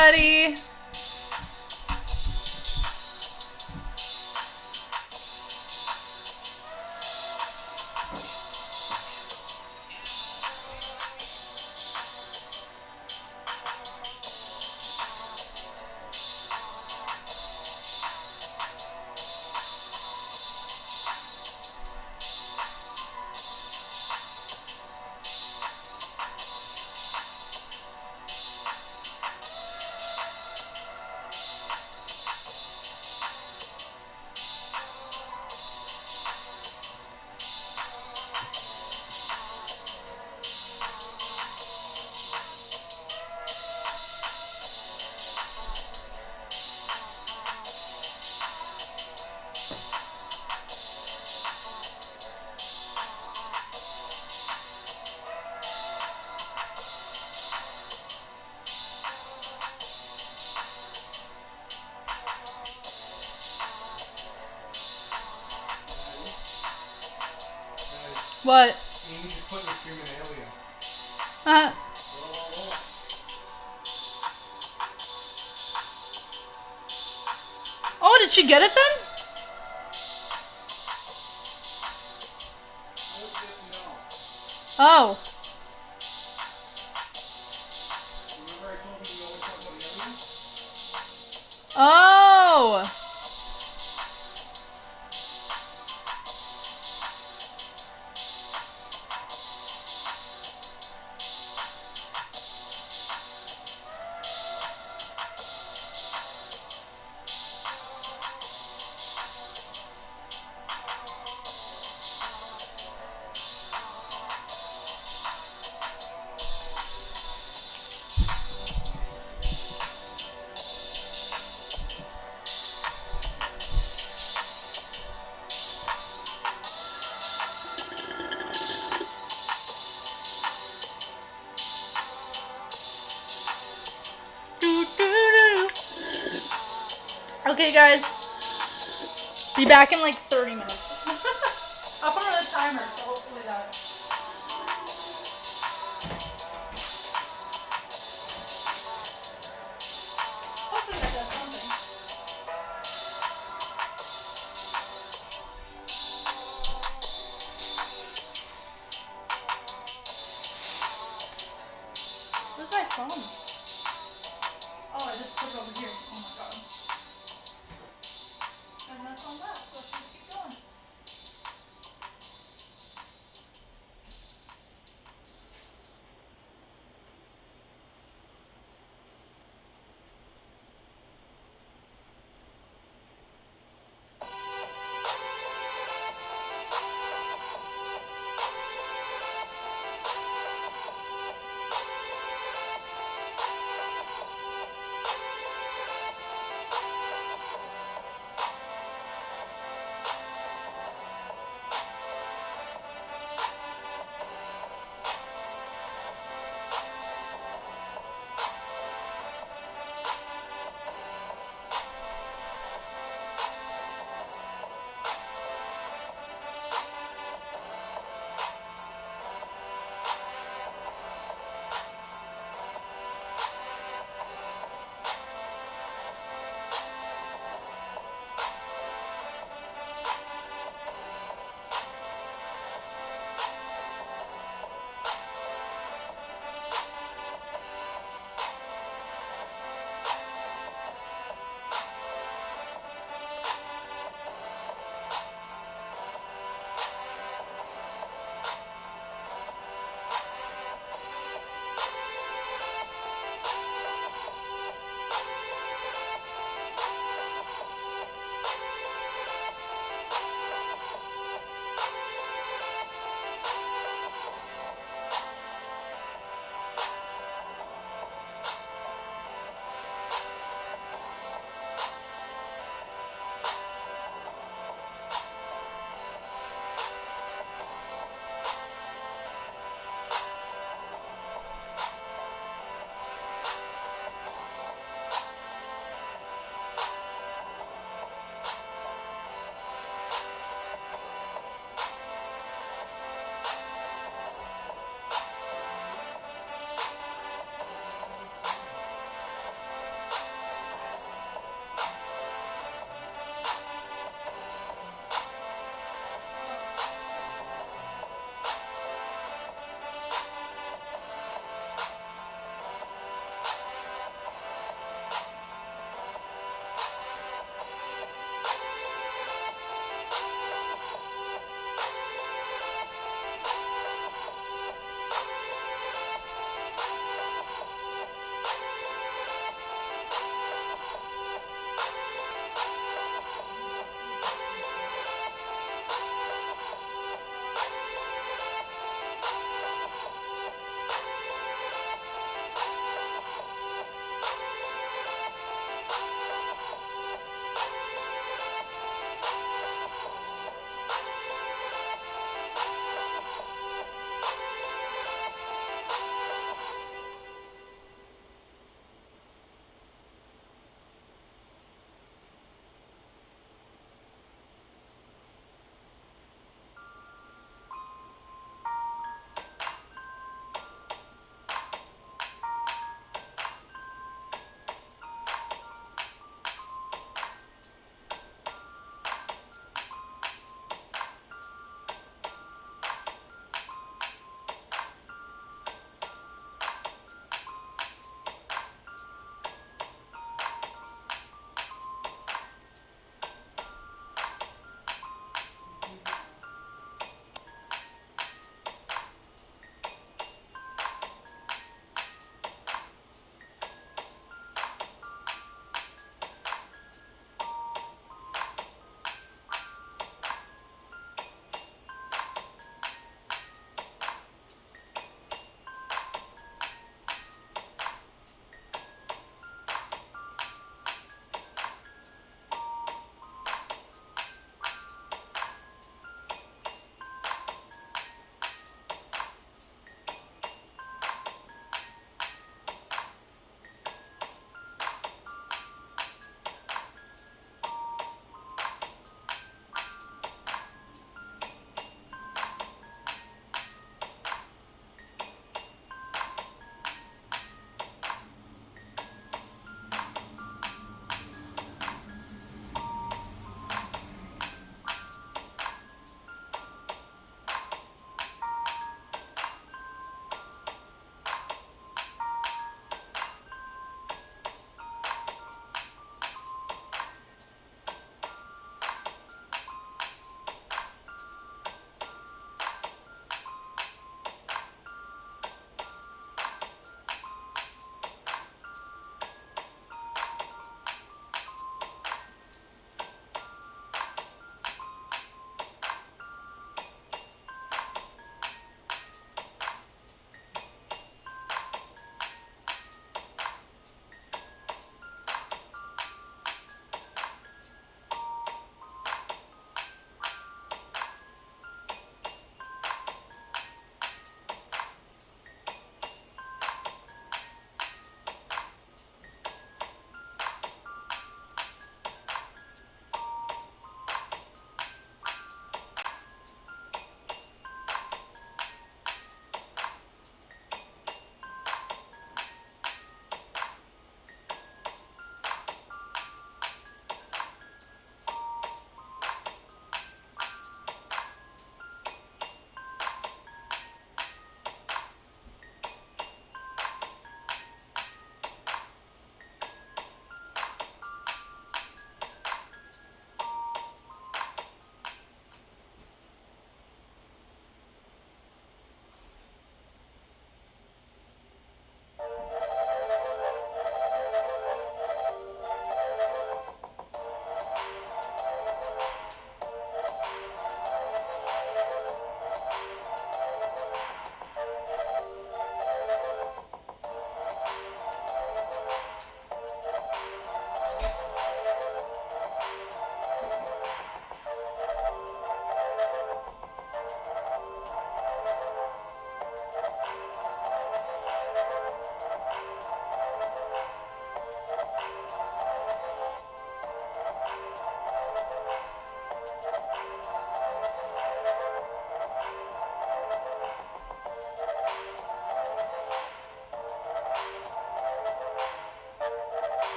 Ready? What? Amy just put the screaming alien. Oh, did she get it then? Oh. Remember I told you always talk about the alien? Oh. Okay, guys. Be back in like 30 minutes. I'll put on a timer, so hopefully that. Hopefully that does something. Where's my phone? Oh, I just put it over here. Oh my god. And that's on that, so let's keep going.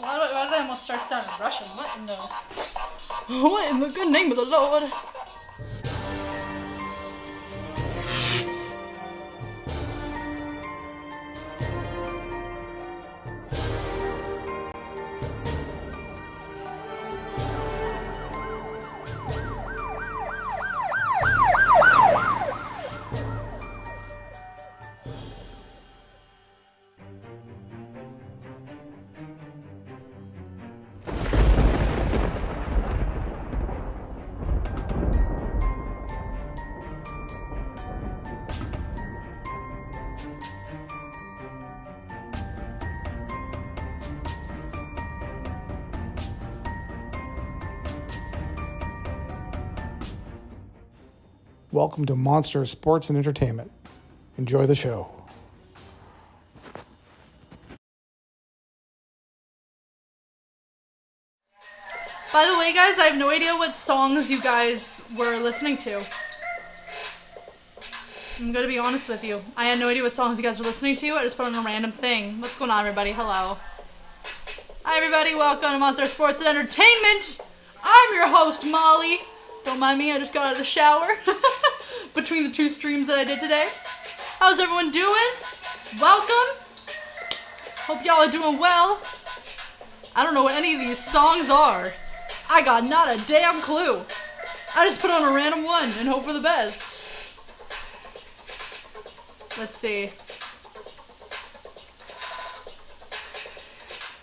Why did I almost start sounding Russian? What in the good name of the Lord? Welcome to Monster Sports and Entertainment. Enjoy the show. By the way, guys, I have no idea what songs you guys were listening to. I'm gonna be honest with you. I had no idea what songs you guys were listening to. I just put on a random thing. What's going on, everybody? Hello. Hi, everybody. Welcome to Monster Sports and Entertainment. I'm your host, Molly. Don't mind me. I just got out of the shower between the 2 streams that I did today. How's everyone doing? Welcome. Hope y'all are doing well. I don't know what any of these songs are. I got not a damn clue. I just put on a random one and hope for the best. Let's see.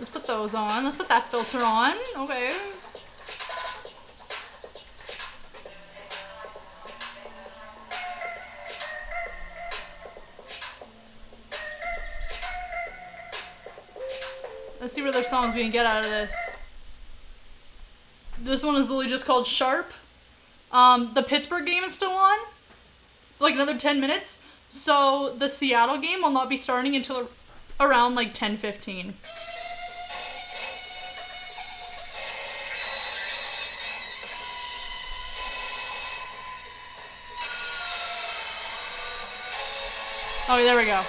Let's put those on. Let's put that filter on. Okay. Let's see what other songs we can get out of this. This one is literally just called Sharp. The Pittsburgh game is still on. For like another 10 minutes. So the Seattle game will not be starting until around like 10:15. Oh, there we go.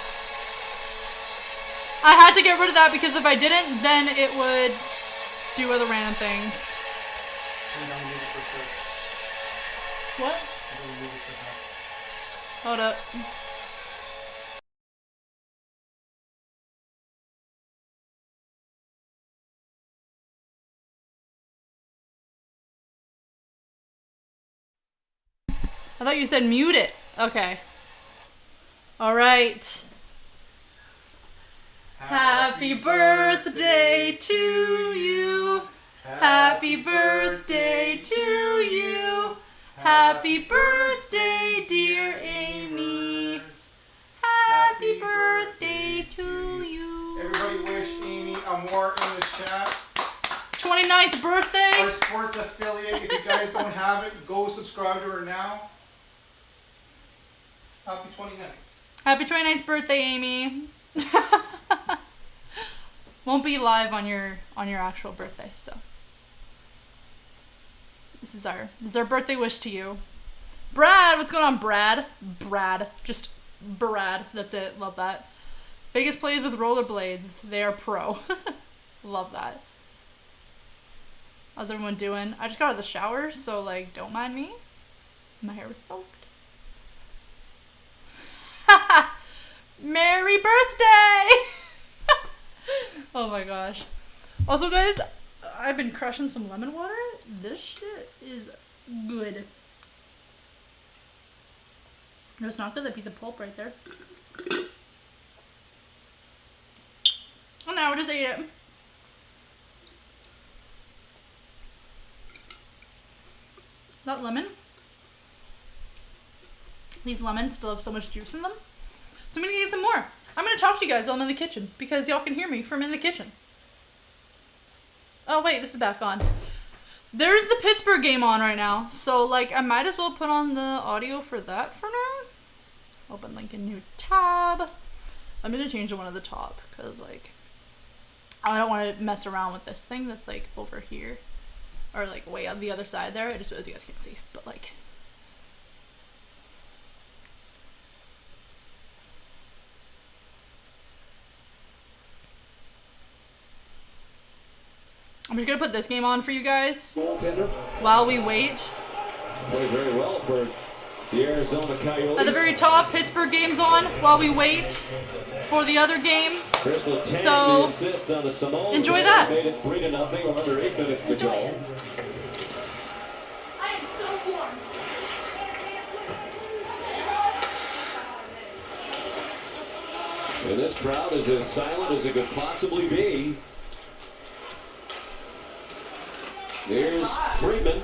I had to get rid of that because if I didn't, then it would do other random things. What? Hold up. I thought you said mute it. Okay. All right. Happy birthday to you. Happy birthday to you. Happy birthday, dear Amy. Happy birthday to you. Everybody wish Amy AMYAMOR in the chat. 29th birthday. Our sports affiliate. If you guys don't have it, go subscribe to her now. Happy 29th. Happy 29th birthday, Amy. Won't be live on your actual birthday, so this is our birthday wish to you. Brad, what's going on, Brad? Brad, just Brad. That's it. Love that. Vegas plays with rollerblades. They are pro. Love that. How's everyone doing? I just got out of the shower, so like, don't mind me. My hair was soaked. Merry birthday! Oh my gosh. Also, guys, I've been crushing some lemon water. This shit is good. No, it's not good. That piece of pulp right there. Oh, now I just ate it. That lemon. These lemons still have so much juice in them. So I'm gonna get some more. I'm gonna talk to you guys while I'm in the kitchen because y'all can hear me from in the kitchen. Oh wait, this is back on. There's the Pittsburgh game on right now, so like I might as well put on the audio for that for now. Open like a new tab. I'm gonna change the one at the top because like I don't want to mess around with this thing that's like over here or like way on the other side there. I just realized you guys can't see, but like. I'm just gonna put this game on for you guys while we wait. Played very well for the Arizona Coyotes. At the very top, Pittsburgh game's on while we wait for the other game. So enjoy that. Made it 3-0 with under 8 minutes to Enjoy go. it. I am so warm. And this crowd is as silent as it could possibly be. Here's Freeman.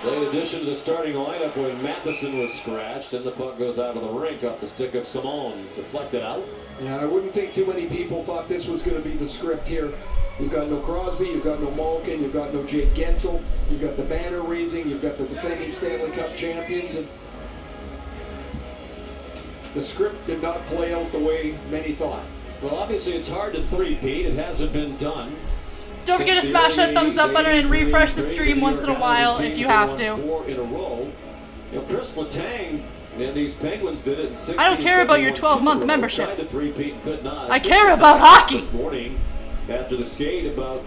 Late addition to the starting lineup when Matheson was scratched, and the puck goes out of the rink off the stick of Simone. Deflected out. Yeah, I wouldn't think too many people thought this was going to be the script here. You've got no Crosby, you've got no Malkin, you've got no Jake Gensel, you've got the banner raising, you've got the defending Stanley Cup champions. And the script did not play out the way many thought. Well, obviously it's hard to three-peat. It hasn't been done. Don't forget to smash that thumbs up button and refresh the stream once in a while if you have to. 4 in a row. You know, Chris Letang and these Penguins did it in 16. I don't care about your 12-month membership. Tried to three-peat and could not. I care about hockey. This morning after the skate about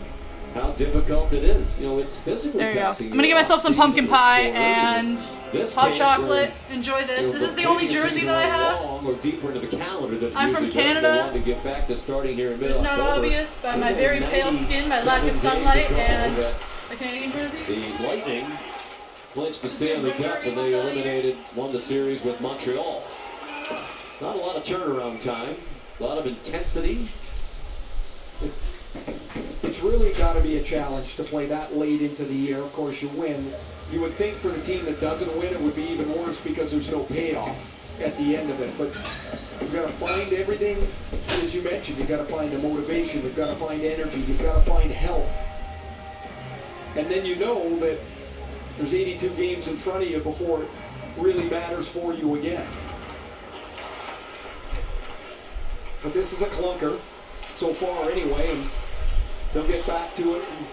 how difficult it is. You know, it's physically There you go. taxing. I'm gonna get myself some pumpkin pie and This hot case chocolate. where, Enjoy this. you know, This is the only previous jersey season that I went have. long or deeper into the calendar that it I'm from usually does. Canada. They want to get back to starting here in It's not mid-October. obvious by my There's very only pale skin, my lack of 97 sunlight, days ago and that a Canadian jersey. the Lightning clinched the Stanley Cup when they won the series with Montreal. Not a lot of turnaround time, a lot of intensity. It's really got to be a challenge to play that late into the year. Of course, you win. You would think for the team that doesn't win, it would be even worse because there's no payoff at the end of it. But you've got to find everything, as you mentioned. You've got to find the motivation. You've got to find energy. You've got to find health. And then you know that there's 82 games in front of you before it really matters for you again. But this is a clunker so far anyway, and they'll get back to it and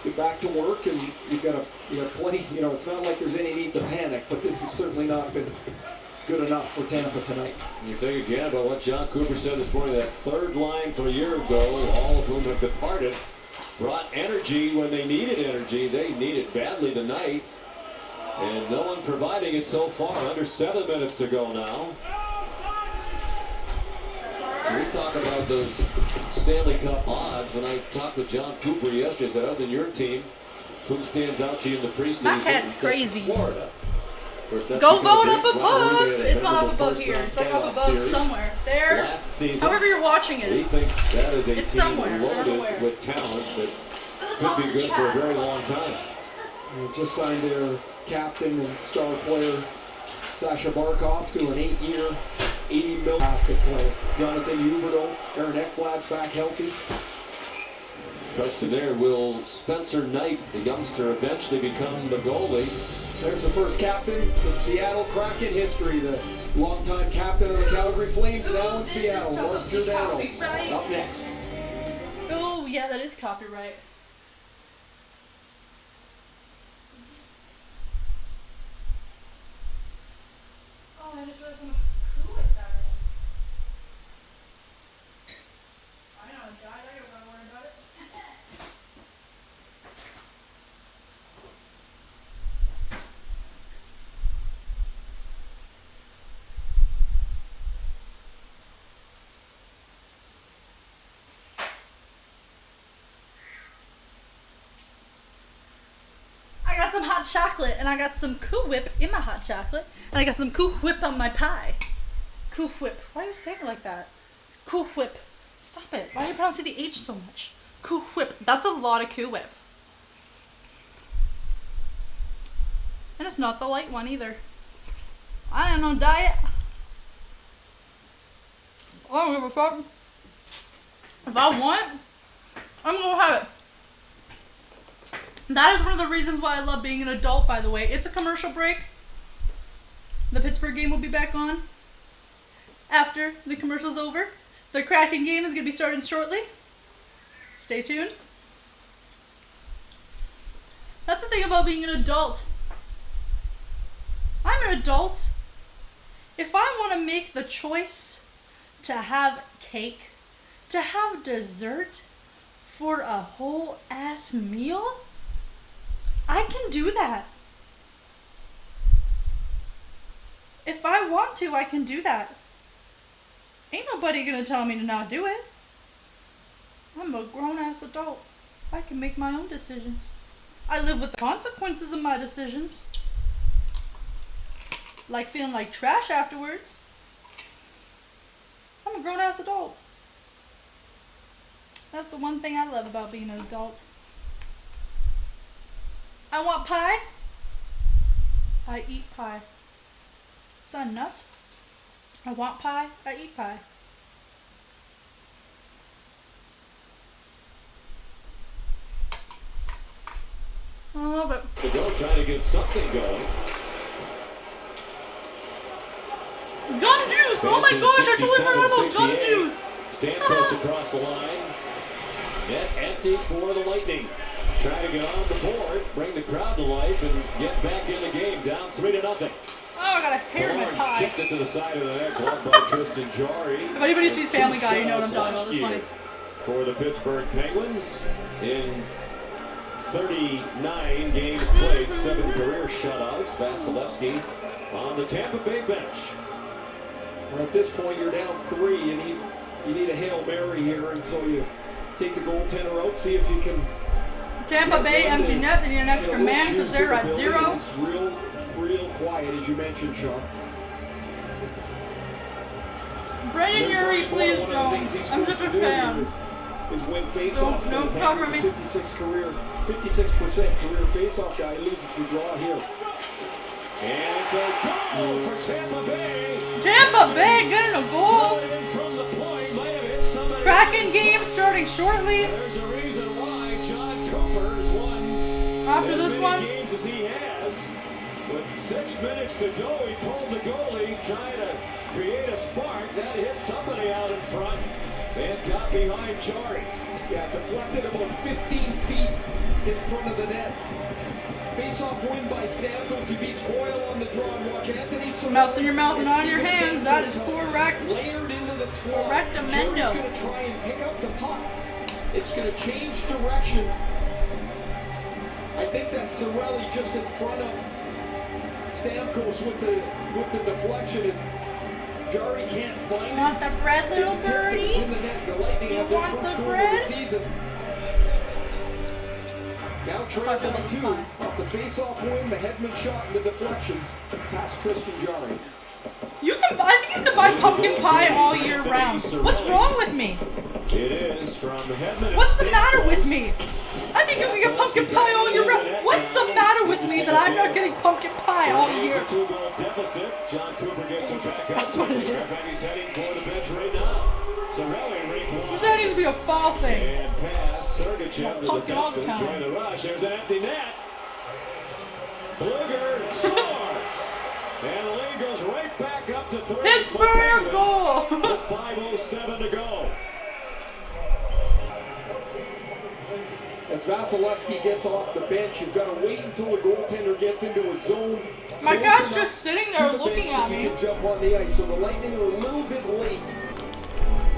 get back to work, and you've got plenty, you know, it's not like there's any need to panic, but this has certainly not been good enough for Tampa tonight. You think again about what John Cooper said this morning, that third line from a year ago, all of whom have departed, brought energy when they needed energy. They need it badly tonight, and no one providing it so far. Under 7 minutes to go now. We talk about those Stanley Cup odds. When I talked with John Cooper yesterday, I said, other than your team, who stands out to you in the preseason? My cat's crazy. Florida. Of course, that's Go because vote they up rivalry. above. They had a It's not up memorable above here. first-round It's like up playoff above series somewhere. There. last season. However you're watching it, He it's thinks that is a it's team somewhere. I don't know loaded where. with talent that at the top could of be the good for a chat. very long time. They just signed their captain and star player, Sasha Barkov, to an 8-year, $80 million basket player. Jonathan Huberdeau, Aaron Ekblad's back healthy. Question there, will Spencer Knight, the youngster, eventually become the goalie? There's the first captain in Seattle Kraken history, the longtime captain of the Calgary Flames, now in This is Seattle, Mark probably Giordano. copyright. Up next. Oh, yeah, that is copyright. Oh, I just realized how much cooler that is. I know, it died. I don't gotta worry about it. I got some hot chocolate, and I got some Cool Whip in my hot chocolate, and I got some Cool Whip on my pie. Cool Whip. Why are you saying it like that? Cool Whip. Stop it. Why are you pronouncing the H so much? Cool Whip. That's a lot of Cool Whip. And it's not the light one either. I ain't no diet. I don't give a fuck. If I want, I'm gonna have it. That is one of the reasons why I love being an adult, by the way. It's a commercial break. The Pittsburgh game will be back on after the commercial's over. The Kraken game is going to be starting shortly. Stay tuned. That's the thing about being an adult. I'm an adult. If I want to make the choice to have cake, to have dessert for a whole ass meal, I can do that. If I want to, I can do that. Ain't nobody gonna tell me to not do it. I'm a grown-ass adult. I can make my own decisions. I live with the consequences of my decisions. Like feeling like trash afterwards. I'm a grown-ass adult. That's the one thing I love about being an adult. I want pie. I eat pie. Is that nuts? I want pie. I eat pie. I love it. To go, trying to get something going. Gum juice! Oh my gosh, I totally forgot about gum juice! Stamkos across the line. Net empty for the Lightning. Trying to get on the board, bring the crowd to life, and get back in the game. Down 3-0. Oh, I got a hair in my pie. Chipped it to the side of the net, blocked by Tristan Jarry. If anybody sees Family Guy, you know what I'm talking about. It's funny. For the Pittsburgh Penguins in 39 games played, 7 career shutouts. Vasilevsky on the Tampa Bay bench. Well, at this point, you're down 3. You need a Hail Mary here, and so you take the goaltender out, see if you can. Tampa Bay empty net. They need an extra man because they're at 0. Real quiet, as you mentioned, Sean. Brendan Urie, please don't. I'm just a fan. His win face-off. Don't cover me. 56% career face-off guy. He loses the draw here. And it's a goal for Tampa Bay. Tampa Bay getting a goal. From the point, might have hit somebody. Kraken game starting shortly. There's a reason why John Cooper has won After as this many one, games as he has. With 6 minutes to go, he pulled the goalie, trying to create a spark. That hit somebody out in front and got behind Jarry. Yeah, deflected about 15 feet in front of the net. Face-off win by Stamkos. He beats Boyle on the draw. And watch Anthony Cirelli. melts in your mouth and on your hands. That is correct. Layered into the slot. Correctamendo. Jarry's going to try and pick up the puck. It's going to change direction. I think that's Cirelli just in front of Stamkos with the deflection. Is Jarry can't find it. Want the bread, little birdie? It's in the net. The Lightning have their want first the goal bread? of the season. Now That's how I feel trailing about this 2 pie. off the face-off win, the Hedman shot, and the deflection past Tristan Jarry. I think you can buy pumpkin pie all year round. What's wrong with me? It is from Hedman. What's the matter with me? I think you can get pumpkin pie all year round. What's the matter with me that I'm not getting pumpkin pie all year? It's a 2-goal deficit. John Cooper gets it back up. That's what it is. He's heading for the bench right now. Cirelli, rink one. That needs to be a fall thing. And pass. Sergachev, the Pumpkin all the defenseman, time. join the rush. There's an empty net. Bluger scores. And the lead goes right back up to 3. Pittsburgh goal. With 5:07 to go. As Vasilevsky gets off the bench, you've got to wait until the goaltender gets into a zone. My close cat's enough just sitting there to the looking bench at that me. You can jump on the ice. So the Lightning are a little bit late.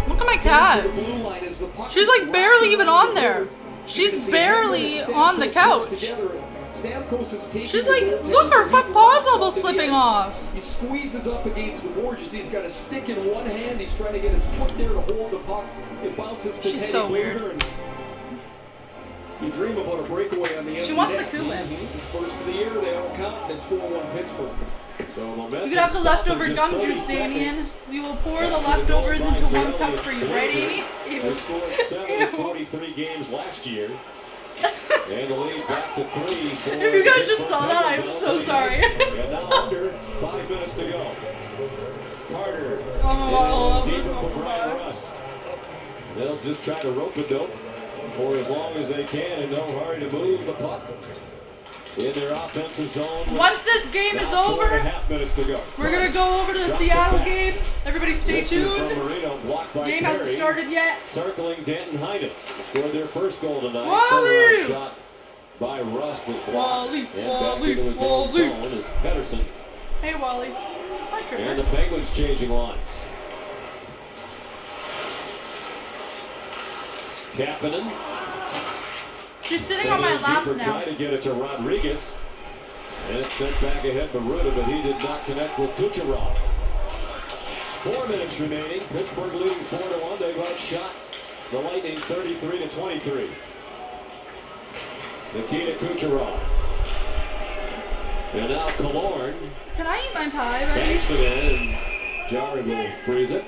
Look at my To cat. the blue line as the puck She's is like wrapped barely even around on the there. boards. She's You can see barely Hedman and on the Stamkos couch. close together, and Stamkos is taking She's the like, goaltender look, her to front his paw's left almost side. slipping off. He squeezes up against the boards. You see, he's got a stick in one hand. He's trying to get his foot there to hold the puck. It bounces to She's Teddy so weird. Bluger, and you dream about a breakaway on the end. She wants to cool him. First of the year, they all count, and it's 4-1 Pittsburgh. So momentum. You could have the leftover stopping gum just 30 juice, Damien. seconds. We will pour the leftovers into 1 cup for you, right, Amy? They scored 7 in 43 games last year. And the lead back to 3. If you guys just saw that, I'm so sorry. And now under 5 minutes to go. Carter. Oh, Deeper for Brian Rust. They'll just try to rope a dope for as long as they can, in no hurry to move the puck in their offensive zone. Once this game is Now over, 4.5 minutes to go. we're going to go over to the Seattle game. Everybody stay tuned. Game hasn't started yet. Circling Danton Heinen. Scored their first goal tonight. Wally! Turnaround shot by Rust was blocked. Wally, And back Wally, into his own Wally. zone is Pedersen. Hey, Wally. Hi, And Trevor. the Penguins changing lines. Kapanen. She's sitting on my lap Deeper, now. trying to get it to Rodriguez. And it's sent back ahead Maruda, but he did not connect with Kucherov. 4 minutes remaining. Pittsburgh leading 4-1. They've outshot the Lightning 33-23. Nikita Kucherov. And now Killorn. Can I eat my pie, buddy? Banks it in. And Jarry will freeze it.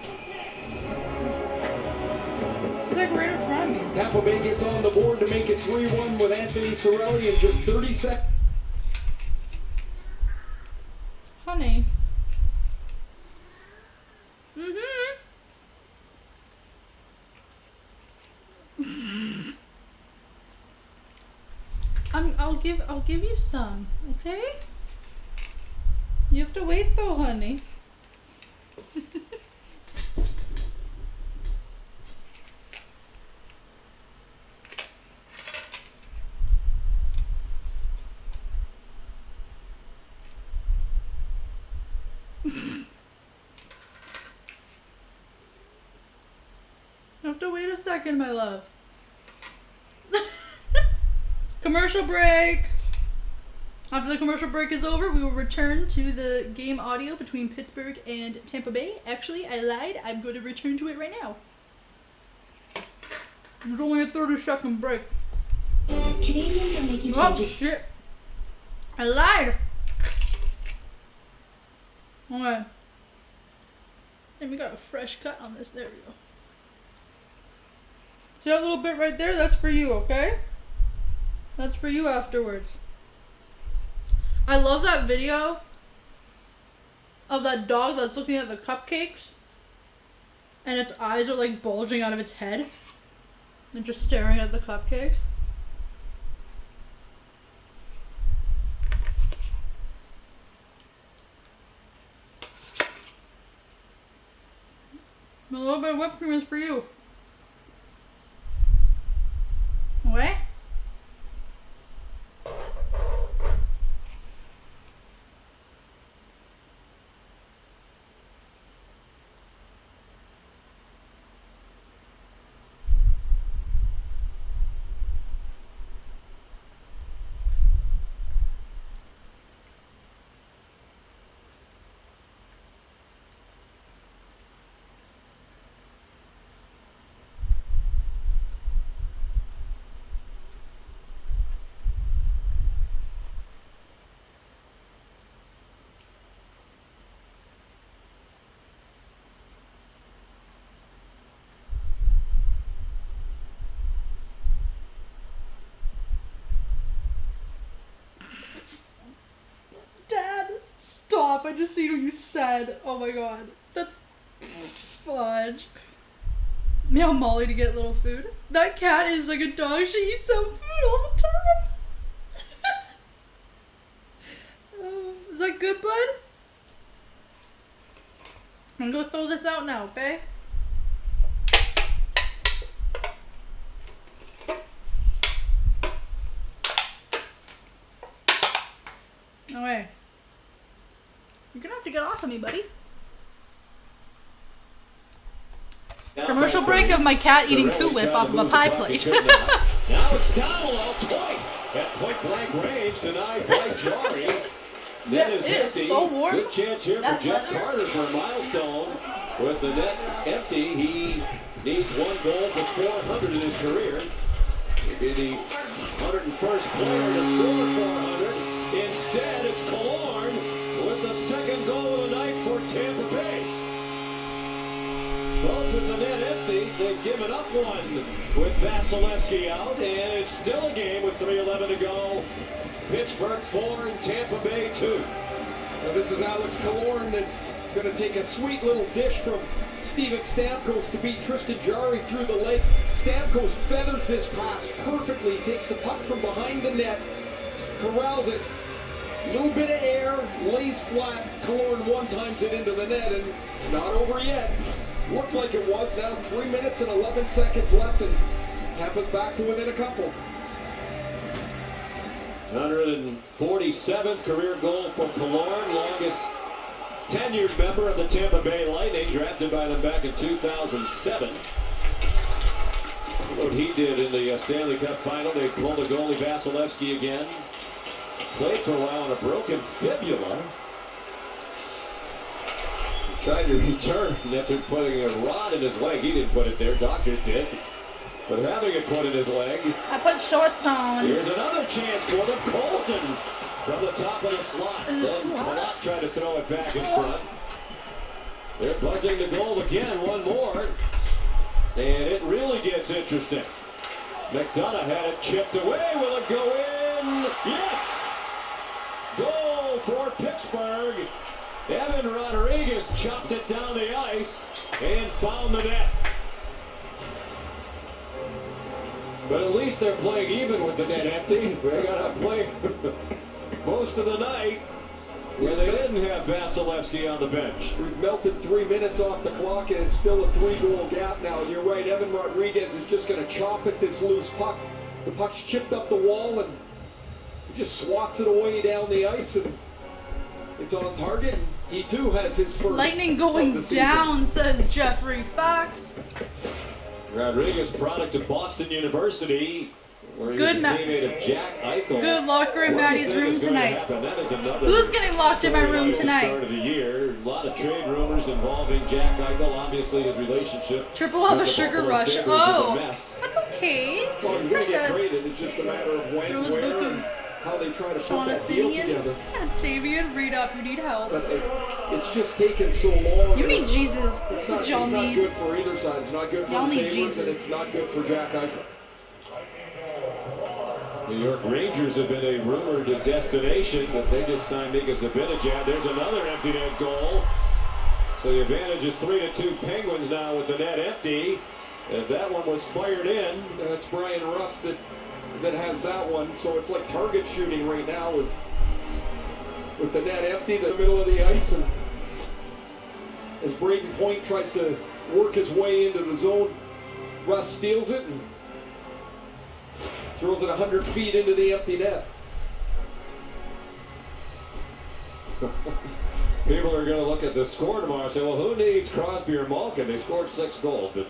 He's like right in front of me. Tampa Bay gets on the board to make it 3-1 with Anthony Cirelli in just 30 seconds. Honey. I'll give you some, okay? You have to wait though, honey. to wait a second, my love. Commercial break. After the commercial break is over, we will return to the game audio between Pittsburgh and Tampa Bay. Actually, I lied. I'm going to return to it right now. There's only a 30-second break. Canadians are making Oh, changes. shit. I lied. Okay. And we got a fresh cut on this. There we go. See that little bit right there? That's for you, okay? That's for you afterwards. I love that video of that dog that's looking at the cupcakes and its eyes are like bulging out of its head and just staring at the cupcakes. A little bit of whipped cream is for you. Okay? Dad, stop. I just seen what you said. Oh my god. That's fudge. Meow Molly to get little food. That cat is like a dog. She eats some food all the time. Is that good, bud? I'm gonna throw this out now, okay? Okay. You're gonna have to get off of me, buddy. Commercial break of my cat eating Cool Whip off of a pie plate. Now it's Donald off point. At point blank range, denied by Jari. Net is it empty. is so warm. Good chance here That for Jeff weather. Carter for a milestone. With the net empty, he needs one goal for 400 in his career. He'd be the 101st player to score 400. Instead, it's Killorn with the second goal of the night for Tampa Bay. Both with the net empty, they've given up one with Vasilevsky out, and it's still a game with 3:11 to go. Pittsburgh 4 and Tampa Bay 2. Now this is Alex Killorn that's going to take a sweet little dish from Steven Stamkos to beat Tristan Jarry through the legs. Stamkos feathers this pass perfectly, takes the puck from behind the net, corrals it, little bit of air, lays flat. Killorn one-times it into the net, and it's not over yet. Looked like it was. Now 3 minutes and 11 seconds left, and Tampa's back to within a couple. 147th career goal for Killorn, longest tenured member of the Tampa Bay Lightning, drafted by them back in 2007. What he did in the Stanley Cup final, they pulled the goalie Vasilevsky again. Played for a while on a broken fibula. He tried to return after putting a rod in his leg. He didn't put it there, doctors did. But having it put in his leg. I put shorts on. Here's another chance for them. Colton from the top of the slot. Is this too hot? Palat tried to throw it back in front. They're buzzing the goal again, one more. And it really gets interesting. McDonough had it chipped away. Will it go in? Yes! Goal for Pittsburgh. Evan Rodriguez chopped it down the ice and found the net. But at least they're playing even with the net empty. They got to play most of the night where they didn't have Vasilevsky on the bench. We've melted 3 minutes off the clock, and it's still a 3-goal gap now. And you're right, Evan Rodriguez is just going to chop at this loose puck. The puck's chipped up the wall, and he just swats it away down the ice, and it's on target. And he too has his first. Lightning of going the season. down, says Jeffrey Fox. Rodriguez, product of Boston University, where he Good was a teammate of Jack Eichel. Good locker in What do you Maddie's think room is going to tonight. happen? That is another Who's getting locked in my room storyline at the tonight? Start of the year. A lot of trade rumors involving Jack Eichel. Obviously, his relationship Triple have with a the sugar Buffalo rush. Sabres Oh, is a mess. that's okay. Well, you're going to get traded. It's just a matter of when, Throws where, book of and how they try to put that deal together. Jonathan, Davian, read up. You need help. But it's just taken so long. You need Jesus. That's It's what not, y'all it's not need. good for either side. It's not good for Y'all the need Sabres, Jesus. and it's not good for Jack Eichel. New York Rangers have been a rumored destination, but they just signed Mika Zibanejad. There's another empty net goal. So the advantage is 3-2 Penguins now with the net empty, as that one was fired in. That's Brian Russ that has that one. So it's like target shooting right now is with the net empty, the middle of the ice, and as Braden Point tries to work his way into the zone, Russ steals it and throws it 100 feet into the empty net. People are going to look at the score tomorrow and say, well, who needs Crosby or Malkin? They scored 6 goals, but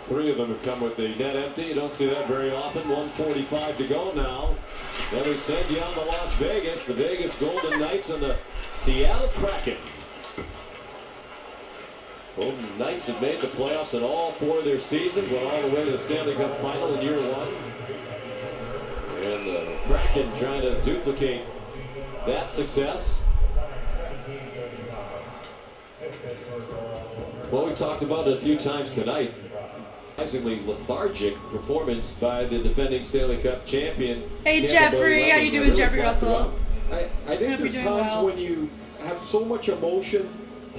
3 of them have come with the net empty. You don't see that very often. 1:45 to go now. Then we send you on to Las Vegas, the Vegas Golden Knights and the Seattle Kraken. Golden Knights have made the playoffs in all 4 of their seasons, went all the way to the Stanley Cup final in year 1. And the Kraken trying to duplicate that success. Well, we've talked about it a few times tonight. Surprisingly lethargic performance by the defending Stanley Cup champion. Hey, Tampa Bay Jeffrey, how you Lightning. doing, Really Jeffrey fucked it Russell? up. I think Hope you're there's doing times well. when you have so much emotion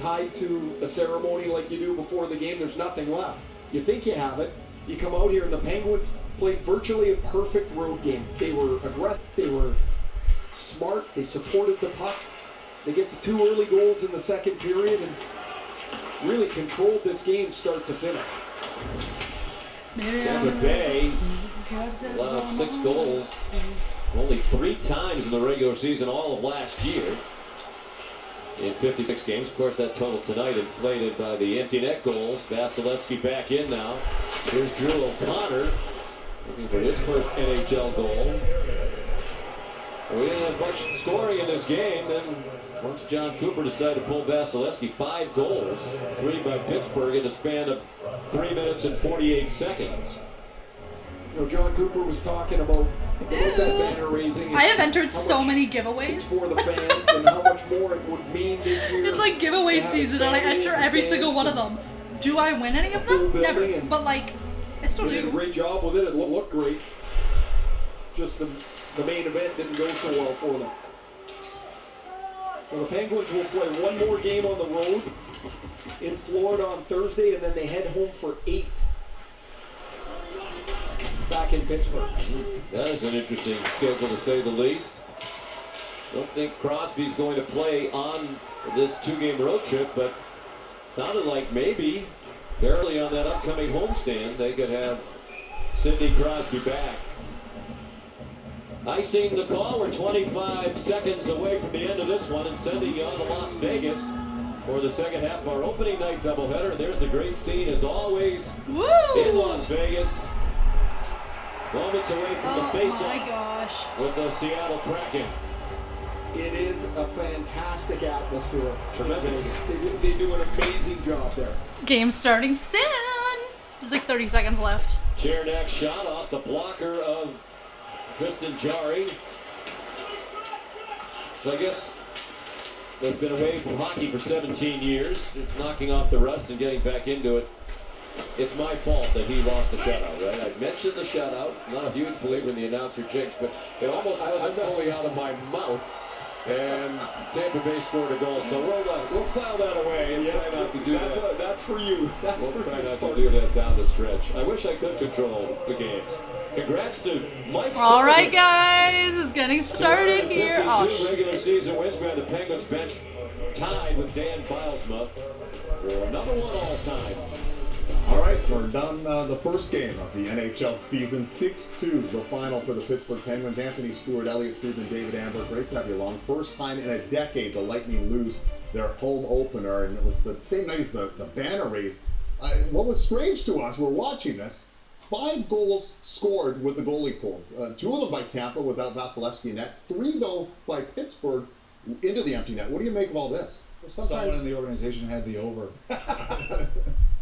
tied to a ceremony like you do before the game, there's nothing left. You think you have it. You come out here and the Penguins played virtually a perfect road game. They were aggressive. They were smart. They supported the puck. They get the 2 early goals in the second period and really controlled this game start to finish. Tampa Bay allowed 6 goals only 3 times in the regular season all of last year in 56 games. Of course, that total tonight inflated by the empty net goals. Vasilevsky back in now. Here's Drew O'Connor looking for his first NHL goal. We didn't have much scoring in this game. Then once John Cooper decided to pull Vasilevsky, 5 goals, 3 by Pittsburgh in a span of 3 minutes and 48 seconds. You know, John Cooper was talking about that banner raising. I have entered how so much many It's giveaways. for the fans and how much more it would mean this year. It's like giveaway to have season, and I fans enter in the every single one of stands them. Do I win any of a full them? building Never. and- But like, I still They did a do. great job with it. It looked great. Just the main event didn't go so well for them. Well, the Penguins will play one more game on the road in Florida on Thursday, and then they head home for 8 back in Pittsburgh. That is an interesting schedule to say the least. Don't think Crosby's going to play on this 2-game road trip, but sounded like maybe barely on that upcoming homestand they could have Sidney Crosby back. Icing the call. We're 25 seconds away from the end of this one and sending you on to Las Vegas for the second half of our opening night doubleheader. There's the great scene as always Woo! in Las Vegas. Moments away from the Oh my face-off gosh. with the Seattle Kraken. It is a fantastic atmosphere. Tremendous. They do an amazing job there. Game starting soon. There's like 30 seconds left. Chernak shot off the blocker of Tristan Jarry. So I guess they've been away from hockey for 17 years, knocking off the rust and getting back into it. It's my fault that he lost the shutout, right? I mentioned the shutout. Not a huge believer in the announcer jinx, but it almost wasn't fully out of my mouth. And Tampa Bay scored a goal, so we'll file that away and try not to do that. That's for you. That's We'll for try you, not to Sparky. do that down the stretch. I wish I could control the games. Congrats to Mike. All right, Sullivan. guys, it's getting started here. 52 Oh, regular season wins behind the Penguins bench, tied with Dan Bilesma for number 1 all time. All right, we're done the first game of the NHL season. 6-2, the final for the Pittsburgh Penguins. Anthony Stewart, Elliot Friedman, David Amber, great to have you along. First time in a decade the Lightning lose their home opener, and it was the same night as the banner raise. what was strange to us, we're watching this, 5 goals scored with the goalie pulled. 2 of them by Tampa without Vasilevsky in net. 3, though, by Pittsburgh into the empty net. What do you make of all this? Someone in the organization had the over.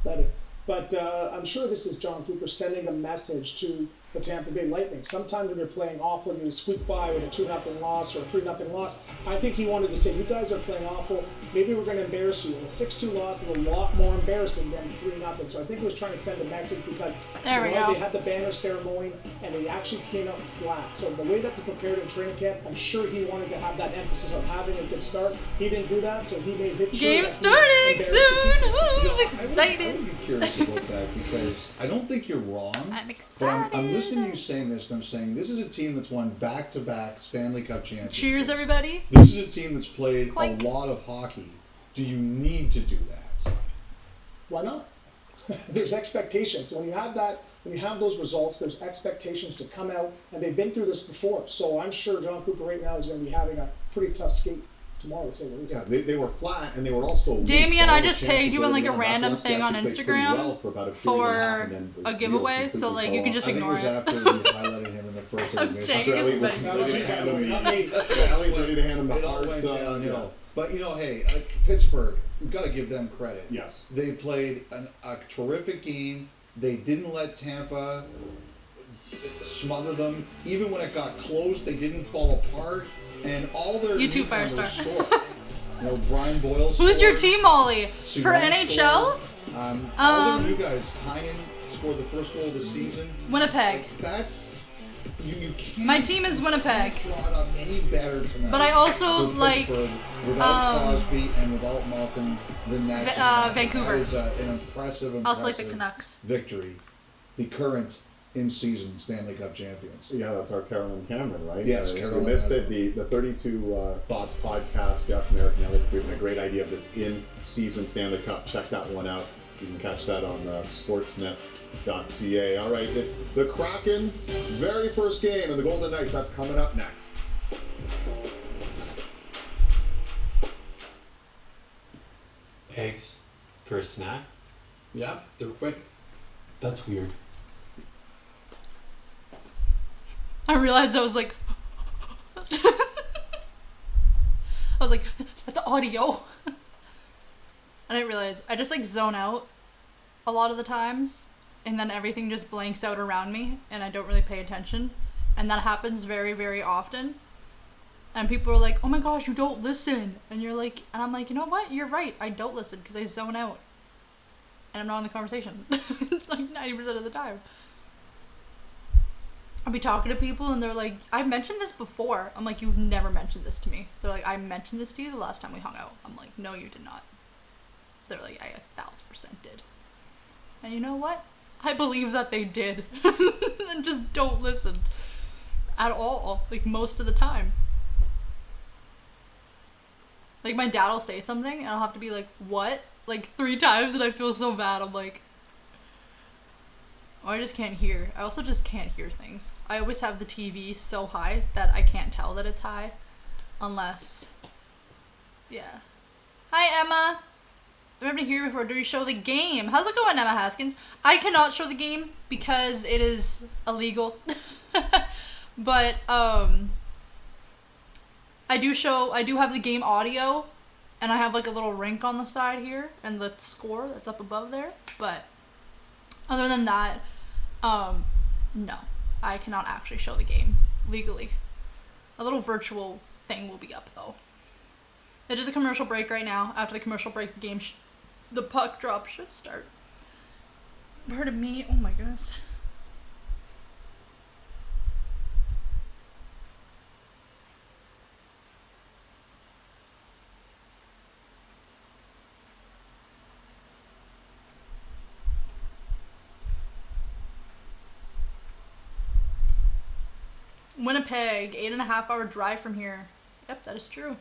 Better. But I'm sure this is John Cooper sending a message to the Tampa Bay Lightning. Sometimes when you're playing awful, you squeak by with a 2-0 loss or a 3-0 loss. I think he wanted to say, you guys are playing awful. Maybe we're going to embarrass you. And a 6-2 loss is a lot more embarrassing than 3-0. So I think he was trying to send a message because they had the banner ceremony and they actually came out flat. So the way that they prepared in training camp, I'm sure he wanted to have that emphasis of having a good start. He didn't do that, so he made it sure Game starting soon. I'm excited. I would be curious about that because I don't think you're wrong. I'm excited. But I'm listening to you saying this, and I'm saying this is a team that's won back-to-back Stanley Cup championships. Cheers, everybody. This is a team that's played Clink. a lot of hockey. Do you need to do that? Why not? There's expectations. When you have that, when you have those results, there's expectations to come out, and they've been through this before. So I'm sure John Cooper right now is going to be having a pretty tough skate tomorrow, to say the least. Yeah, they were flat, and they were also weak. Damien, So all I the just chances tagged you in early like a on, random Vasilevsky thing on actually played pretty Instagram well for about a period and a half, and then the a wheels giveaway, completely so like fell you can off. just I think it ignore was it. after we highlighted him in the first intermission. taking After Elliot was it. ready to hand him Elliott's ready to hand him the It all heart. went downhill. Yeah. But, you know, hey, Pittsburgh, we've got to give them credit. Yes. They played a terrific game. They didn't let Tampa smother them. Even when it got close, they didn't fall apart. And all their You too, newcomers Firestar. scored. You know, Brian Boyle Who's your scored. team, Molly? For Simone NHL? scored. All their new guys. Tynan scored the first goal of the season. Winnipeg. That's... You can't... My team is Winnipeg. Draw it up any better tonight. But I also for like Pittsburgh without Crosby and without Malkin, then that's Vancouver. That is an impressive I also like the Canucks. victory. The current in-season Stanley Cup champions. Yeah, that's our Carolyn Cameron, right? Yes, If you Carolyn missed has it, the 32 Thoughts podcast, Jeff, Merrick, and Elliot, we've a great idea of this in-season Stanley Cup. Check that one out. You can catch that on sportsnet.ca. All right, it's the Kraken, very first game, and the Golden Knights. That's coming up next. Eggs for a snack? Yeah, they're quick. That's weird. I realized I was like, that's audio. I didn't realize. I just like zone out a lot of the times, and then everything just blanks out around me, and I don't really pay attention. And that happens very, very often. And people are like, oh my gosh, you don't listen. And you're like, and I'm like, you know what? You're right. I don't listen because I zone out. And I'm not in the conversation. Like 90% of the time. I'll be talking to people and they're like, I've mentioned this before. I'm like, you've never mentioned this to me. They're like, I mentioned this to you the last time we hung out. I'm like, no, you did not. They're like, I 1000% did. And you know what? I believe that they did. And just don't listen. At all. Like, most of the time. Like, my dad will say something and I'll have to be like, what? Like, 3 times and I feel so bad. I'm like... I just can't hear. I also just can't hear things. I always have the TV so high that I can't tell that it's high. Unless... Yeah. Hi, Emma! I've never been here before. Do you show the game? How's it going, Emma Haskins? I cannot show the game because it is illegal. But, I do have the game audio. And I have like a little rink on the side here. And the score that's up above there. But, other than that... no, I cannot actually show the game legally. A little virtual thing will be up though. It's just a commercial break right now. After the commercial break, the game, the puck drop should start. Pardon me. Oh my goodness. Winnipeg, 8.5-hour drive from here. Yep, that is true.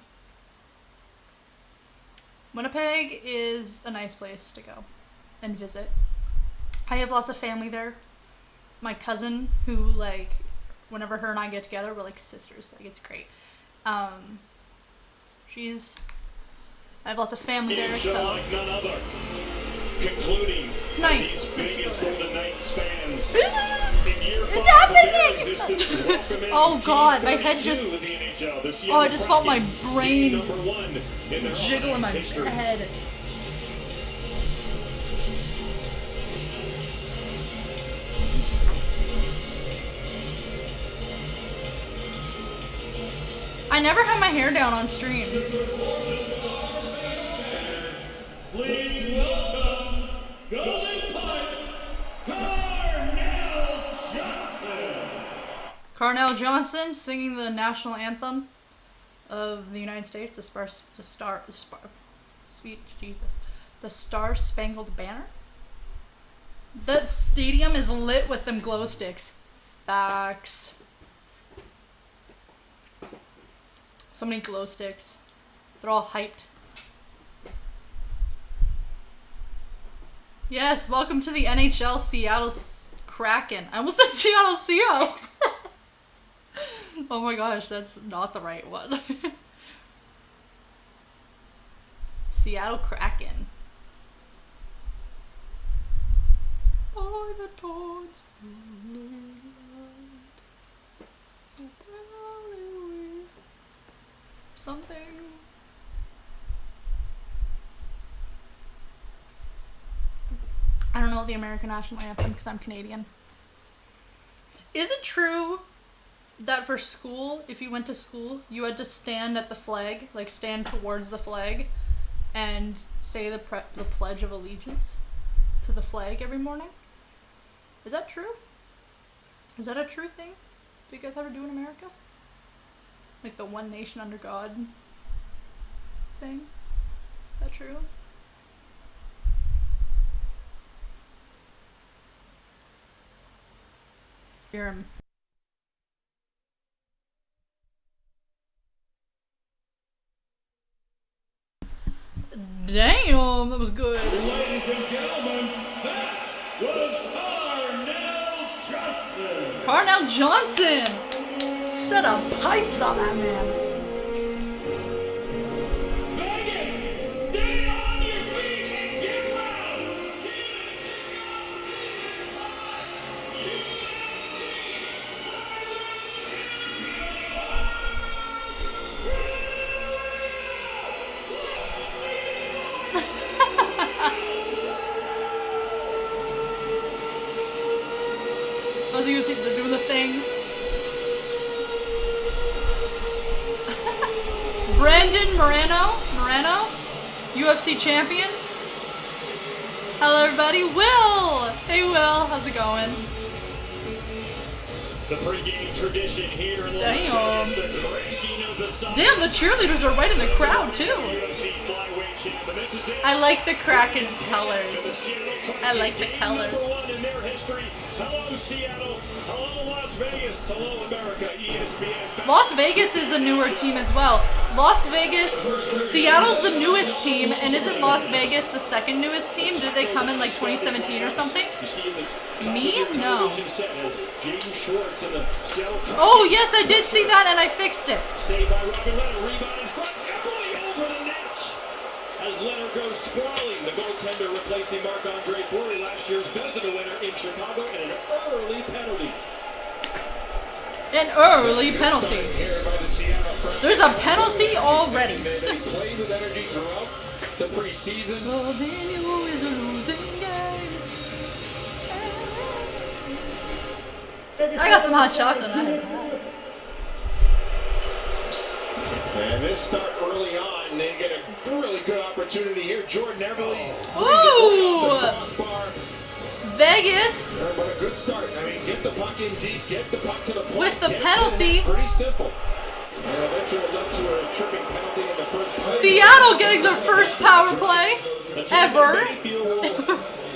Winnipeg is a nice place to go and visit. I have lots of family there. My cousin, who like, whenever her and I get together, we're like sisters. Like, it's great. I have lots of family there, so. Like none other. concluding. It's nice. These Vegas Golden Knights fans. It's happening! Oh god, my head just... Oh, I just felt my brain jiggle in my head. I never have my hair down on streams. Please welcome Golden Pipes, Carnell Johnson. Carnell Johnson singing the national anthem of the United States, the Star Spangled Banner. That stadium is lit with them glow sticks. Facts. So many glow sticks. They're all hyped. Yes, welcome to the NHL Seattle Kraken. I almost said Seattle Seahawks. Oh my gosh, that's not the right one. Seattle Kraken. By the toads something. I don't know the American national anthem because I'm Canadian. Is it true that for school, if you went to school, you had to stand at the flag, like stand towards the flag, and say the Pledge of Allegiance to the flag every morning? Is that true? Is that a true thing? Do you guys ever do in America? Like the one nation under God thing? Is that true? Hear him. Damn, that was good. Ladies and gentlemen, that was Carnell Johnson. Carnell Johnson! Set of pipes on that man. Vegas, stay on your feet and get loud. Those of you see they're doing the thing. Brandon Moreno, UFC champion. Hello everybody, Will! Hey Will, how's it going? The pregame tradition here in Damn. Las Vegas, the cranking of the sun. Damn, the cheerleaders are right in the crowd too. UFC flyweight champ, and this is it. I like the Kraken's colors. I like the colors. Number one in their history. Hello Seattle, hello Las Vegas, hello America, ESPN. Las Vegas is a newer team as well. Las Vegas, Seattle's the newest team, and isn't Las Vegas the second newest team? Did they come in like 2017 or something? Me? No. Oh yes, I did see that and I fixed it. Saved by Robin Leonard, rebound in front, Emily over the net. As Leonard goes sprawling, the goaltender replacing Marc-Andre Fleury, last year's Vezina winner in Chicago, and an early penalty. An early penalty. There's a penalty already. They played with energy throughout the preseason. I got some hot chocolate. And this start early on, they get a really good opportunity here. Jordan Everly's Ooh! crossbar. Vegas. But a good start. I mean, get the puck in deep, get the puck to the point. With the penalty. Pretty simple. And eventually it led to a tripping penalty in the first play. Seattle getting their first power play ever.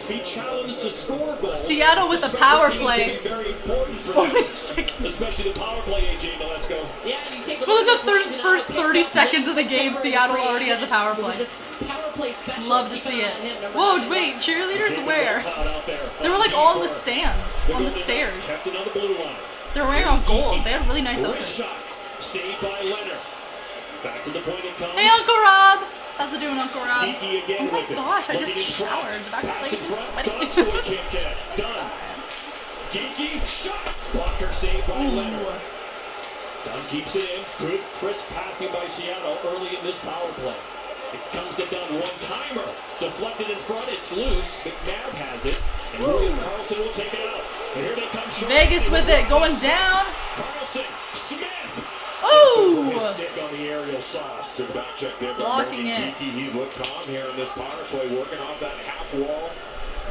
Be challenged to score goals. Seattle with a power play. Very important for them. Especially the power play, AJ Malesko. Yeah, you take a Look at the first 30 seconds of the game, Seattle already has a power play. Love to see it. Whoa, wait, cheerleaders where? They were like all in the stands, on the stairs. They were wearing on gold. They had really nice outfits. Saved by Leonard. Back to the point it comes. Hey, Uncle Rob! How's it doing, Uncle Rob? Geeky again Oh my with it. gosh, I Looking just in front. showered. The back of Pass my in face is front. sweaty. Dunstwood can't connect. Done. Geeky shot. Blocker saved by Leonard. Dunn keeps it in. Good crisp passing by Seattle early in this power play. It comes to Dunn. One-timer. Deflected in front. It's loose. McNabb has it. And William Carlson will take it out. And here they come. Vegas with it, going down. Carlson. Smith. Ooh! Stick on the aerial sauce. Good back check there. Blocking it. He's looked calm here in this power play, working off that half wall.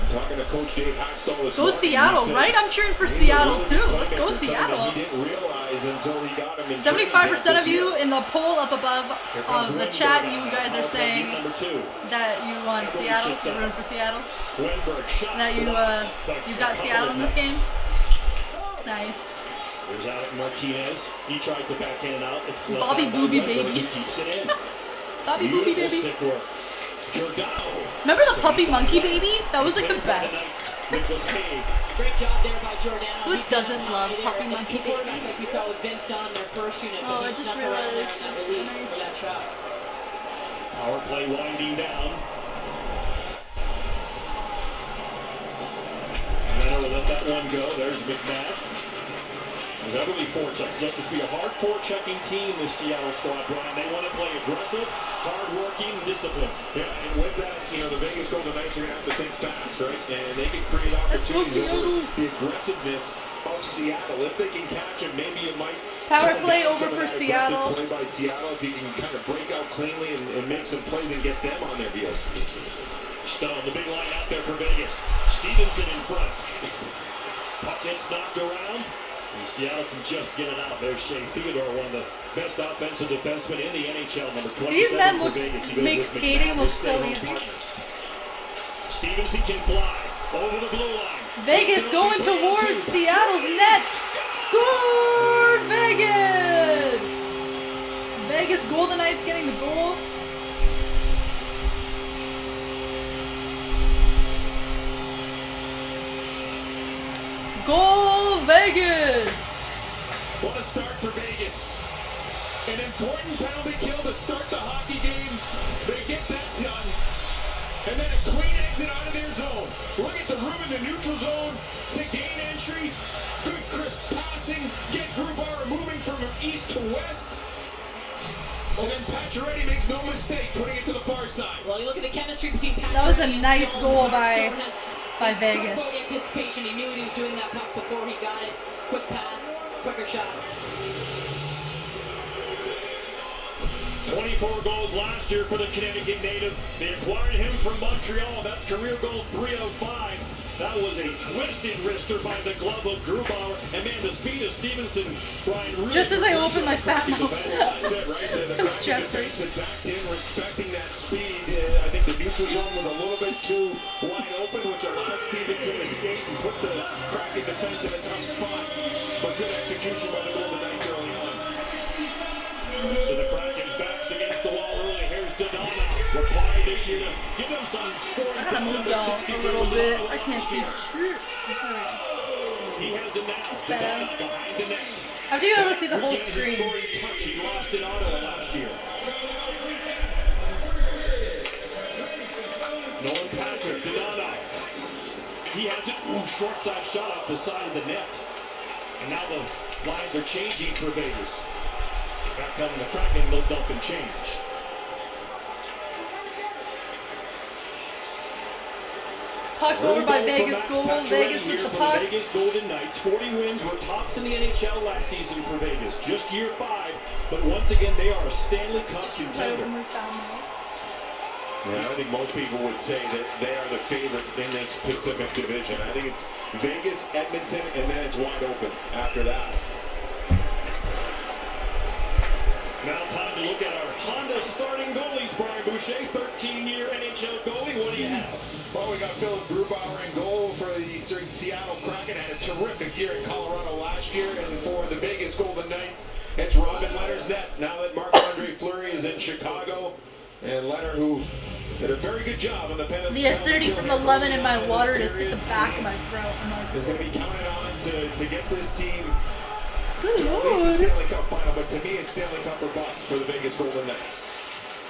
I'm talking to Coach Dave Hackstall this Go morning. Seattle, He said right? I'm cheering for Seattle too. Let's go something that Seattle. He didn't realize until he got him in 75% of you in the poll up above of the chat, you guys are saying that you want Seattle. You're rooting for Seattle. That you got Seattle in this game. Nice. There's Alec Martinez. He tries to backhand out. It's Bobby Booby baby. Keeps it in. Bobby Booby baby. Stick work. Giordano. Remember the puppy monkey baby? That was like the best. Nicholas Haig. Great job there by Giordano. Who doesn't love puppy monkey baby? Like we saw with Vince Dunn, their first unit. Oh, I just realized. That release for that shot. Power play winding down. Leonard will let that one go. There's McNabb. There's heavily forechecks. It's going to be a hard forechecking team, this Seattle squad, Brian. They want to play aggressive, hard-working, disciplined. Yeah, and with that, the Vegas Golden Knights are going to have to think fast, right? And they can create opportunities over the aggressiveness of Seattle. If they can catch it, maybe it might... Power play over for Seattle. Play by Seattle, if you can kind of break out cleanly and make some plays and get them on their heels. Stone, the big line out there for Vegas. Stevenson in front. Puck gets knocked around. And Seattle can just get it out. There's Shea Theodore, one of the best offensive defensemen in the NHL, number 27. These men make skating look so easy. Stevenson can fly over the blue line. Vegas going towards Seattle's net. Score Vegas! Vegas Golden Knights getting the goal. Goal Vegas! What a start for Vegas. An important penalty kill to start the hockey game. They get that done. And then a clean exit out of their zone. Look at the room in the neutral zone to gain entry. Good crisp passing. Get Grubauer moving from east to west. And then Pacioretty makes no mistake putting it to the far side. Well, you look at the chemistry between Pacioretty. That was a nice goal by Vegas. Good anticipation. He knew he was doing that puck before he got it. Quick pass, quicker shot. 24 goals last year for the Connecticut native. They acquired him from Montreal. That's career goal 3 out of 5. That was a twisted wrister by the glove of Grubauer. And man, the speed of Stevenson, Brian, really just as I open my fat mouth. That's it, right? The Kraken defense had backed in, respecting that speed. I think the neutral zone was a little bit too wide open, which allowed Stevenson to skate and put the Kraken defense in a tough spot. But good execution by the Golden Knights early on. So the Kraken's backs against the wall early. Here's Dodonna. Required this year to give them some scoring. I gotta move y'all a little bit. I can't see shit. He has it now. Dodonna behind the net. After you able to see the whole screen. Scoring touch. He lost in Ottawa last year. Nolan Patrick, Dodonna. He has it. Ooh, short side shot off the side of the net. And now the lines are changing for Vegas. Back coming the Kraken, they'll dump and change. Puck over by Vegas goal. Vegas with the puck. Vegas Golden Knights. 40 wins, were tops in the NHL last season for Vegas. Just year 5, but once again they are a Stanley Cup contender. Yeah, I think most people would say that they are the favorite in this Pacific Division. I think it's Vegas, Edmonton, and then it's wide open after that. Now time to look at our Honda starting goalies, Brian Boucher, 13-year NHL goalie. What do you have? Well, we got Philip Grubauer in goal for the Seattle Kraken. Had a terrific year in Colorado last year. And for the Vegas Golden Knights, it's Robin Leonard's net. Now that Marc-Andre Fleury is in Chicago. And Leonard, who did a very good job on the penalty. The acidity from the lemon in my water just hit the back of my throat. Is going to be counted on to get this team Good to at Lord. least the Stanley Cup final. But to me, it's Stanley Cup or bust for the Vegas Golden Knights.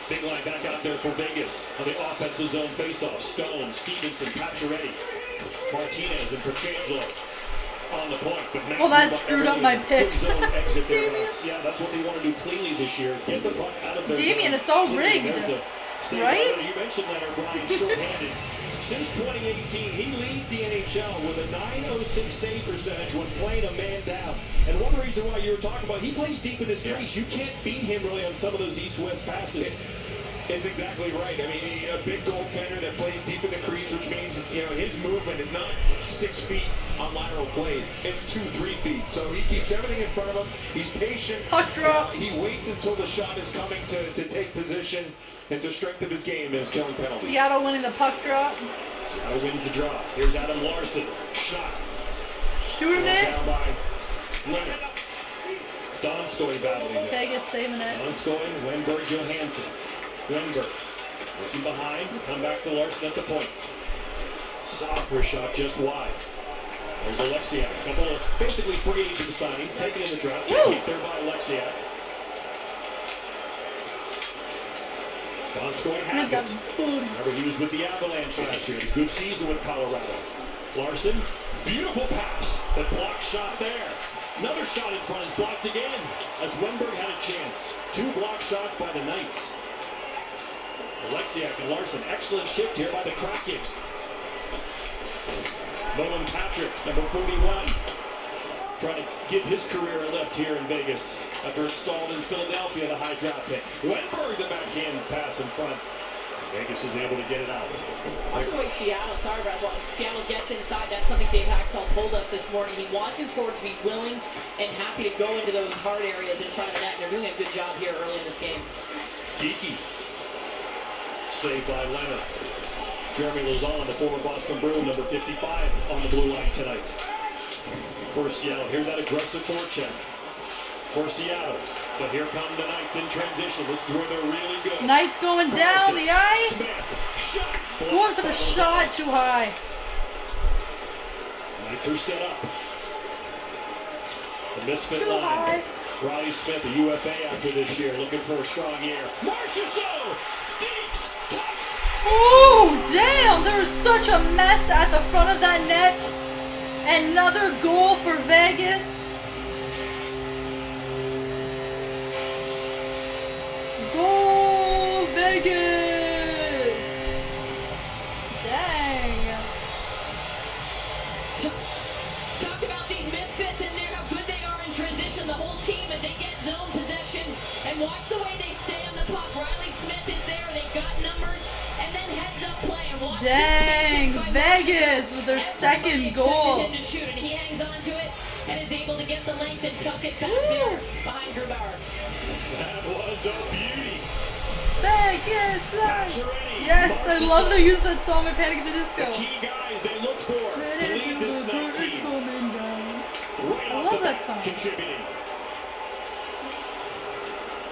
Big line back out there for Vegas on the offensive zone faceoff. Stone, Stevenson, Pacioretty, Martinez, and Petrangelo on the point. But oh, that screwed up my pick. Zone exit their box. Yeah, that's what they want to do cleanly this year. Get the puck out of their Damien, zone. it's all rigged, right? You mentioned Leonard Bryan short-handed. Since 2018, he leads the NHL with a .906 save percentage when playing a man down. And one reason why you were talking about, he plays deep in his crease. You can't beat him really on some of those east-west passes. It's exactly right. I mean, a big goaltender that plays deep in the crease, which means, his movement is not 6 feet on lateral plays. It's 2-3 feet. So he keeps everything in front of him. He's patient. Puck drop. He waits until the shot is coming to take position. It's a strength of his game, his killing penalty. Seattle winning the puck drop. Seattle wins the draw. Here's Adam Larson. Shot. Shooting it. Down by Leonard. Donskoy battling it. Vegas saving it. Donskoy, Wenberg, Johansson. Wenberg looking behind. Come back to Larson at the point. Softer shot just wide. There's Alexiak. A couple of basically free agent signings taken in the draft. Keep there by Alexiak. Donskoy has it. Remember, he was with the Avalanche last year. Good season with Colorado. Larson, beautiful pass. The block shot there. Another shot in front is blocked again as Wenberg had a chance. 2 block shots by the Knights. Alexiak and Larson, excellent shift here by the Kraken. Nolan Patrick, number 41, trying to give his career a lift here in Vegas after installed in Philadelphia, the high draft pick. Wenberg, the backhand pass in front. Vegas is able to get it out. Watch the way Seattle, Seattle gets inside. That's something Dave Haxtell told us this morning. He wants his forwards to be willing and happy to go into those hard areas in front of the net. They're doing a good job here early in this game. Geeky. Saved by Leonard. Jeremy Lauzon, the former Boston Bruin, number 55 on the blue line tonight. For Seattle, here's that aggressive forecheck. For Seattle, but here come the Knights in transition. This is where they're really good. Knights going down the ice. Smith, shot. Going for the shot too high. Knights are set up. The misfit Too line. high. Riley Smith, a UFA after this year, looking for a strong year. Marchessault, Deeks, tucks. Oh, damn! There was such a mess at the front of that net. Another goal for Vegas. Goal, Vegas! Dang. Talk about these misfits and how good they are in transition. The whole team, and they get zone possession. And watch the way they stay on the puck. Riley Smith is there. They got numbers. And then heads up play. And watch Dang, this Vegas with their second goal. To shoot, and he hangs on to it and is able to get the length and tuck it back there behind Grubauer. That was a beauty. Vegas lights. Yes, I love they use that song with Panic at the Disco. The key guys they look for to lead this night team. Right I off love the that bat, song. contributing.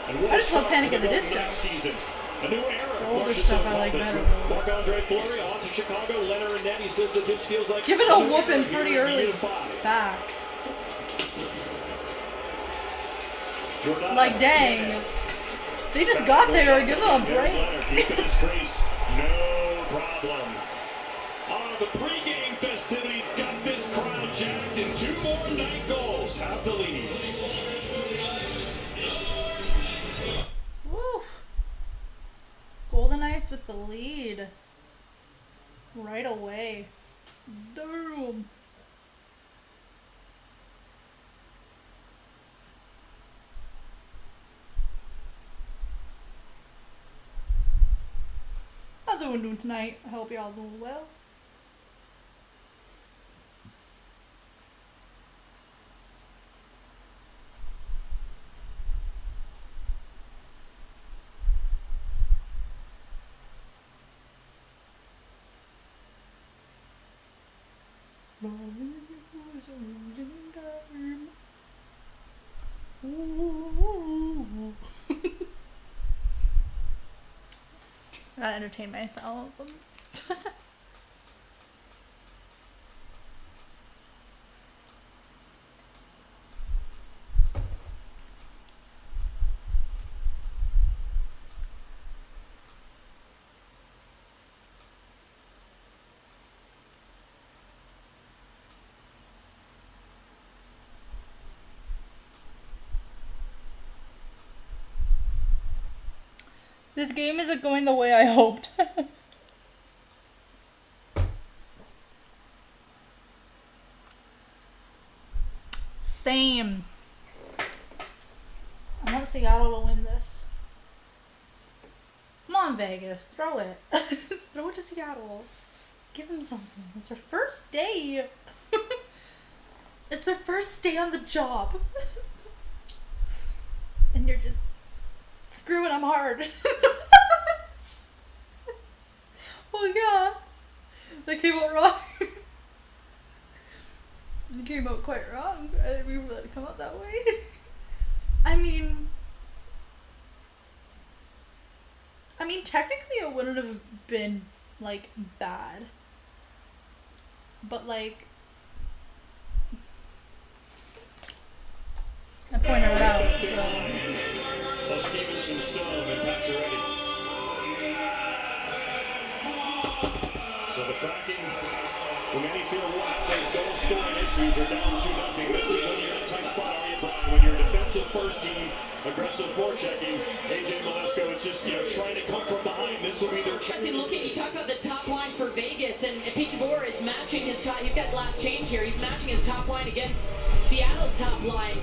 And I just love Panic at the for Disco. next season. A new era. The older Marchessault stuff I called like this better. with Marc-Andre Fleury on to Chicago. Leonard and Nettie says it just feels like Give it a another whooping era pretty here in early. year 5. Facts. Jordan, Like, dang. They just got there. Give them a break. Leonard deep in his crease. No problem. The pregame festivities got this crowd jacked, and 2 more night goals have the lead. Woo. Golden Knights with the lead. Right away. Damn. How's everyone doing tonight? I hope y'all doing well. Gotta entertain myself. This game isn't going the way I hoped. Same. I want Seattle to win this. Come on, Vegas. Throw it. Throw it to Seattle. Give them something. It's their first day. It's their first day on the job. And you're just screwing them hard. Oh yeah. They came out wrong. You came out quite wrong. I didn't even let it come out that way. I mean, technically it wouldn't have been, like, bad. But, like, I pointed it out, So Stevenson, Stone, and Pacioretty. So the Kraken, when any feel what they don't scoring issues are down 2-0. This is when you're in a tight spot, are you, Brian? When you're a defensive first team, aggressive forechecking, AJ Malesko is just, trying to come from behind. This will be their chance. Looking, you talked about the top line for Vegas, and Pittsburgh is matching his top. He's got the last change here. He's matching his top line against Seattle's top line,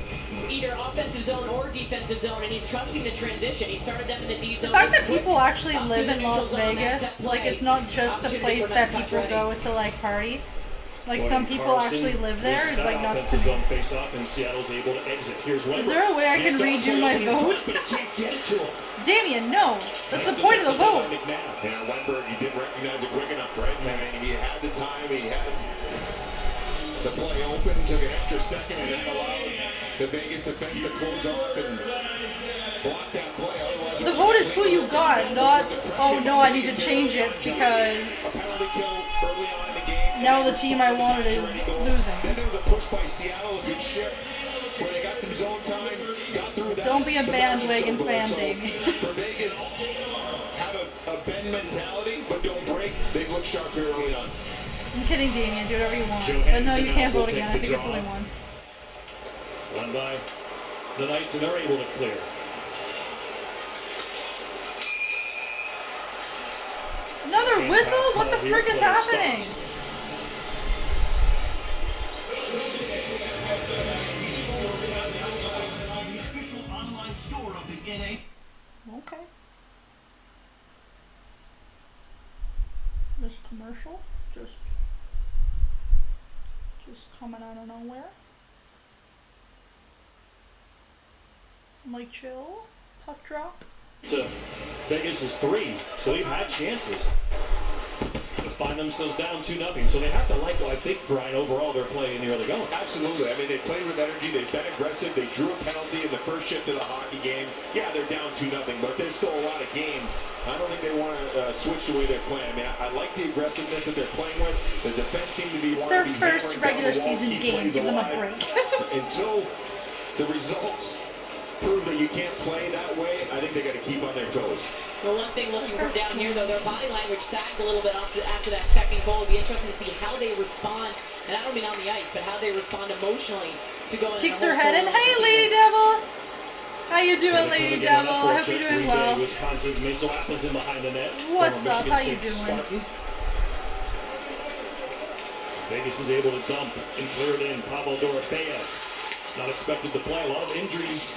either offensive zone or defensive zone, and he's trusting the transition. He started them in the D zone. the fact that people actually live in Las Vegas, like, it's not just a place that people go to, like, party. Like, some people actually live there. It's, like, nuts to me. Zone face off, and Seattle's able to exit. Here's Is there a way I can redo my vote? Damien, no. That's the point of the vote. Yeah, Weinberg, he didn't recognize it quick enough, right? I mean, he had the time, he had the play open, took an extra second, and then allowed the Vegas defense to close off and block that play. Otherwise, The vote is who you got, not, oh no, I need to change it because now the team I wanted is losing. Then there was a push by Seattle, a good shift where they got some zone time, got through that. Don't be a bandwagon fan, Damien. For Vegas, have a bend mentality, but don't break. They look sharp here early on. I'm kidding, Damien. Do whatever you want. But no, you can't vote again. I think it's only once. Run by the Knights, and they're able to clear. Another whistle? What the frick is happening? The official online store of the NA. Okay. This commercial just coming out of nowhere. Like chill, puff drop. To Vegas is 3, so they've had chances to find themselves down 2-0. So they have to like, I think, Brian, overall they're playing the early going. Absolutely. I mean, they played with energy. They've been aggressive. They drew a penalty in the first shift of the hockey game. Yeah, they're down 2-0, but there's still a lot of game. I don't think they want to switch the way they're playing. I mean, I like the aggressiveness that they're playing with. The defense seems to be It's their first regular season game. Give them a break. Until the results prove that you can't play that way, I think they got to keep on their toes. The one thing looking from down here, though, their body language sagged a little bit after that second goal. It'll be interesting to see how they respond, and I don't mean on the ice, but how they respond emotionally to going. Kicks her head in. Hey, Lady Devil. How you doing, Lady Devil? I hope you're doing well. Wisconsin's Mason Apple's in behind the net. What's up? How you doing? Vegas is able to dump and clear it in. Pablo Dorofea not expected to play. A lot of injuries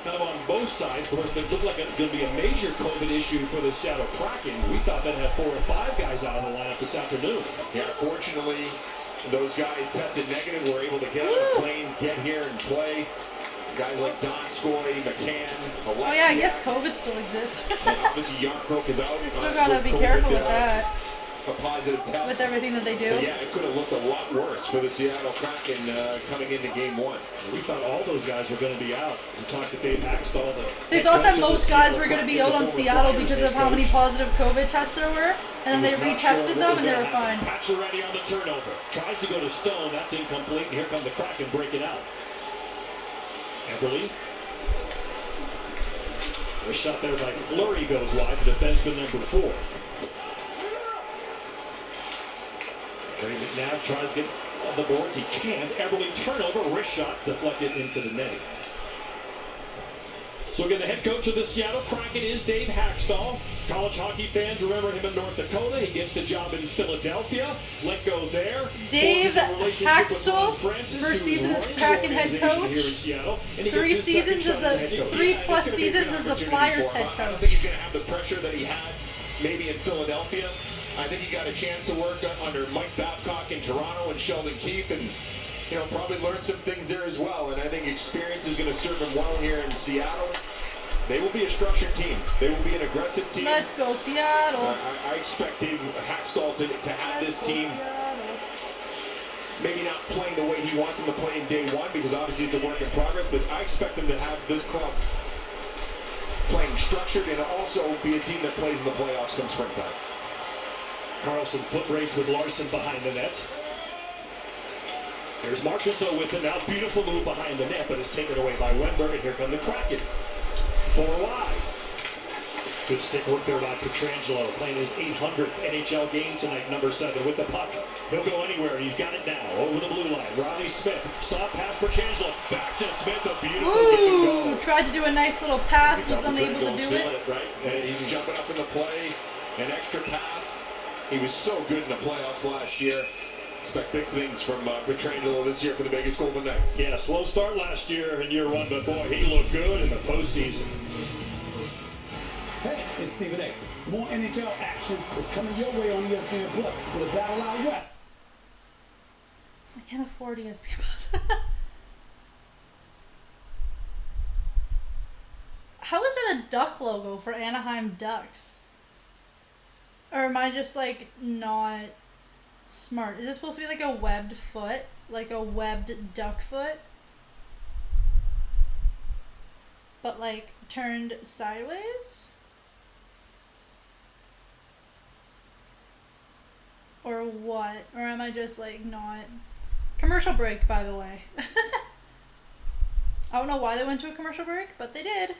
kind of on both sides. Of course, it looked like it going to be a major COVID issue for the Seattle Kraken. We thought they'd have 4 or 5 guys out of the lineup this afternoon. Yeah, fortunately, those guys tested negative, were able to get on the plane, get here and play. Guys like Donskoy, McCann, Alexia. Oh yeah, I guess COVID still exists. And obviously, Yarncrook is out. You still gotta be careful with that. A positive test. With everything that they do. But yeah, it could have looked a lot worse for the Seattle Kraken coming into Game 1. We thought all those guys were going to be out. We talked to Dave Haxtell. They thought that most guys were going to be out on Seattle because of how many positive COVID tests there were, and then they retested them and they were fine. Pacioretty on the turnover. Tries to go to Stone. That's incomplete. And here come the Kraken breaking out. Eberle. A shot there by Fleury goes wide. The defenseman number 4. Trey McNabb tries to get on the boards. He can't. Eberle turnover. Wrist shot deflected into the net. So again, the head coach of the Seattle Kraken is Dave Hackstall. College hockey fans remember him in North Dakota. He gets the job in Philadelphia. Let go there. Dave Hackstall, Francis, first season as Kraken head coach. Here in Seattle, and he 3 gets his seasons second as shot a head coach. 3+ It's gonna be a seasons good as a opportunity Flyers for him. head I don't coach. think he's going to have the pressure that he had maybe in Philadelphia. I think he got a chance to work under Mike Babcock in Toronto and Sheldon Keefe, and probably learn some things there as well. And I think experience is going to serve him well here in Seattle. They will be a structured team. They will be an aggressive team. Let's go Seattle. I expect Dave Hackstall to have this team maybe not playing the way he wants them to play in day one, because obviously it's a work in progress, but I expect them to have this club playing structured and also be a team that plays in the playoffs come springtime. Carlson foot race with Larson behind the net. Here's Marchessault with it now. Beautiful move behind the net, but it's taken away by Wenberg, and here come the Kraken. 4 wide. Good stick work there by Pietrangelo, playing his 800th NHL game tonight, number 7 with the puck. He'll go anywhere. He's got it now. Over the blue line. Riley Smith. Saw pass Pietrangelo. Back to Smith. A beautiful give and go. Tried to do a nice little pass, was unable to do it. Right? And he's jumping up in the play. An extra pass. He was so good in the playoffs last year. Expect big things from Pietrangelo this year for the Vegas Golden Knights. Yeah, slow start last year in year 1, but boy, he looked good in the postseason. Hey, it's Stephen A. More NHL action is coming your way on ESPN Plus with a Battle Out West. I can't afford ESPN Plus. How is that a duck logo for Anaheim Ducks? Or am I just like not smart? Is this supposed to be like a webbed foot? Like a webbed duck foot? But like turned sideways? Or what? Or am I just like not... Commercial break, by the way. I don't know why they went to a commercial break, but they did.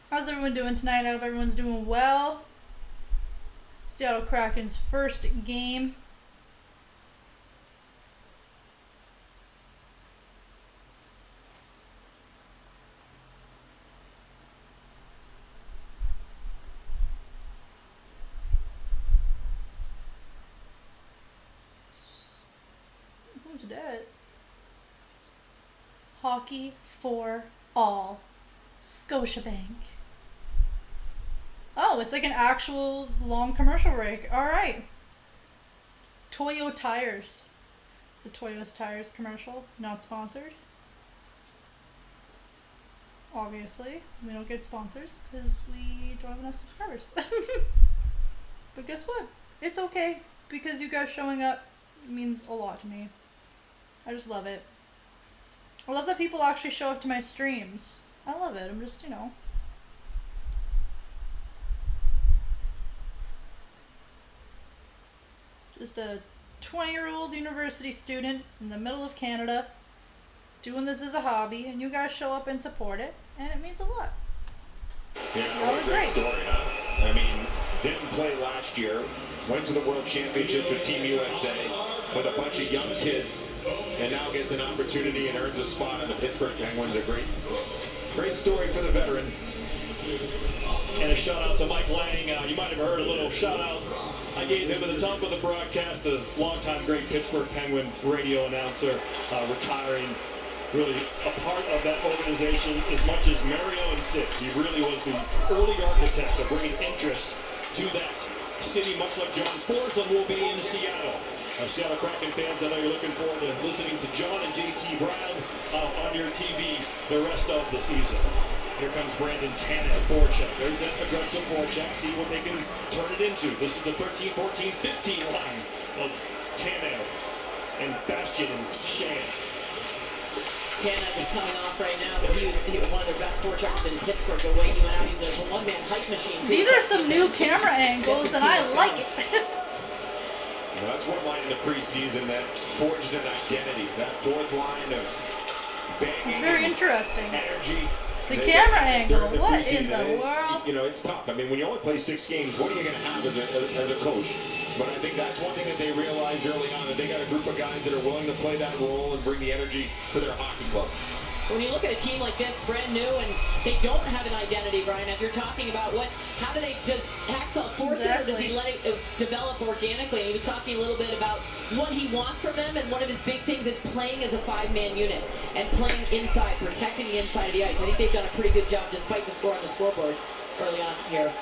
How's everyone doing tonight? I hope everyone's doing well. Seattle Kraken's first game. Who's that? Hockey for all. Scotiabank. Oh, it's like an actual long commercial break. Alright. Toyo Tires. It's a Toyo's Tires commercial. Not sponsored. Obviously. We don't get sponsors because we don't have enough subscribers. But guess what? It's okay because you guys showing up means a lot to me. I just love it. I love that people actually show up to my streams. I love it. I'm just, just a 20-year-old university student in the middle of Canada doing this as a hobby, and you guys show up and support it, and it means a lot. Yeah, what a great story, huh? I mean, didn't play last year, went to the World Championships with Team USA with a bunch of young kids, and now gets an opportunity and earns a spot on the Pittsburgh Penguins. A great story for the veteran. And a shout out to Mike Lang. You might have heard a little shout out I gave him at the top of the broadcast, a longtime great Pittsburgh Penguin radio announcer, retiring. Really a part of that organization as much as Mario and Sid. He really was the early architect of bringing interest to that city, much like John Forsland will be in Seattle. Seattle Kraken fans, I know you're looking forward to listening to John and JT Brown on your TV the rest of the season. Here comes Brandon Tanev forecheck. There's that aggressive forecheck. See what they can turn it into. This is the 13, 14, 15 line of Tanev and Bastian and Shan. Tanev is coming off right now, but he was one of their best forecheckers in Pittsburgh. The way he went out, he's a one-man height machine. These are some new camera angles, and I like it. That's one line in the preseason that forged an identity. That fourth line of banging. It's very interesting. Energy. The camera angle. What in the world? It's tough. I mean, when you only play 6 games, what are you going to have as a coach? But I think that's one thing that they realized early on, that they got a group of guys that are willing to play that role and bring the energy to their hockey club. When you look at a team like this, brand new, and they don't have an identity, Brian, as you're talking about how do they, does Haxtell force it, or does he let it develop organically? And he was talking a little bit about what he wants from them, and one of his big things is playing as a 5-man unit and playing inside, protecting the inside of the ice. I think they've done a pretty good job despite the score on the scoreboard early on here.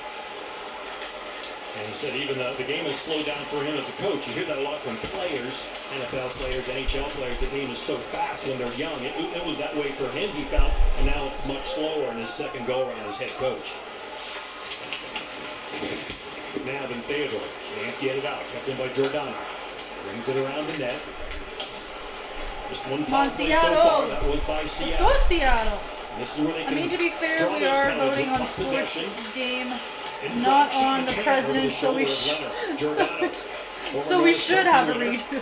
And he said even the game has slowed down for him as a coach. You hear that a lot from players, NFL players, NHL players. The game is so fast when they're young. It was that way for him, he felt, and now it's much slower in his second go-around as head coach. Nav and Theodore can't get it out. Kept in by Giordano. Brings it around the net. Just one power play so far. That was by Seattle. Let's go, Seattle. And this is where they can, I mean, to be fair, we are voting on sports game, not on the president, so we should have a redo.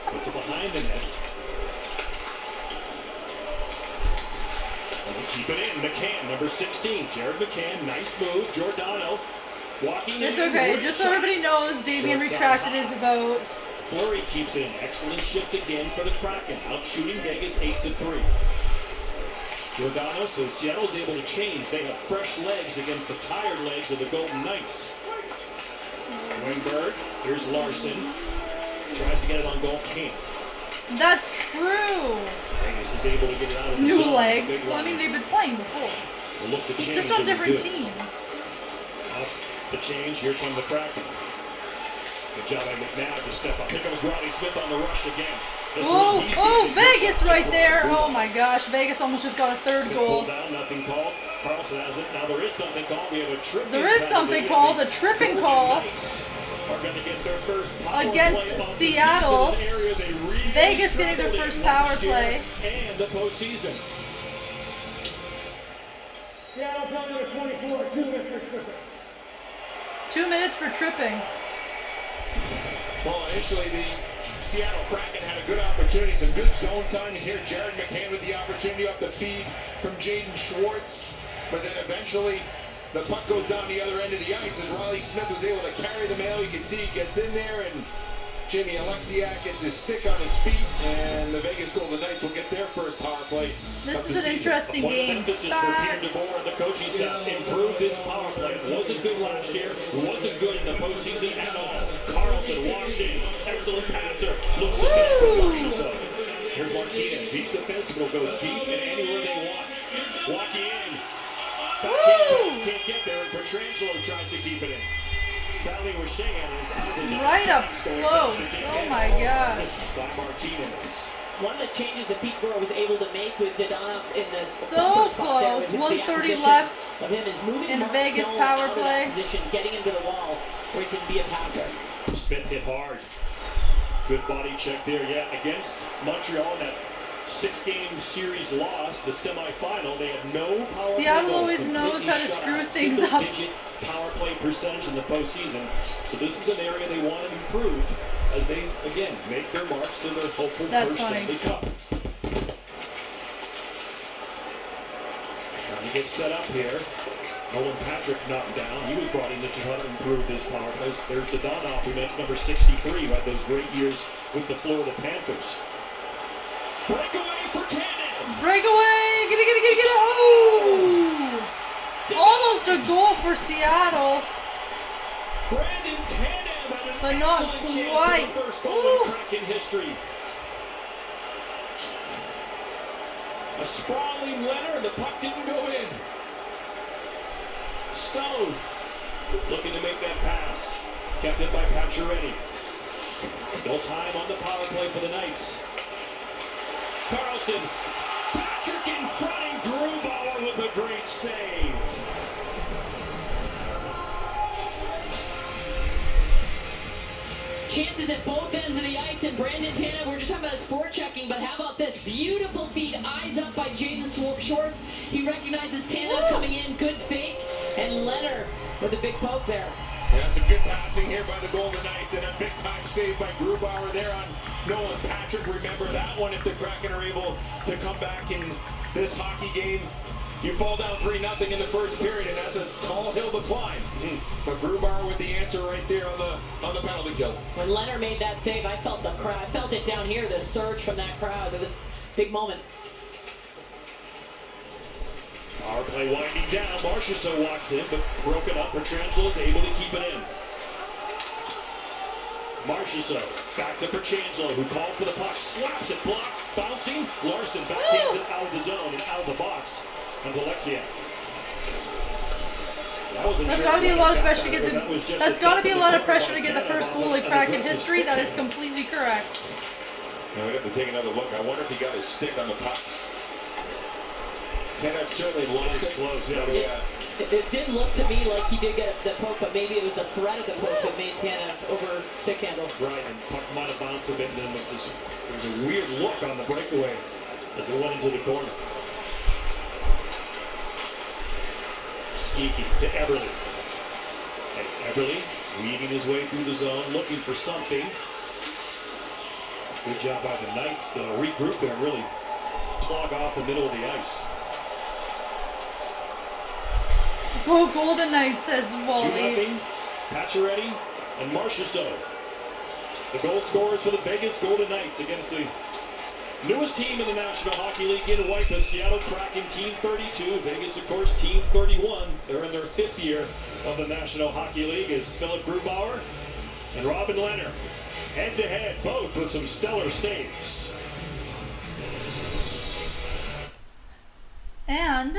Puts it behind the net. And they keep it in. McCann, number 16. Jared McCann, nice move. Giordano walking in. It's okay. Just so everybody knows, Damien retracted his vote. Fleury keeps it in. Excellent shift again for the Kraken. Out shooting Vegas 8-3. Giordano, so Seattle's able to change. They have fresh legs against the tired legs of the Golden Knights. Wingberg, here's Larson. Tries to get it on goal, can't. That's true. Vegas is able to get it out of the New zone. legs. Well, I mean, they've been playing before. We'll look to change. Just on different teams. Off the change, here come the Kraken. Good job by McNabb to step up. Here comes Riley Smith on the rush again. Oh, Vegas right there. Oh my gosh, Vegas almost just got a third goal. Down, nothing called. Carlson has it. Now there is something called. We have a tripping. There is something called, a tripping call against Seattle. Vegas getting their first power play. And the postseason. Seattle coming with 24, 2 minutes for tripping. 2 minutes for tripping. Well, initially the Seattle Kraken had a good opportunity, some good zone times here. Jared McCann with the opportunity off the feed from Jaden Schwartz. But then eventually the puck goes down the other end of the ice as Riley Smith was able to carry the mail. You can see he gets in there, and Jamie Alexiak gets his stick on his feet, and the Vegas Golden Knights will get their first power play. This is an interesting game. Emphasis for Pierre DeBoer and the coaching staff. Improve this power play. It wasn't good last year. It wasn't good in the postseason at all. Carlson walks in. Excellent passer. Looks to get the Marchessault. Here's Martinez. He's defensive. Will go deep and anywhere they want. Walking in. Backhand pass can't get there, and Pietrangelo tries to keep it in. Battling with Sheahan is out of his own. Right up close. Oh my God. By Martinez. One of the changes that Pete Burrow was able to make with Dodonov in the so close. 1:30 left of him is moving in Mark Vegas Stone power out of play. that position, getting into the wall where he can be a passer. Smith hit hard. Good body check there. Yeah, against Montreal, that 6-game series loss, the semifinal. They had no power play. Seattle goals, always knows how to shut screw out, things up. single-digit power play percentage in the postseason. So this is an area they want to improve as they, again, make their march to their hopeful first Stanley Cup. Trying to get set up here. Nolan Patrick knocked down. He was brought in to try to improve this power play. There's the Donoff, we mentioned, number 63, who had those great years with the Florida Panthers. Breakaway for Tanev! Breakaway! Get it! Oh! Almost a goal for Seattle. Brandon Tanev had an but not excellent quite. chance for the first goal in Kraken history. A sprawling Leonard, the puck didn't go in. Stone looking to make that pass. Kept in by Pacioretty. Still time on the power play for the Knights. Carlson, Patrick in front, and Grubauer with a great save. Chances at both ends of the ice, and Brandon Tanev, we're just talking about his forechecking, but how about this? Beautiful feed, eyes up by Jaden Schwartz. He recognizes Tanev coming in, good fake, and Leonard with a big poke there. Yeah, some good passing here by the Golden Knights, and a big-time save by Grubauer there on Nolan Patrick. Remember that one if the Kraken are able to come back in this hockey game. You fall down 3-0 in the first period, and that's a tall hill to climb. But Grubauer with the answer right there on the penalty kill. When Leonard made that save, I felt the crowd. I felt it down here, the surge from that crowd. It was a big moment. Power play winding down. Marchessault walks in, but broken up. Pietrangelo is able to keep it in. Marchessault back to Pietrangelo, who called for the puck. Slaps it, blocked, bouncing. Larson backhands it out of the zone and out of the box. And Alexiak. That's got to be a lot of pressure to get the. That's got to be a lot of pressure to get the first goal in Kraken history. That is completely correct. Now we'd have to take another look. I wonder if he got his stick on the puck. Tanev certainly lost close. Yeah. It did look to me like he did get the poke, but maybe it was the threat of the poke that made Tanev over stick handle. Right, and puck might have bounced a bit, and then there was a weird look on the breakaway as it went into the corner. Geeky to Eberle. And Eberle weaving his way through the zone, looking for something. Good job by the Knights to regroup there and really clog off the middle of the ice. Go Golden Knights, says Wally. 2-0, Pacioretty and Marchessault. The goal scorers for the Vegas Golden Knights against the newest team in the National Hockey League in white, the Seattle Kraken, Team 32. Vegas, of course, Team 31. They're in their 5th year of the National Hockey League as Philip Grubauer and Robin Leonard head-to-head, both with some stellar saves. And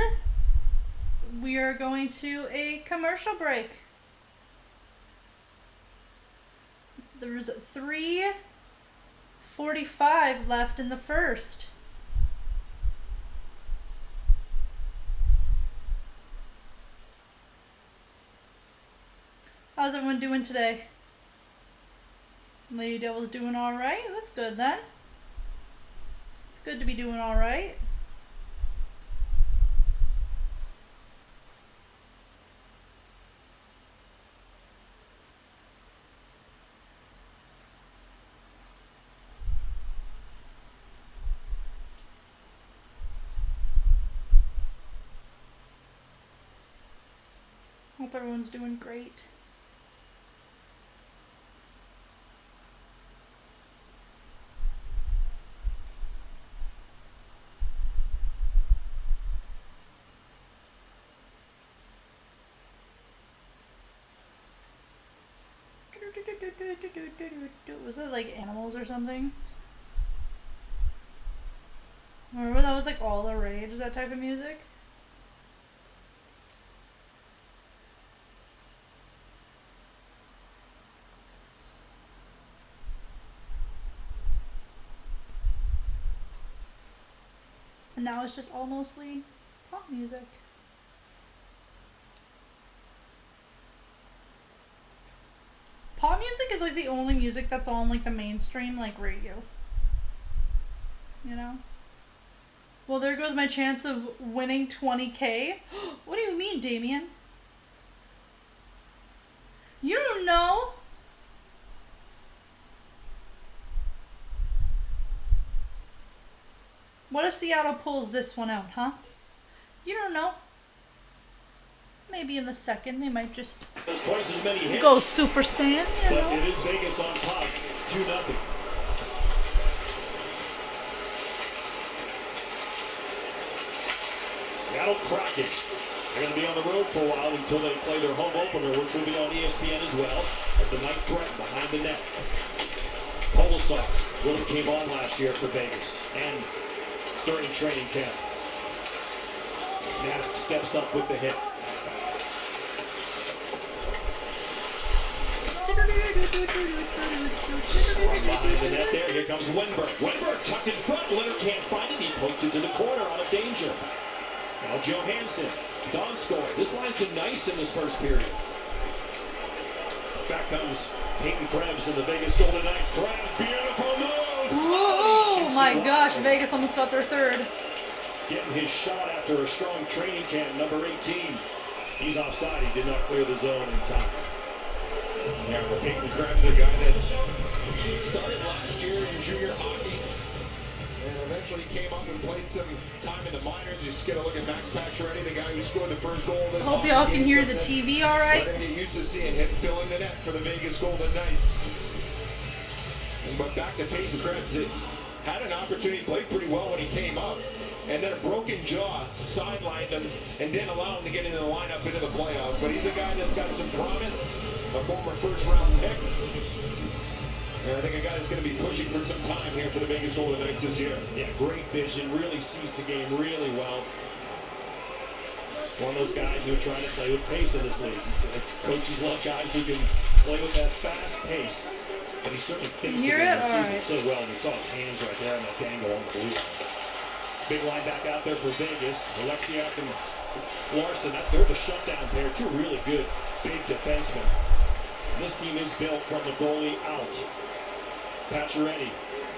we are going to a commercial break. There's 3:45 left in the first. How's everyone doing today? Lady Devil's doing all right. That's good then. It's good to be doing all right. Hope everyone's doing great. Was it like animals or something? Remember that was like all the rage, that type of music? And now it's just all mostly pop music. Pop music is like the only music that's on like the mainstream like radio. You know? Well, there goes my chance of winning 20K. What do you mean, Damien? You don't know? What if Seattle pulls this one out, huh? You don't know. Maybe in the second they might just There's twice as many hits, go Super Saiyan, you but know? it is Vegas on top, 2-0. Seattle Kraken. They're going to be on the road for a while until they play their home opener, which will be on ESPN as well, as the Knights threaten behind the net. Polasar really came on last year for Vegas and during training camp. Maddox steps up with the hit. Behind the net there, here comes Wenberg. Wenberg tucked in front, Leonard can't find it, he poked into the corner out of danger. Now Johansson, Donskoy. This line's been nice in this first period. Back comes Peyton Krebs and the Vegas Golden Knights. Krebs, beautiful move! Oh my gosh, Vegas almost got their third. Getting his shot after a strong training camp, number 18. He's offside, he did not clear the zone in time. Yeah, but Peyton Krebs, a guy that started last year in junior hockey and eventually especially he came up and played some time in the minors. You just get a look at Max Pacioretty, the guy who scored the first goal this Hope y'all can hear the TV all right. We're going to get used to seeing him fill in the net for the Vegas Golden Knights. But back to Peyton Krebs, it had an opportunity, played pretty well when he came up, and then a broken jaw sidelined him and didn't allow him to get into the lineup into the playoffs. But he's a guy that's got some promise, a former first-round pick. And I think a guy that's going to be pushing for some time here for the Vegas Golden Knights this year. Yeah, great vision, really sees the game really well. One of those guys who are trying to play with pace in this league. Coaches love guys who can play with that fast pace. But he certainly thinks the game this season so well, and you saw his hands right there on that dangle on the blue. Big line back out there for Vegas. Alexiak and Larson, they're the shutdown pair. Two really good big defensemen. And this team is built from the goalie out. Pacioretty.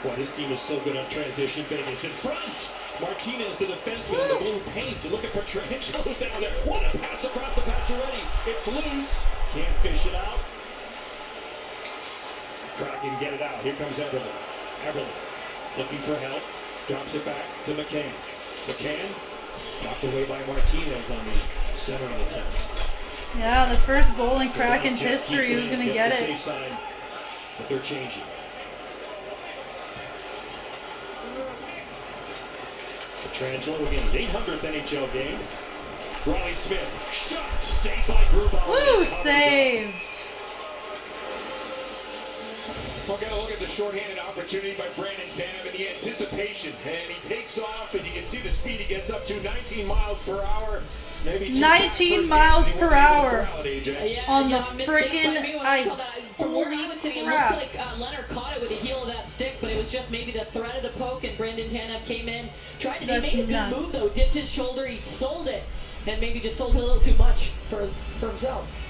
Boy, this team is so good on transition. Vegas in front. Martinez, the defenseman in the blue paint. And look at Pietrangelo down there. What a pass across to Pacioretty. It's loose. Can't fish it out. Kraken get it out. Here comes Everly. Everly looking for help. Drops it back to McCann. McCann knocked away by Martinez on the centering attempt. Yeah, the first goal in Kraken's history. He was going to get it. Safe sign, but they're changing. Pietrangelo again, his 800th NHL game. Riley Smith, shot, saved by Grubauer. Woo, saved. We'll get a look at the shorthanded opportunity by Brandon Tanev and the anticipation. And he takes off, and you can see the speed he gets up to, 19 miles per hour. Maybe 19 miles per hour Yeah, on the mistake by freaking me when ice. from where I Holy was sitting, crap. it looked like Leonard caught it with the heel of that stick, but it was just maybe the threat of the poke, and Brendan Tanev came in, tried to he made a good nuts. move though, dipped his shoulder, he sold it, and maybe just sold it a little too much for himself.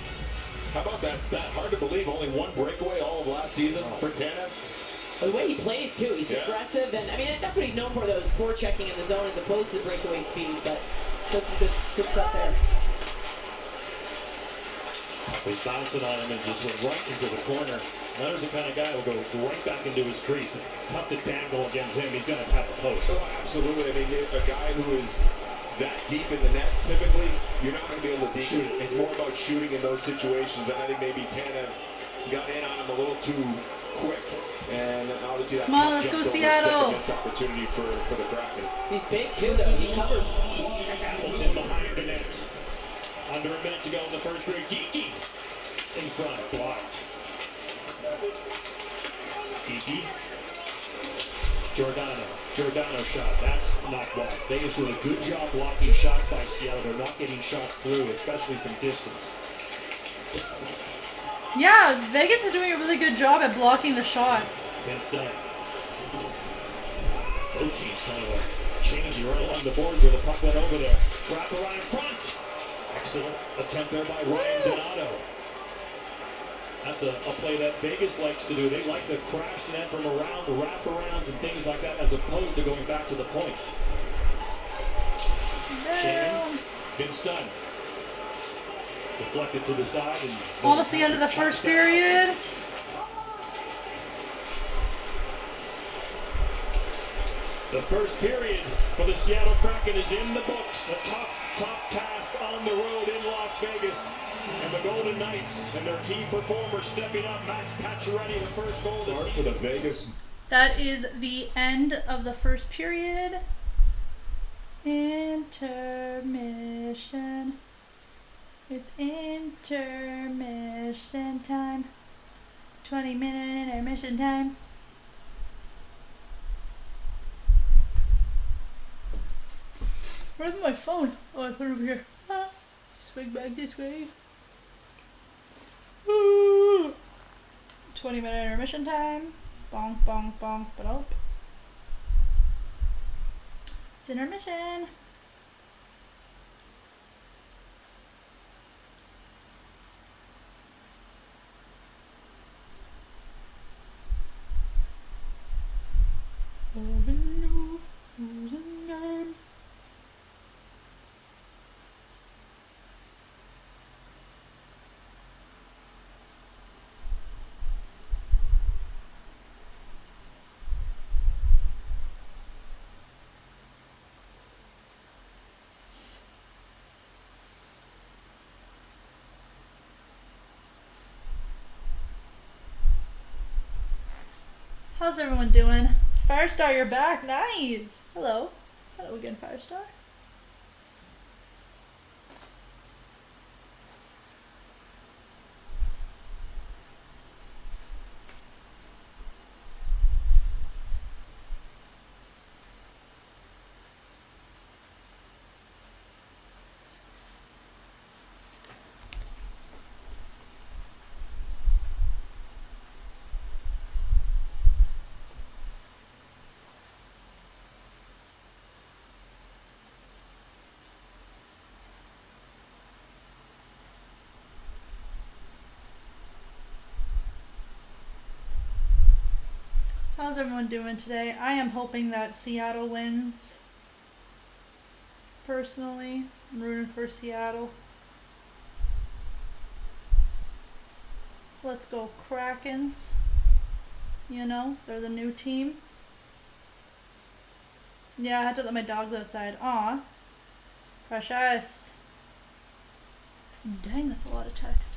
How about that stat? Hard to believe, only one breakaway all of last season for Tanev. The way he plays too, he's aggressive, and I mean that's what he's known for, though, is forechecking in the zone as opposed to the breakaway speed, but that's some good stuff there. Was bouncing on him and just went right into the corner. Leonard's the kind of guy who will go right back into his crease. It's tough to dangle against him. He's going to have a post. Oh, absolutely. I mean, a guy who is that deep in the net, typically, you're not going to be able to shoot it. It's more about shooting in those situations. And I think maybe Tanev got in on him a little too quick. And obviously that Come on, let's go Seattle. Missed opportunity for the Kraken. He's big too, though. He covers. Hamilton behind the net. Under a minute to go in the first period. Geeky in front, blocked. Geeky. Giordano shot. That's not blocked. Vegas doing a good job blocking shots by Seattle. They're not getting shots through, especially from distance. Yeah, Vegas is doing a really good job at blocking the shots. Vince Dunn. Both teams kind of changing right along the boards where the puck went over there. Wrap around in front. Excellent attempt there by Ryan Donato. That's a play that Vegas likes to do. They like to crash the net from around, the wraparounds and things like that, as opposed to going back to the point. Shannon, Vince Dunn. Deflected to the side. And almost the end of the first period. The first period for the Seattle Kraken is in the books. A top task on the road in Las Vegas. And the Golden Knights and their key performer stepping up. Max Pacioretty, the first goal this season. For the Vegas. That is the end of the first period. Intermission. It's intermission time. 20-minute intermission time. Where's my phone? Oh, I put it over here. Swing back this way. Woo! 20-minute intermission time. Bonk, bonk, bonk, ba-dop. It's intermission. How's everyone doing? Firestar, you're back. Nice. Hello. Hello again, Firestar. How's everyone doing today? I am hoping that Seattle wins. Personally, I'm rooting for Seattle. Let's go Krakens. You know, they're the new team. Yeah, I had to let my dogs outside. Aw. Precious. Dang, that's a lot of text.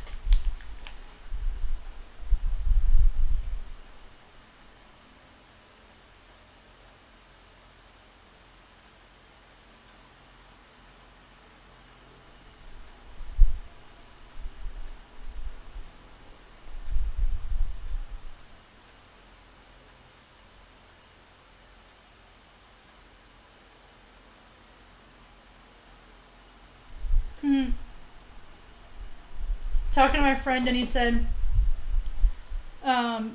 Talking to my friend and he said,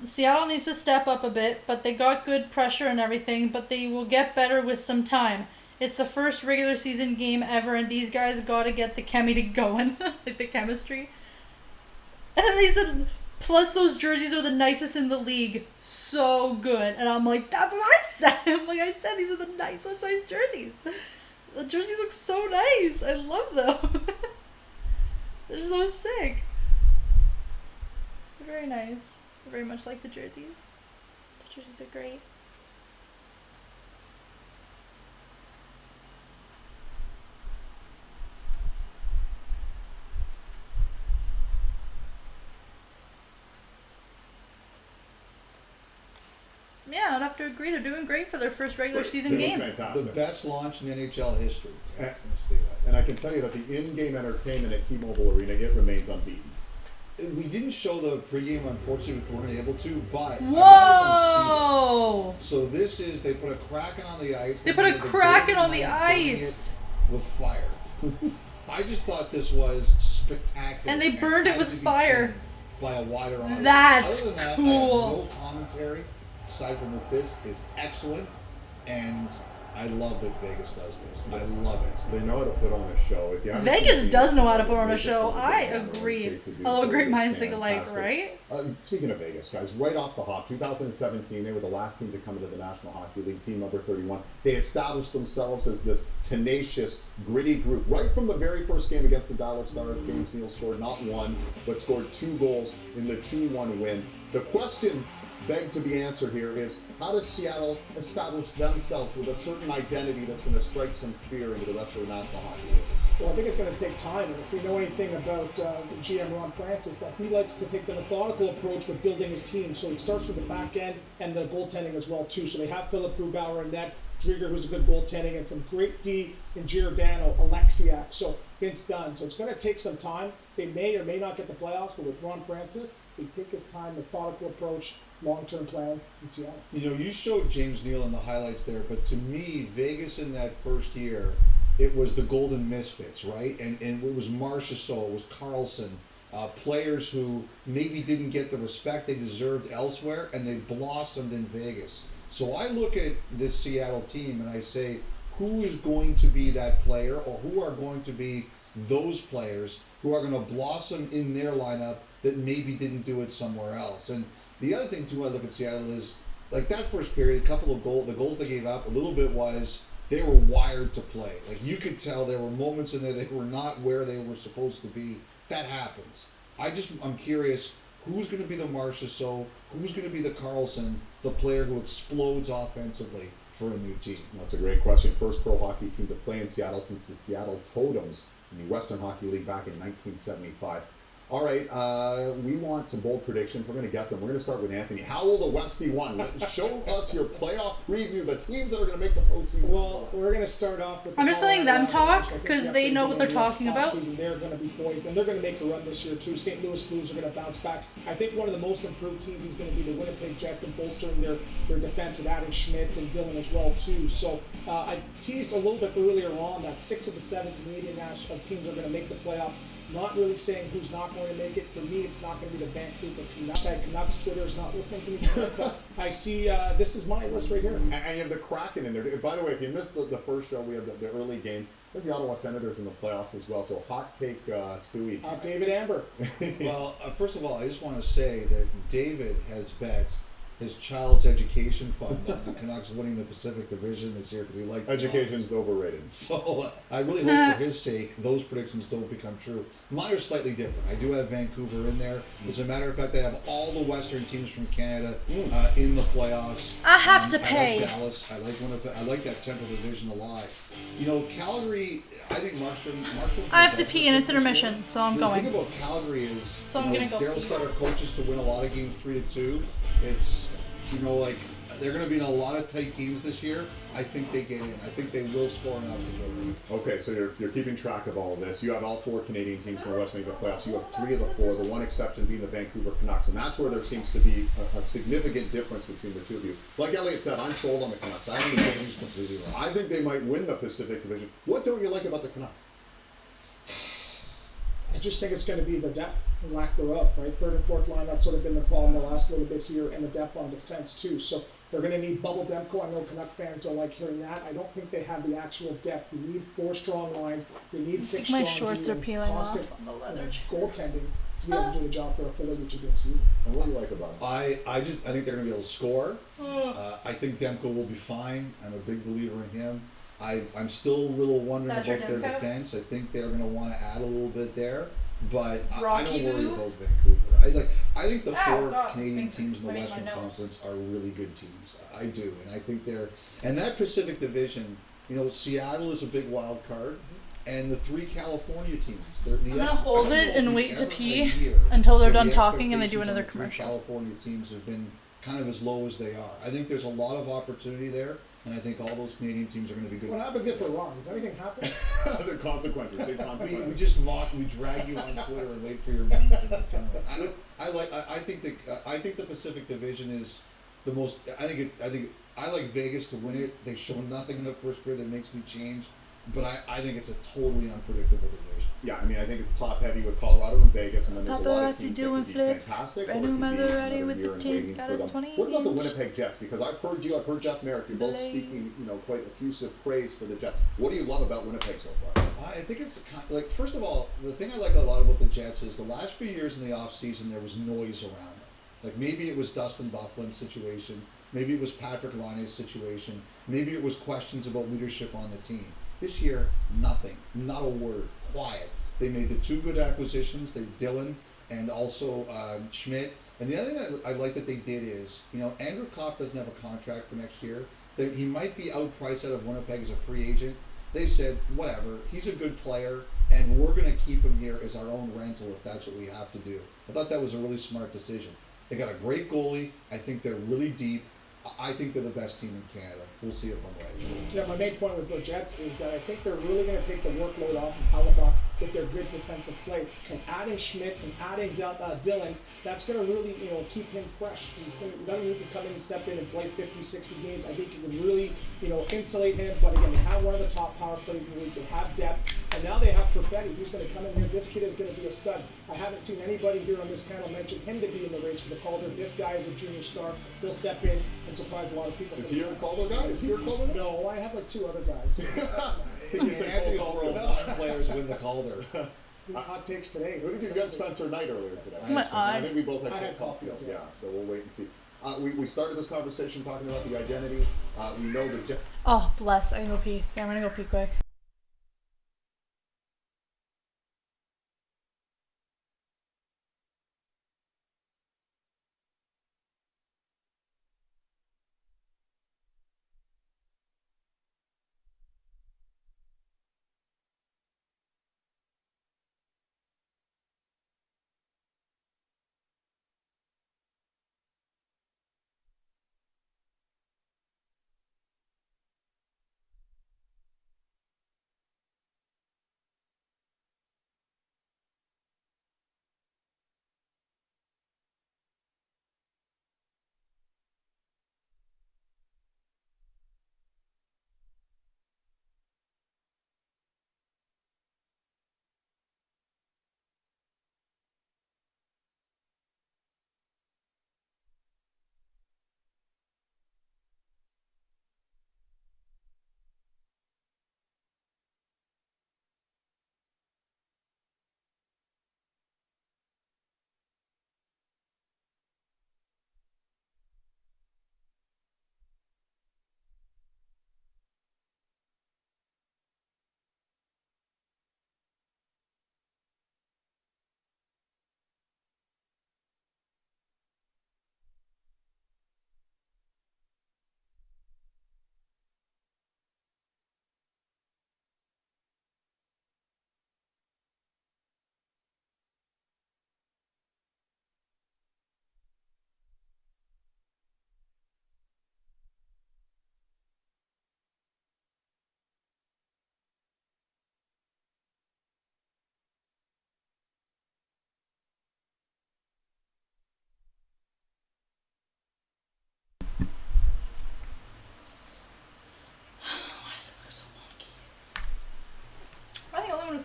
Seattle needs to step up a bit, but they got good pressure and everything, but they will get better with some time. It's the first regular season game ever and these guys gotta get the chemistry going. Like the chemistry. And then he said, plus those jerseys are the nicest in the league. So good. And I'm like, that's what I said. I'm like, I said these are the nicest jerseys. The jerseys look so nice. I love them. They're so sick. They're very nice. I very much like the jerseys. The jerseys are great. Yeah, I'd have to agree. They're doing great for their first regular season game. The best launch in NHL history. And I can tell you that the in-game entertainment at T-Mobile Arena, it remains unbeaten. We didn't show the pregame, unfortunately, we weren't able to, but whoa! I wanted to see this. So this is, they put a Kraken on the ice. They put a Kraken on the ice! With fire. I just thought this was spectacular. And they burned it with fire. By a wider audience. That's Other than that, cool. I have no commentary, aside from that this is excellent, and I love that Vegas does this. I love it. They know how to put on a show. If you Vegas does know how to put on a show. I agree. Although great minds think alike, right? Speaking of Vegas, guys, right off the hop, 2017, they were the last team to come into the National Hockey League, team number 31. They established themselves as this tenacious, gritty group. Right from the very first game against the Dallas Stars, James Neal scored not one, but scored 2 goals in the 2-1 win. The question begged to be answered here is, how does Seattle establish themselves with a certain identity that's going to strike some fear into the rest of the National Hockey League? Well, I think it's going to take time, and if we know anything about the GM Ron Francis, that he likes to take the methodical approach with building his team. So it starts with the back end and the goaltending as well too. So they have Philip Grubauer in net, Drieger, who's a good goaltending, and some great D in Giordano, Alexiak, so Vince Dunn. So it's going to take some time. They may or may not get the playoffs, but with Ron Francis, they take his time, methodical approach, long-term plan in Seattle. You know, you showed James Neal in the highlights there, but to me, Vegas in that first year, it was the Golden Misfits, right? And it was Marchessault, it was Carlson, players who maybe didn't get the respect they deserved elsewhere, and they blossomed in Vegas. So I look at this Seattle team and I say, who is going to be that player, or who are going to be those players who are going to blossom in their lineup that maybe didn't do it somewhere else? And the other thing too, I look at Seattle is, like that first period, a couple of the goals they gave up, a little bit was they were wired to play. Like you could tell there were moments in there they were not where they were supposed to be. That happens. I'm curious, who's going to be the Marchessault, who's going to be the Carlson, the player who explodes offensively for a new team? That's a great question. First pro hockey team to play in Seattle since the Seattle Totems in the Western Hockey League back in 1975. All right, we want some bold predictions. We're going to get them. We're going to start with Anthony. How will the West be won? Show us your playoff preview, the teams that are going to make the postseason. Well, we're going to start off with. I'm just letting them talk because they know what they're talking about. They're going to be poised, and they're going to make a run this year too. St. Louis Blues are going to bounce back. I think one of the most improved teams is going to be the Winnipeg Jets, and bolstering their defense with adding Schmidt and Dylan as well too. So I teased a little bit earlier on that 6 of the 7 Canadian national teams are going to make the playoffs. Not really saying who's not going to make it. For me, it's not going to be the Vancouver Canucks. Canucks Twitter is not listening to me. But I see this is my list right here. And you have the Kraken in there. By the way, if you missed the first show, we have the early game. There's the Ottawa Senators in the playoffs as well. So hot take, Stewie. David Amber. Well, first of all, I just want to say that David has bet his child's education fund on the Canucks winning the Pacific Division this year because he liked education's overrated. So I really hope for his sake those predictions don't become true. Mine are slightly different. I do have Vancouver in there. As a matter of fact, I have all the Western teams from Canada in the playoffs. I have to pay. I like Dallas. I like Winnipeg. I like that Central Division a lot. You know, Calgary. I think Markstrom. I have to pee and it's intermission, so I'm going. The thing about Calgary is, so I'm gonna go. Daryl Sutter coaches to win a lot of games 3-2. It's, you know, like they're going to be in a lot of tight games this year. I think they get in. I think they will score enough to get in. Okay, so you're keeping track of all of this. You have all 4 Canadian teams in the West making the playoffs. You have 3 of the 4. The one exception being the Vancouver Canucks, and that's where there seems to be a significant difference between the two of you. Like Elliot said, I'm sold on the Canucks. I think he's completely wrong. I think they might win the Pacific Division. What don't you like about the Canucks? I just think it's going to be the depth and lack thereof, right? Third and fourth line, that's sort of been the problem the last little bit here, and the depth on defense too. So they're going to need Bubble Demko. I know Canuck fans don't like hearing that. I don't think they have the actual depth. You need 4 strong lines. You need 6 strong my shorts are peeling off constant, on the leather. Goaltending to be able to do the job for a full regular season. And what do you like about it? I think they're going to be able to score. I think Demko will be fine. I'm a big believer in him. I'm still a little wondering about their defense. I think they're going to want to add a little bit there. But I don't worry about Vancouver. I think the 4 Canadian teams in the Western Conference are really good teams. I do, and I think and that Pacific Division. You know, Seattle is a big wild card, and the 3 California teams. I'm gonna hold it and wait to pee until they're done talking and they do another commercial. California teams have been kind of as low as they are. I think there's a lot of opportunity there. And I think all those Canadian teams are going to be good. What happens if they're wrong? Does anything happen? The consequences. Big consequences. We just mock. We drag you on Twitter and wait for your memes in return. I think the Pacific Division is the most. I like Vegas to win it. They've shown nothing in the first period that makes me change. But I think it's a totally unpredictable division. Yeah, I mean, I think it's top heavy with Colorado and Vegas, and then there's a lot of teams doing that could be flips. fantastic. Brand new mother ready with the team. Got a 20. What about the Winnipeg Jets? Because I've heard Jeff Merrick, you're both speaking, quite effusive praise for the Jets. What do you love about Winnipeg so far? I think it's like, first of all, the thing I like a lot about the Jets is the last few years in the off season there was noise around them. Like maybe it was Dustin Byfuglien's situation, maybe it was Patrick Laine's situation, maybe it was questions about leadership on the team. This year, nothing, not a word, quiet. They made the 2 good acquisitions, Dylan and also Schmidt. And the other thing I like that they did is, Andrew Kopp doesn't have a contract for next year. He might be outpriced out of Winnipeg as a free agent. They said, whatever, he's a good player, and we're going to keep him here as our own rental if that's what we have to do. I thought that was a really smart decision. They got a great goalie. I think they're really deep. I think they're the best team in Canada. We'll see if I'm right. Yeah, my main point with the Jets is that I think they're really going to take the workload off of Hellebuyck with their good defensive play. And adding Schmidt and adding Dylan, that's going to really, keep him fresh. He doesn't need to come in and step in and play 50, 60 games. I think it would really, insulate him. But again, they have one of the top power plays in the league. They have depth. And now they have Perfetti, who's going to come in here. This kid is going to be a stud. I haven't seen anybody here on this panel mention him to be in the race for the Calder. This guy is a junior star. He'll step in and surprise a lot of people. Is he your Calder guy? Is he your Calder guy? No, I have like 2 other guys. In Anthony's world, non-players win the Calder. Hot takes today. I think you got Spencer Knight earlier today. I think we both had I had Caulfield. Yeah, so we'll wait and see. We started this conversation talking about the identity. We know that Oh, bless. I can go pee. Yeah, I'm going to go pee quick.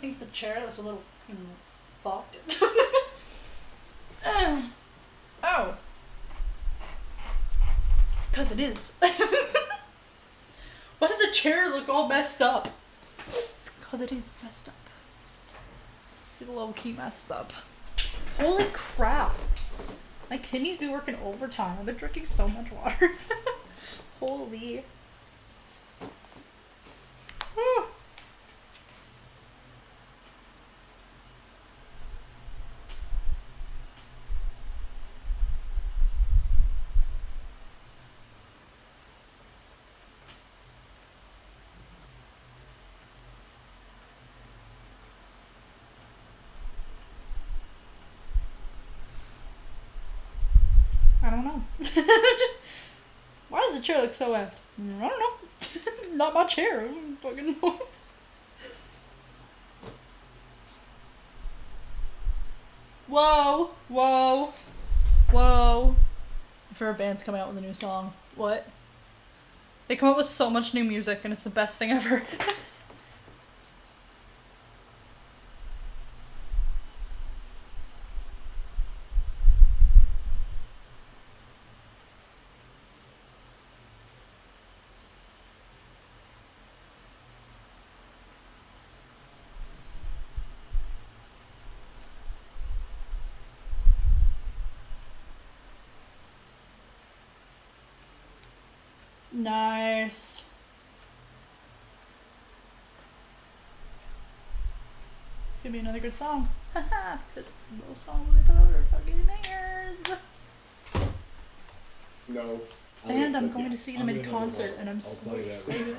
thinks the chair looks a little fucked. Oh. Because it is. Why does the chair look all messed up? It's because it is messed up. It's low key messed up. Holy crap. My kidneys be working overtime. I've been drinking so much water. Holy. Whew. I don't know. Why does the chair look so effed? I don't know. Not my chair. I don't fucking know. Whoa, whoa, whoa. For a band's coming out with a new song. What? They come up with so much new music and it's the best thing ever. Nice. It's gonna be another good song. Haha, because those songs they put out are fucking bangers. No. And I'm going to see them in concert, and I'm I'll so tell you that. excited.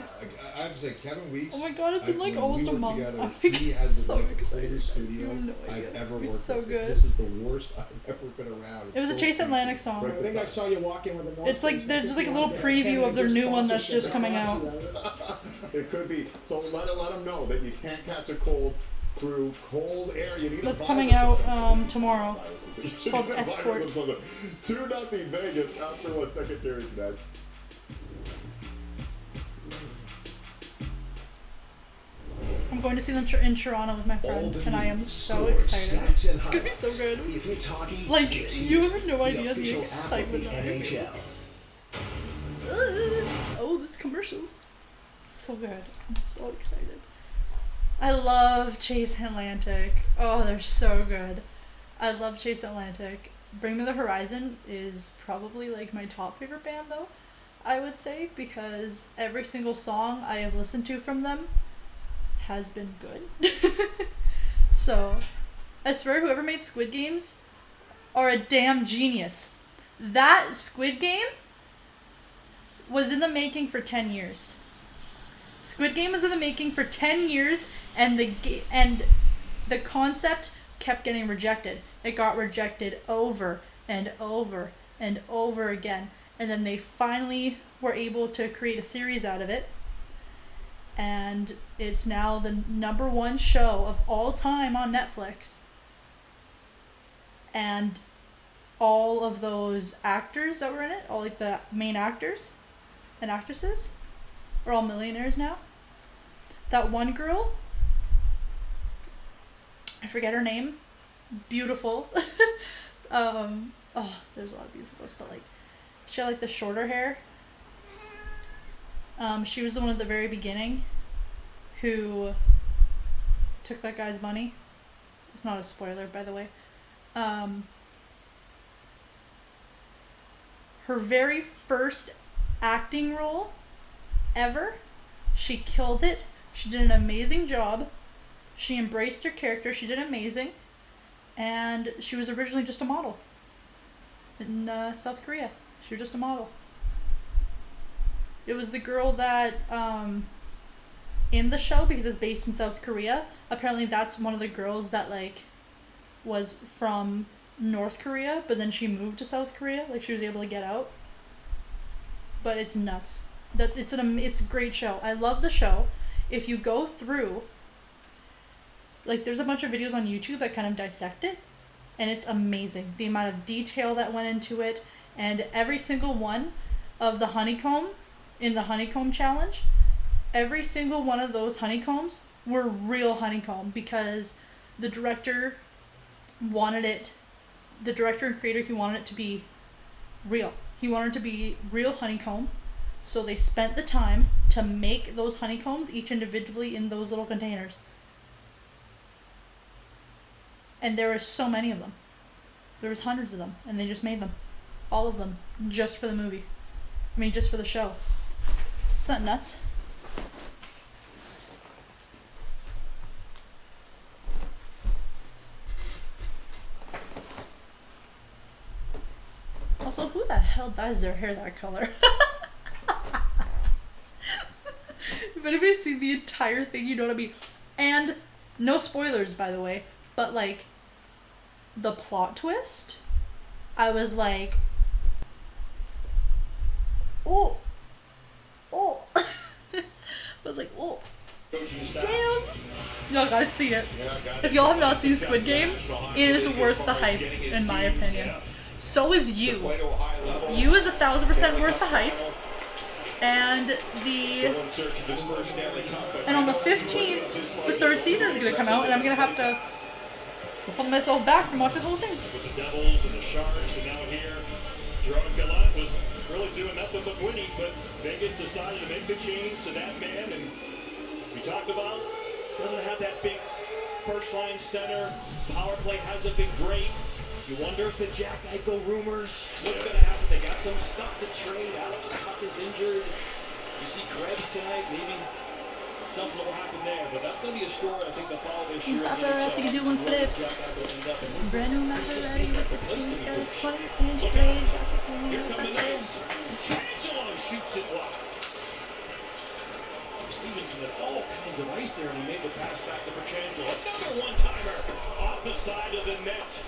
I have to say, Kevin Weeks. Oh my god, it's in like when almost we a worked month. together, I'm he had the so excited. coolest studio You have no idea. I've ever It's worked so with. good. This is the worst I've ever been around. It was a Chase Atlantic song. I think I saw you walking with a North It's like Face. there's just like a little preview of their new one that's just coming out. It could be. So let them know that you can't catch a cold through cold air. You need That's a coming virus. out tomorrow. It's called You need a virus Escort. of something. 2-0 Vegas after one second period match. I'm going to see them in Toronto with my friend, and I am so excited. It's gonna be so good. If you're talking, Like, it's you have no idea the official app of excitement the that I feel. NHL. Oh, there's commercials. So good. I'm so excited. I love Chase Atlantic. Oh, they're so good. I love Chase Atlantic. Bring Me the Horizon is probably like my top favorite band though, I would say, because every single song I have listened to from them has been good. So, I swear whoever made Squid Games are a damn genius. That Squid Game was in the making for 10 years. Squid Game was in the making for 10 years, and the concept kept getting rejected. It got rejected over and over and over again, and then they finally were able to create a series out of it, and it's now the #1 show of all time on Netflix. And all of those actors that were in it, all like the main actors and actresses, are all millionaires now. That one girl, I forget her name, beautiful. Oh, there's a lot of beautiful girls, but like, she had like the shorter hair. She was the one at the very beginning who took that guy's money. It's not a spoiler, by the way. Her very first acting role ever, she killed it. She did an amazing job. She embraced her character. She did amazing. And she was originally just a model in South Korea. She was just a model. It was the girl that, in the show, because it's based in South Korea, apparently that's one of the girls that, like, was from North Korea, but then she moved to South Korea. Like, she was able to get out. But it's nuts. It's a great show. I love the show. If you go through, like, there's a bunch of videos on YouTube that kind of dissect it, and it's amazing. The amount of detail that went into it, and every single one of the honeycomb in the honeycomb challenge, every single one of those honeycombs were real honeycomb because the director wanted it. The director and creator, he wanted it to be real. He wanted it to be real honeycomb. So they spent the time to make those honeycombs each individually in those little containers. And there are so many of them. There was hundreds of them, and they just made them. All of them, just for the movie. I mean, just for the show. Isn't that nuts? Also, who the hell dyes their hair that color? If anybody's seen the entire thing, you know what I mean. And no spoilers, by the way, but like the plot twist, I was like, oh, I was like, oh, damn. Y'all gotta see it. If y'all have not seen Squid Game, it is worth the hype, in my opinion. So is You. You is 1,000% worth the hype. And on the 15th, the third season is gonna come out, and I'm gonna have to hold myself back from watching the whole thing. With the Devils and the Sharks, and now here, Jerome Gallant was really doing nothing but winning, but Vegas decided to make the change to that man, and we talked about, doesn't have that big first line center, power play hasn't been great. You wonder if the Jack Eichel rumors, what's going to happen? They got some stuff to trade. Alex Tuck is injured. You see Krebs tonight, maybe something will happen there, but that's going to be a story I think the fall this year. Paparazzi doing flips. Brand new Maserati with the 20-inch blades. Here come the Knights. Petrangelo shoots it wide. Stevenson had all kinds of ice there, and he made the pass back to Petrangelo. Another one-timer off the side of the net.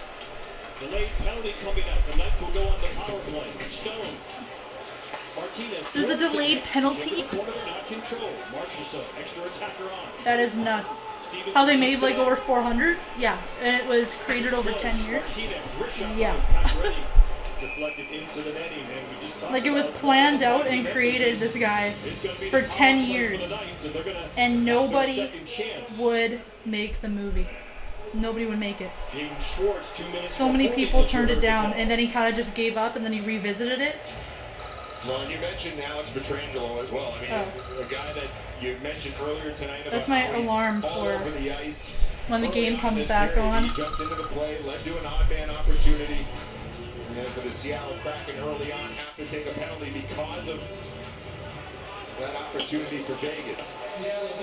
Delayed penalty coming out. The Knights will go on the power play. Stone. Martinez. There's a delayed penalty? That is nuts. How they made like over 400? Yeah. And it was created over 10 years? Yeah. Like it was planned out and created, this guy, for 10 years. And nobody would make the movie. Nobody would make it. So many people turned it down, and then he kind of just gave up, and then he revisited it. Well, and you mentioned Alex Petrangelo as well. I mean, a guy that you mentioned earlier tonight. That's my alarm for the ice. When the game comes back on. He jumped into the play, led to an odd man opportunity. And then for the Seattle Kraken early on, have to take a penalty because of that opportunity for Vegas.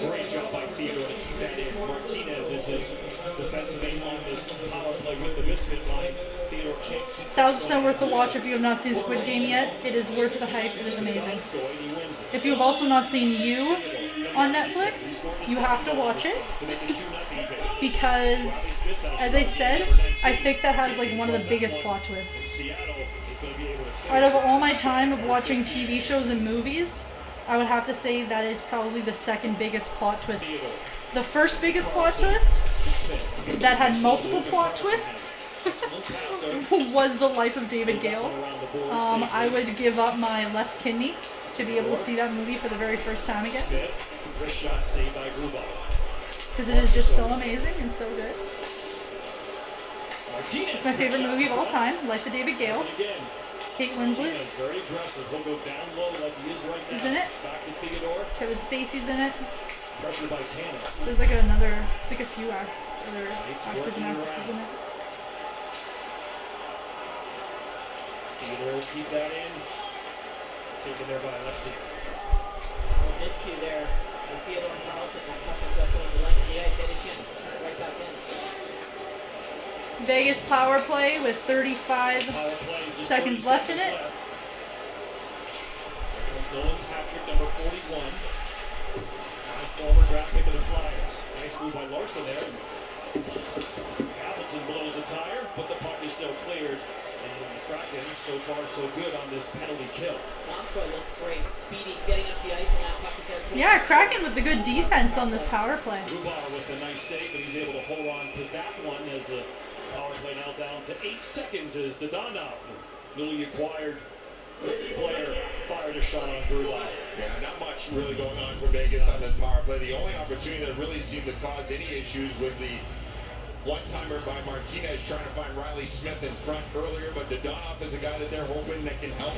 Great job by Theodore to keep that in. Martinez is his defensive aim on this power play with the misfit line. Theodore can't keep 1,000% worth the watch if you have not seen Squid Game yet. It is worth the hype. It is amazing. If you have also not seen You on Netflix, you have to watch it. Because, as I said, I think that has like one of the biggest plot twists. Out of all my time of watching TV shows and movies, I would have to say that is probably the second biggest plot twist. The first biggest plot twist that had multiple plot twists was The Life of David Gale. I would give up my left kidney to be able to see that movie for the very first time again. Because it is just so amazing and so good. It's my favorite movie of all time, Life of David Gale. Kate Winslet is in it. Kevin Spacey's in it. There's like another, it's like a few other actors and actresses in it. Theodore will keep that in. Taken there by Alexei. Miscue there. And Theodore and Carlson will come and go to the length of the ice. Any chance to turn it right back in. Vegas power play with 35 seconds left in it. Nolan Patrick, number 41. Former draft pick of the Flyers. Nice move by Larson there. Appleton blows a tire, but the puck is still cleared. And the Kraken, so far so good on this penalty kill. Donskoy looks great. Speedy, getting up the ice, and that puck is there. Yeah, Kraken with the good defense on this power play. Rubauer with a nice save, but he's able to hold on to that one as the power play now down to 8 seconds as Dadonov, newly acquired player, fired a shot on Rubauer. Yeah, not much really going on for Vegas on this power play. The only opportunity that really seemed to cause any issues was the one-timer by Martinez trying to find Riley Smith in front earlier, but Dodonov is a guy that they're hoping that can help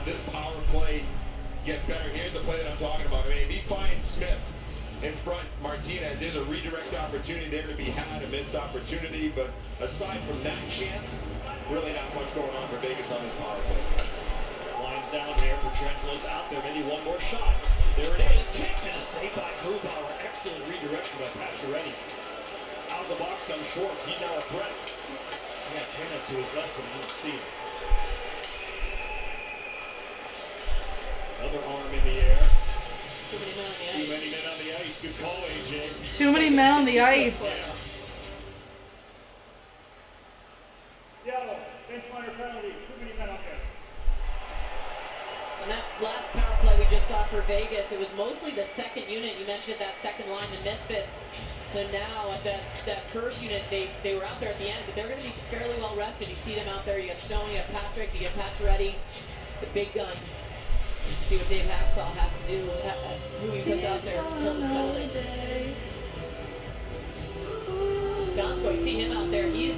this power play get better. Here's the play that I'm talking about. I mean, if he finds Smith in front, Martinez, there's a redirect opportunity there to be had, a missed opportunity, but aside from that chance, really not much going on for Vegas on this power play. Lines down here, Petrangelo's out there, maybe one more shot. There it is, tipped and a save by Grubauer. Excellent redirection by Pacioretty. Out of the box comes Schwartz, he's now a threat. Yeah, Tanner to his left, but he didn't see it. Another arm in the air. Too many men on the ice. Too many men on the ice. Good call, AJ. Too many men on the ice. Yellow, bench minor penalty. Too many men on the ice. On that last power play we just saw for Vegas, it was mostly the second unit. You mentioned that second line, the Misfits. So now at that first unit, they were out there at the end, but they're going to be fairly well rested. You see them out there. You got Stone, you got Patrick, you got Pacioretty, the big guns. See what Dave Hacksaw has to do, who he puts out there to fill this building. Donsko, you see him out there. He's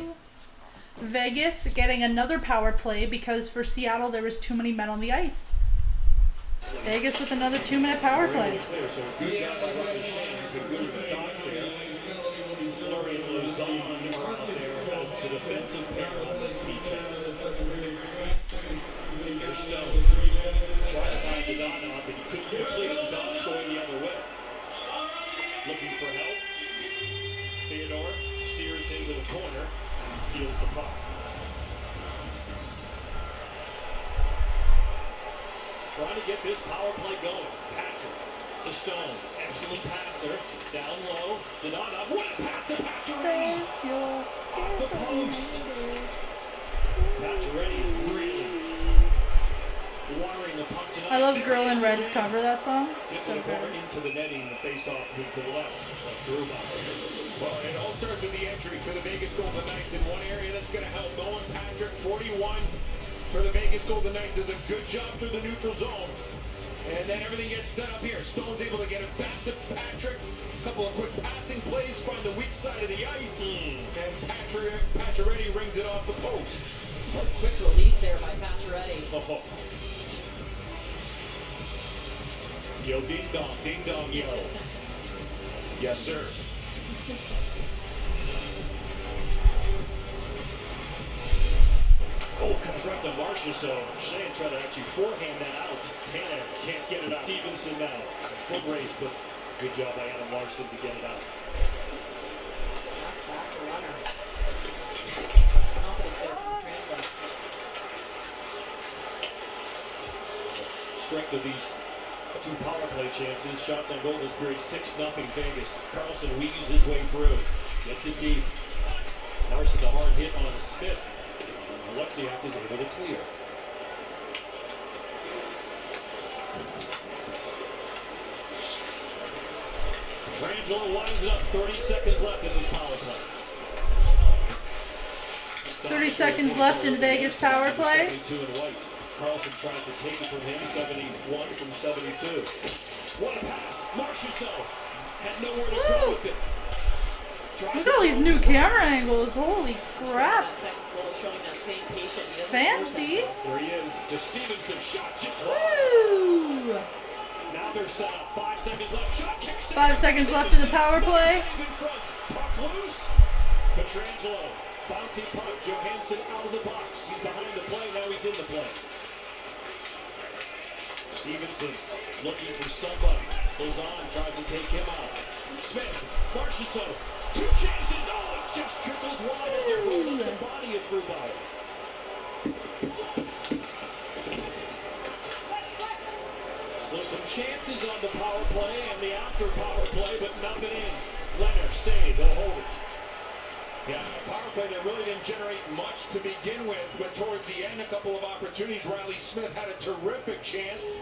Vegas getting another power play because for Seattle there was too many men on the ice. Vegas with another 2-minute power play. So good job by Riley Shane. He's been good with the dots there. Flurry and Luzon are out there as the defensive pair on this weekend. Here's Stone. Trying to find Dodonov, but he couldn't complete it. Don's going the other way. Looking for help. Theodore steers into the corner and steals the puck. Trying to get this power play going. Patrick to Stone. Excellent passer. Down low. Dodonov. What a pass to Pacioretty. Off the post. Pacioretty is really wiring the puck tonight. I love Girl in Red's cover that song. So good. Into the netting, the face-off move to the left. Well, it all starts with the entry for the Vegas Golden Knights in one area that's going to help. Nolan Patrick, 41 for the Vegas Golden Knights, does a good job through the neutral zone. And then everything gets set up here. Stone's able to get it back to Patrick. A couple of quick passing plays, find the weak side of the ice. And Pacioretty rings it off the post. a quick release there by Pacioretty. Oh. Yo, ding dong, yo. Yes, sir. Oh, comes right to Marcia, so Shane tried to actually forehand that out. Tanner can't get it out. Stevenson now. Foot race, but good job by Adam Larson to get it out. That's back to runner. Confidence there from Translate. Strength of these two power play chances. Shots on goal this period, 6-0 Vegas. Carlson weaves his way through. Gets it deep. Larson, the hard hit on Smith. Alexiak is able to clear. Petrangelo lines it up. 30 seconds left in this power play. 30 seconds left in Vegas power play. 72 in white. Carlson tries to take it from him. 71 from 72. What a pass. Marchessault had nowhere to go with it. Look at all these new camera angles. Holy crap. Fancy. There he is. The Stevenson shot just Woo! Now they're set up. 5 seconds left. Shot kicks. 5 seconds left in the power play. In front. Puck loose. Petrangelo. Bouncy puck. Johansson out of the box. He's behind the play. Now he's in the play. Stevenson looking for somebody. Lozon tries to take him out. Smith. Marchessault. 2 chances. Oh, it just trickles wide as it rolls into the body of Grubauer. So some chances on the power play and the after power play, but nothing in. Leonard save. They'll hold it. Yeah, power play that really didn't generate much to begin with, but towards the end, a couple of opportunities. Riley Smith had a terrific chance.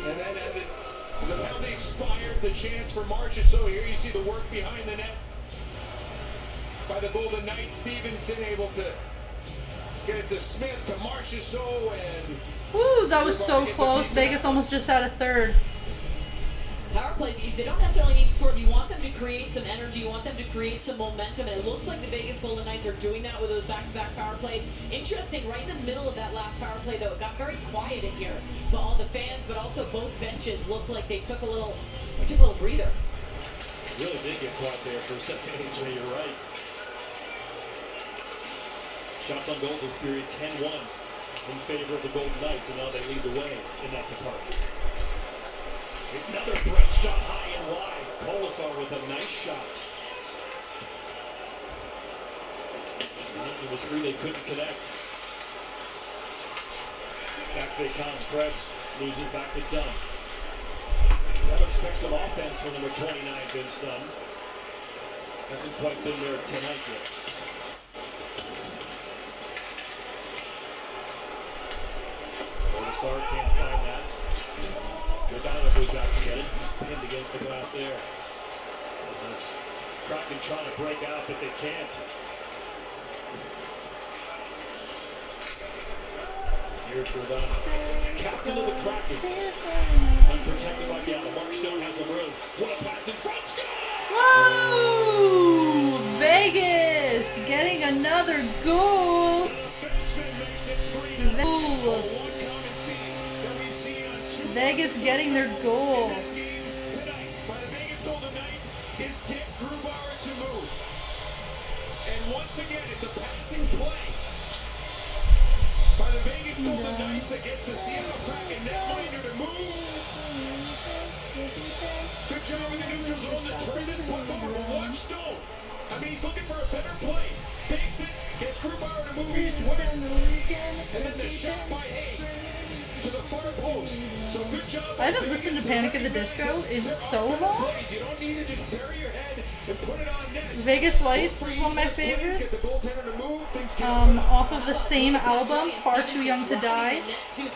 And then as the penalty expired, the chance for Marchessault. Here you see the work behind the net by the Golden Knights. Stevenson able to Get it to Smith, to Marchessault, and Woo, that was so close. Vegas almost just had a third. Power plays, they don't necessarily need to score. You want them to create some energy. You want them to create some momentum. And it looks like the Vegas Golden Knights are doing that with those back-to-back power plays. Interesting, right in the middle of that last power play, though, it got very quiet in here. But all the fans, but also both benches looked like they took a little breather. Really did get quiet there for a second, AJ. You're right. Shots on goal this period, 10-1 in favor of the Golden Knights, and now they lead the way in that department. Another threat shot high and wide. Colasar with a nice shot. Johnson was free, they couldn't connect. Back they come. Krebs loses back to Dunn. I'd expect some offense from number 29, Vince Dunn. Hasn't quite been there tonight yet. Colasar can't find that. Giordano goes back to get it. He's pinned against the glass there. Kraken trying to break out, but they can't. Here's Giordano. Captain of the Kraken. Unprotected by Gallo. Mark Stone has some room. What a pass in front. Score! Whoa! Vegas getting another goal. Vegas getting their goal. Tonight, by the Vegas Golden Knights, is get Grubauer to move. And once again, it's a passing play by the Vegas Golden Knights against the Seattle Kraken netminder to move. Good job in the neutral zone to turn this puck over. But watch Stone. I mean, he's looking for a better play. Takes it, gets Grubauer to move east-west. And then the shot by Hay to the far post. So good job. I haven't listened to Panic at the Disco in so long. You don't need to just bury your head and put it on net. Vegas Lights is one of my favorites. Off of the same album, Far Too Young to Die.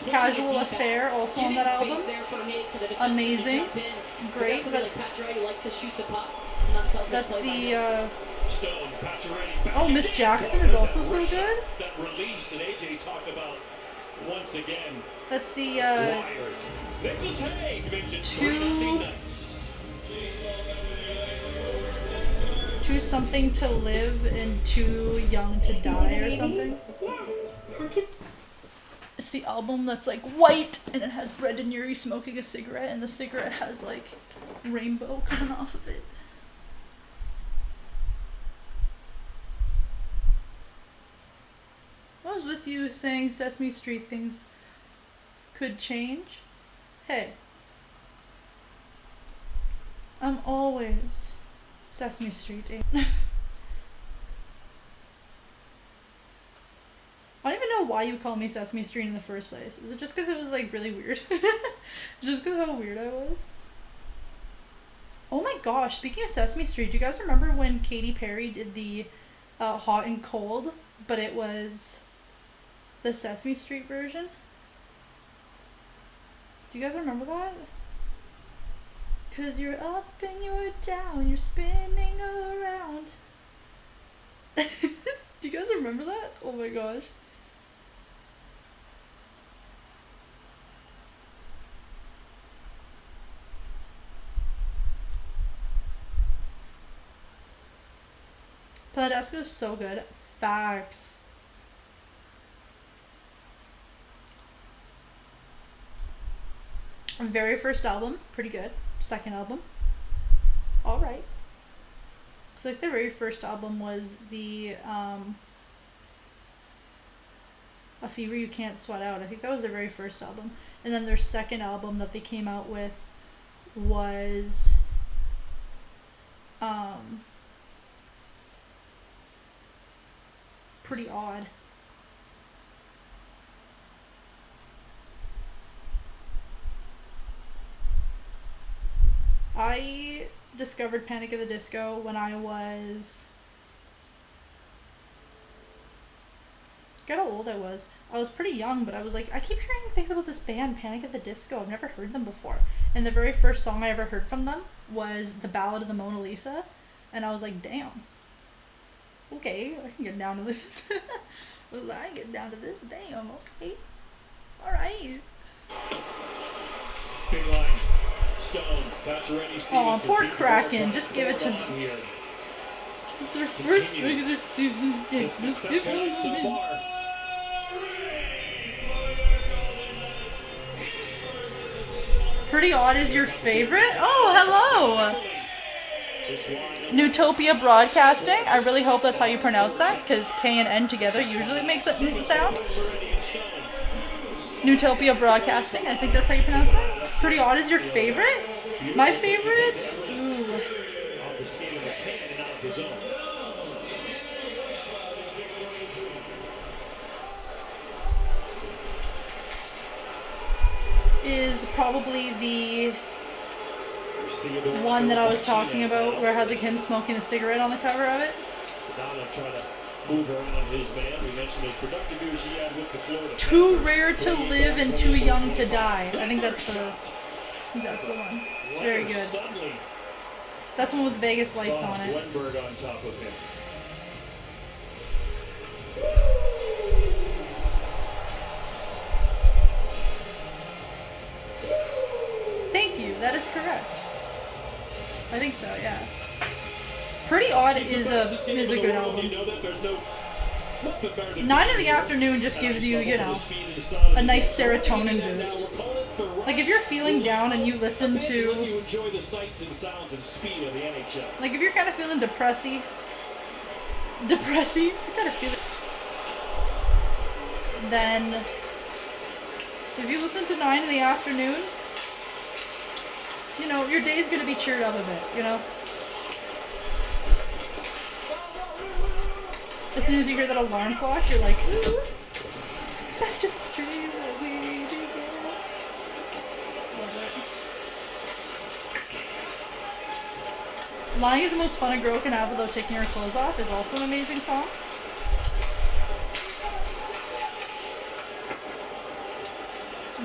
Casual Affair, also on that album. Amazing. Great, but that's the oh, Miss Jackson is also so good. That release that AJ talked about once again. That's the Too Something to Live and Too Young to Die or something. It's the album that's like white and it has Brendan Urie smoking a cigarette and the cigarette has like rainbow coming off of it. I was with you saying Sesame Street things could change. Hey, I'm always Sesame Street. I don't even know why you call me Sesame Street in the first place. Is it just because it was like really weird? Just because of how weird I was? Oh my gosh, speaking of Sesame Street, do you guys remember when Katy Perry did the Hot and Cold, but it was the Sesame Street version? Do you guys remember that? 'Cause you're up and you're down, you're spinning around. Do you guys remember that? Oh my gosh. Paladesco is so good. Facts. Very first album, pretty good. Second album, alright. So like their very first album was the A Fever You Can't Sweat Out. I think that was their very first album. And then their second album that they came out with was Pretty Odd. I discovered Panic at the Disco when I was... Forget how old I was. I was pretty young, but I was like, I keep hearing things about this band, Panic at the Disco. I've never heard them before. And the very first song I ever heard from them was The Ballad of the Mona Lisa. And I was like, damn. Okay, I can get down to this. I was like, I ain't getting down to this. Damn, okay. Alright. Big line. Stone. Pacioretty, Stevenson. Oh, poor Kraken. Just give it to them. It's their first regular season game. The success rate so far. Pretty Odd is your favorite? Oh, hello! Newtopia Broadcasting. I really hope that's how you pronounce that, because K and N together usually makes it sound. Newtopia Broadcasting. I think that's how you pronounce that. Pretty Odd is your favorite? My favorite? Ooh. Is probably the one that I was talking about where it has like him smoking a cigarette on the cover of it. Too rare to live and too young to die. I think that's the one. It's very good. That's one with Vegas lights on it. Wenberg on top of him. Thank you. That is correct. I think so. Yeah. Pretty Odd is a good album. 9 in the Afternoon just gives you, you know, a nice serotonin boost. Like if you're feeling down and you listen to, like if you're kind of feeling depressy, you kind of feel it. Then if you listen to 9 in the Afternoon, you know, your day's gonna be cheered up a bit, you know? As soon as you hear that alarm clock, you're like, ooh, back to the street where we began. Love it. Lying is the most fun a girl can have without taking her clothes off is also an amazing song.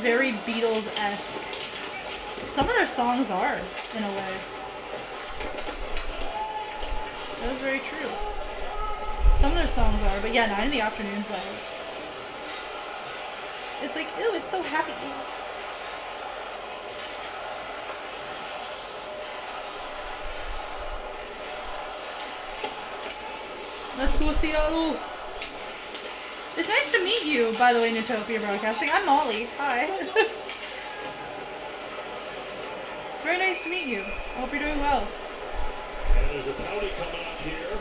Very Beatles-esque. Some of their songs are, in a way. That was very true. Some of their songs are, but yeah, 9 in the Afternoon's like... It's like, ew, it's so happy. Let's go Seattle! It's nice to meet you, by the way, Newtopia Broadcasting. I'm Molly. Hi. It's very nice to meet you. I hope you're doing well. And there's a penalty coming up here.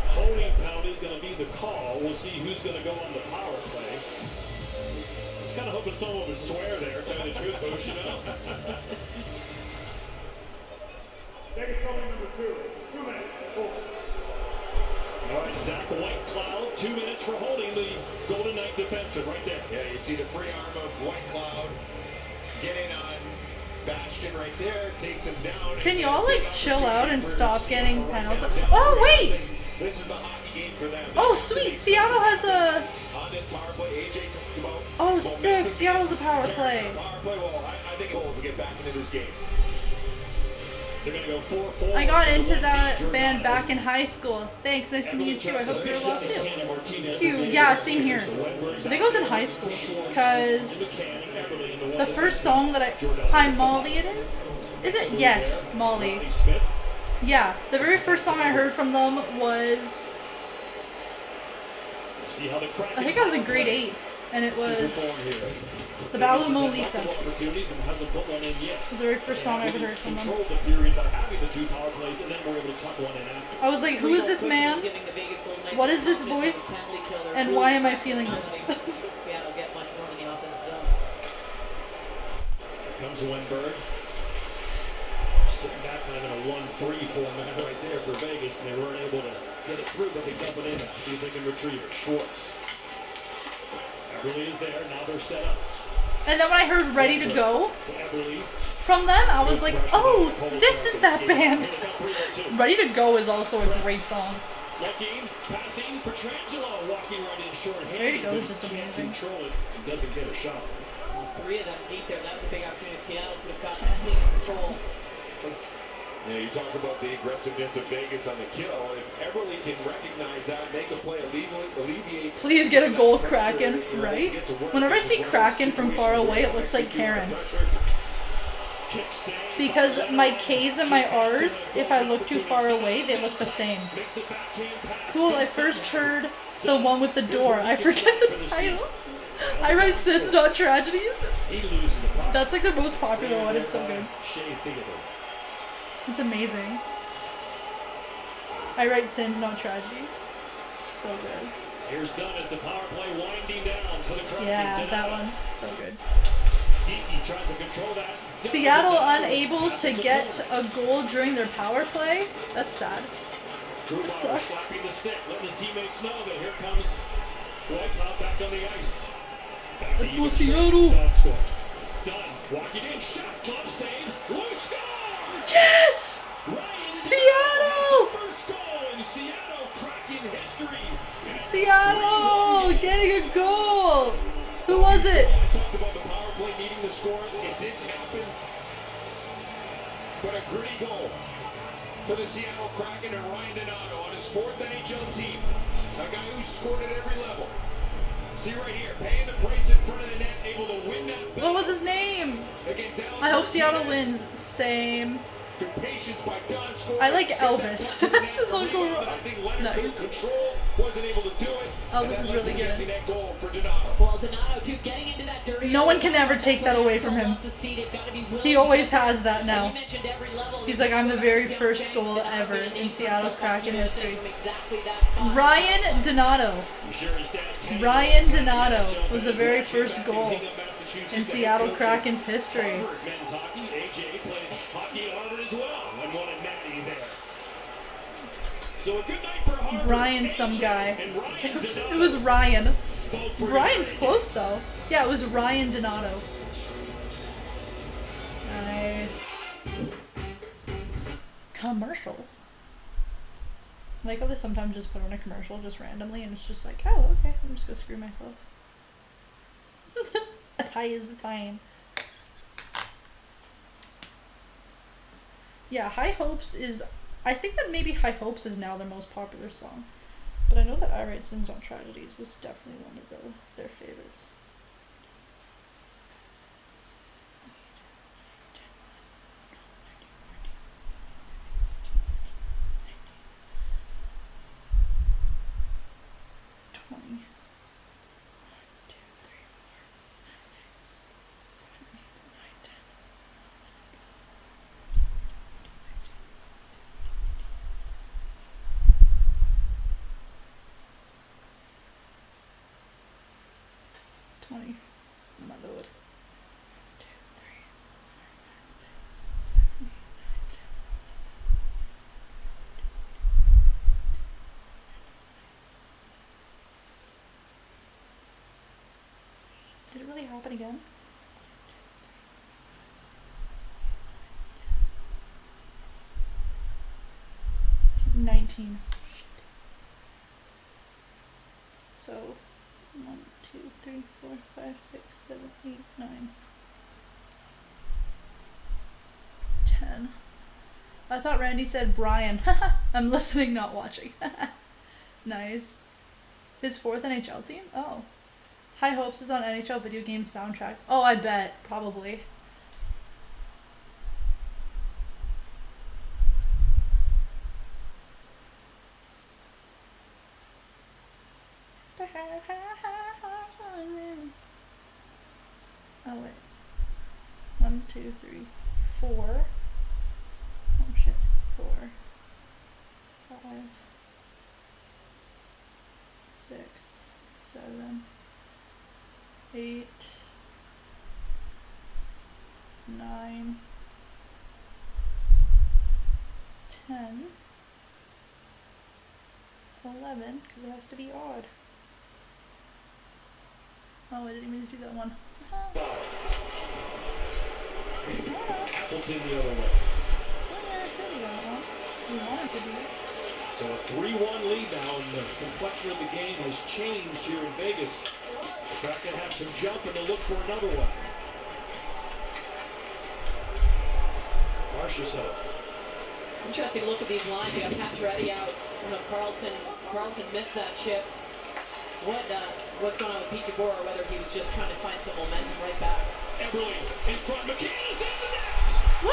Holding penalty is going to be the call. We'll see who's going to go on the power play. I was kind of hoping someone would swear there, tell you the truth, Boosh, you know? Vegas penalty number 2. 2 minutes. All right, Zach Whitecloud, 2 minutes for holding the Golden Knight defenseman right there. Yeah, you see the free arm of Whitecloud getting on Bastion right there, takes him down. Can y'all like chill out and stop getting penalties? Oh wait! This is the hockey game for them. Oh sweet, Seattle has a... On this power play, AJ talked about... Oh sick, Seattle has a power play. Power play, well, I think we'll get back into this game. They're going to go 4-4. I got into that band back in high school. Thanks, nice to meet you too. I hope you're well too. Cute, yeah, same here. I think I was in high school, because the first song that I... Hi, Molly it is? Is it? Yes, Molly. Yeah, the very first song I heard from them was... I think I was in grade 8, and it was The Battle of Mona Lisa. It was the very first song I ever heard from them. I was like, who is this man? What is this voice? And why am I feeling this? Seattle get much more in the offensive zone. Here comes Wenberg. Sitting back kind of in a 1-3 format right there for Vegas, and they weren't able to get it through, but they dump it in. See if they can retrieve it. Schwartz. Eberle is there. Now they're set up. And then when I heard Ready to Go from them, I was like, oh, this is that band. Ready to Go is also a great song. Looking, passing, Pietrangelo walking right in short. Ready to Go is just amazing. Control it and doesn't get a shot. Well, 3 of them deep there. That's a big opportunity. Seattle could have gotten clean control. Yeah, you talk about the aggressiveness of Vegas on the kill. If Everly can recognize that, make a play, alleviate. Please get a goal, Kraken, right? Whenever I see Kraken from far away, it looks like Karen. Because my K's and my R's, if I look too far away, they look the same. Cool, I first heard the one with the door. I forget the title. I write Sins, Not Tragedies. That's like the most popular one. It's so good. It's amazing. I write Sins, Not Tragedies. So good. Here's Dunn as the power play winding down for the Kraken. Yeah, that one. So good. Geeky tries to control that. Seattle unable to get a goal during their power play. That's sad. That sucks. Slapping the stick, letting his teammates know that here comes Whitehop back on the ice. Let's go Seattle. Dunn walking in, shot, glove save, loose goal. Yes! Seattle! First goal in Seattle Kraken history. Seattle getting a goal. Who was it? Talked about the power play needing to score. It didn't happen. But a gritty goal for the Seattle Kraken and Ryan Donato on his 4th NHL team. A guy who scored at every level. See right here, paying the price in front of the net, able to win that battle. What was his name? I hope Seattle wins. Same. Good patience by Don scoring. I like Elvis. This is Uncle Rob. Nice. Control, wasn't able to do it. Elvis is really good. Net goal for Donato. Well, Donato too, getting into that dirty. No one can ever take that away from him. He always has that now. He's like, I'm the very first goal ever in Seattle Kraken history. Ryan Donato. Ryan Donato was the very first goal in Seattle Kraken's history. Men's hockey, AJ played hockey at Harvard as well and won a Natty there. So a good night for Harvard. Brian some guy. It was Ryan. Brian's close though. Yeah, it was Ryan Donato. Nice. Commercial. Like how they sometimes just put on a commercial just randomly and it's just like, oh, okay, I'm just gonna screw myself. High is the time. Yeah, High Hopes is, I think that maybe High Hopes is now their most popular song. But I know that I Write Sins Not Tragedies was definitely one of their favorites. My lord. 2, 3, 4, 5, 6, 7, 8, 9, 10. Did it really happen again? 19. So 1, 2, 3, 4, 5, 6, 7, 8, 9, 10. I thought Randy said Brian. I'm listening, not watching. Nice. His 4th NHL team? Oh. High Hopes is on NHL video game soundtrack. Oh, I bet. Probably. Oh wait. 1, 2, 3, 4. Oh shit. 4, 5, 6, 7, 8, 9, 10, 11, because it has to be odd. Oh, I didn't mean to do that one. Appleton the other way. So a 3-1 lead now, and the complexion of the game has changed here in Vegas. Kraken have some jump, and they'll look for another one. Marchessault. Interesting look at these lines. You got Pacioretty out. I don't know, Carlson missed that shift. What's going on with Pete DeBoer, or whether he was just trying to find some momentum right back. Eberle in front. McKinnon's in the net. Woo!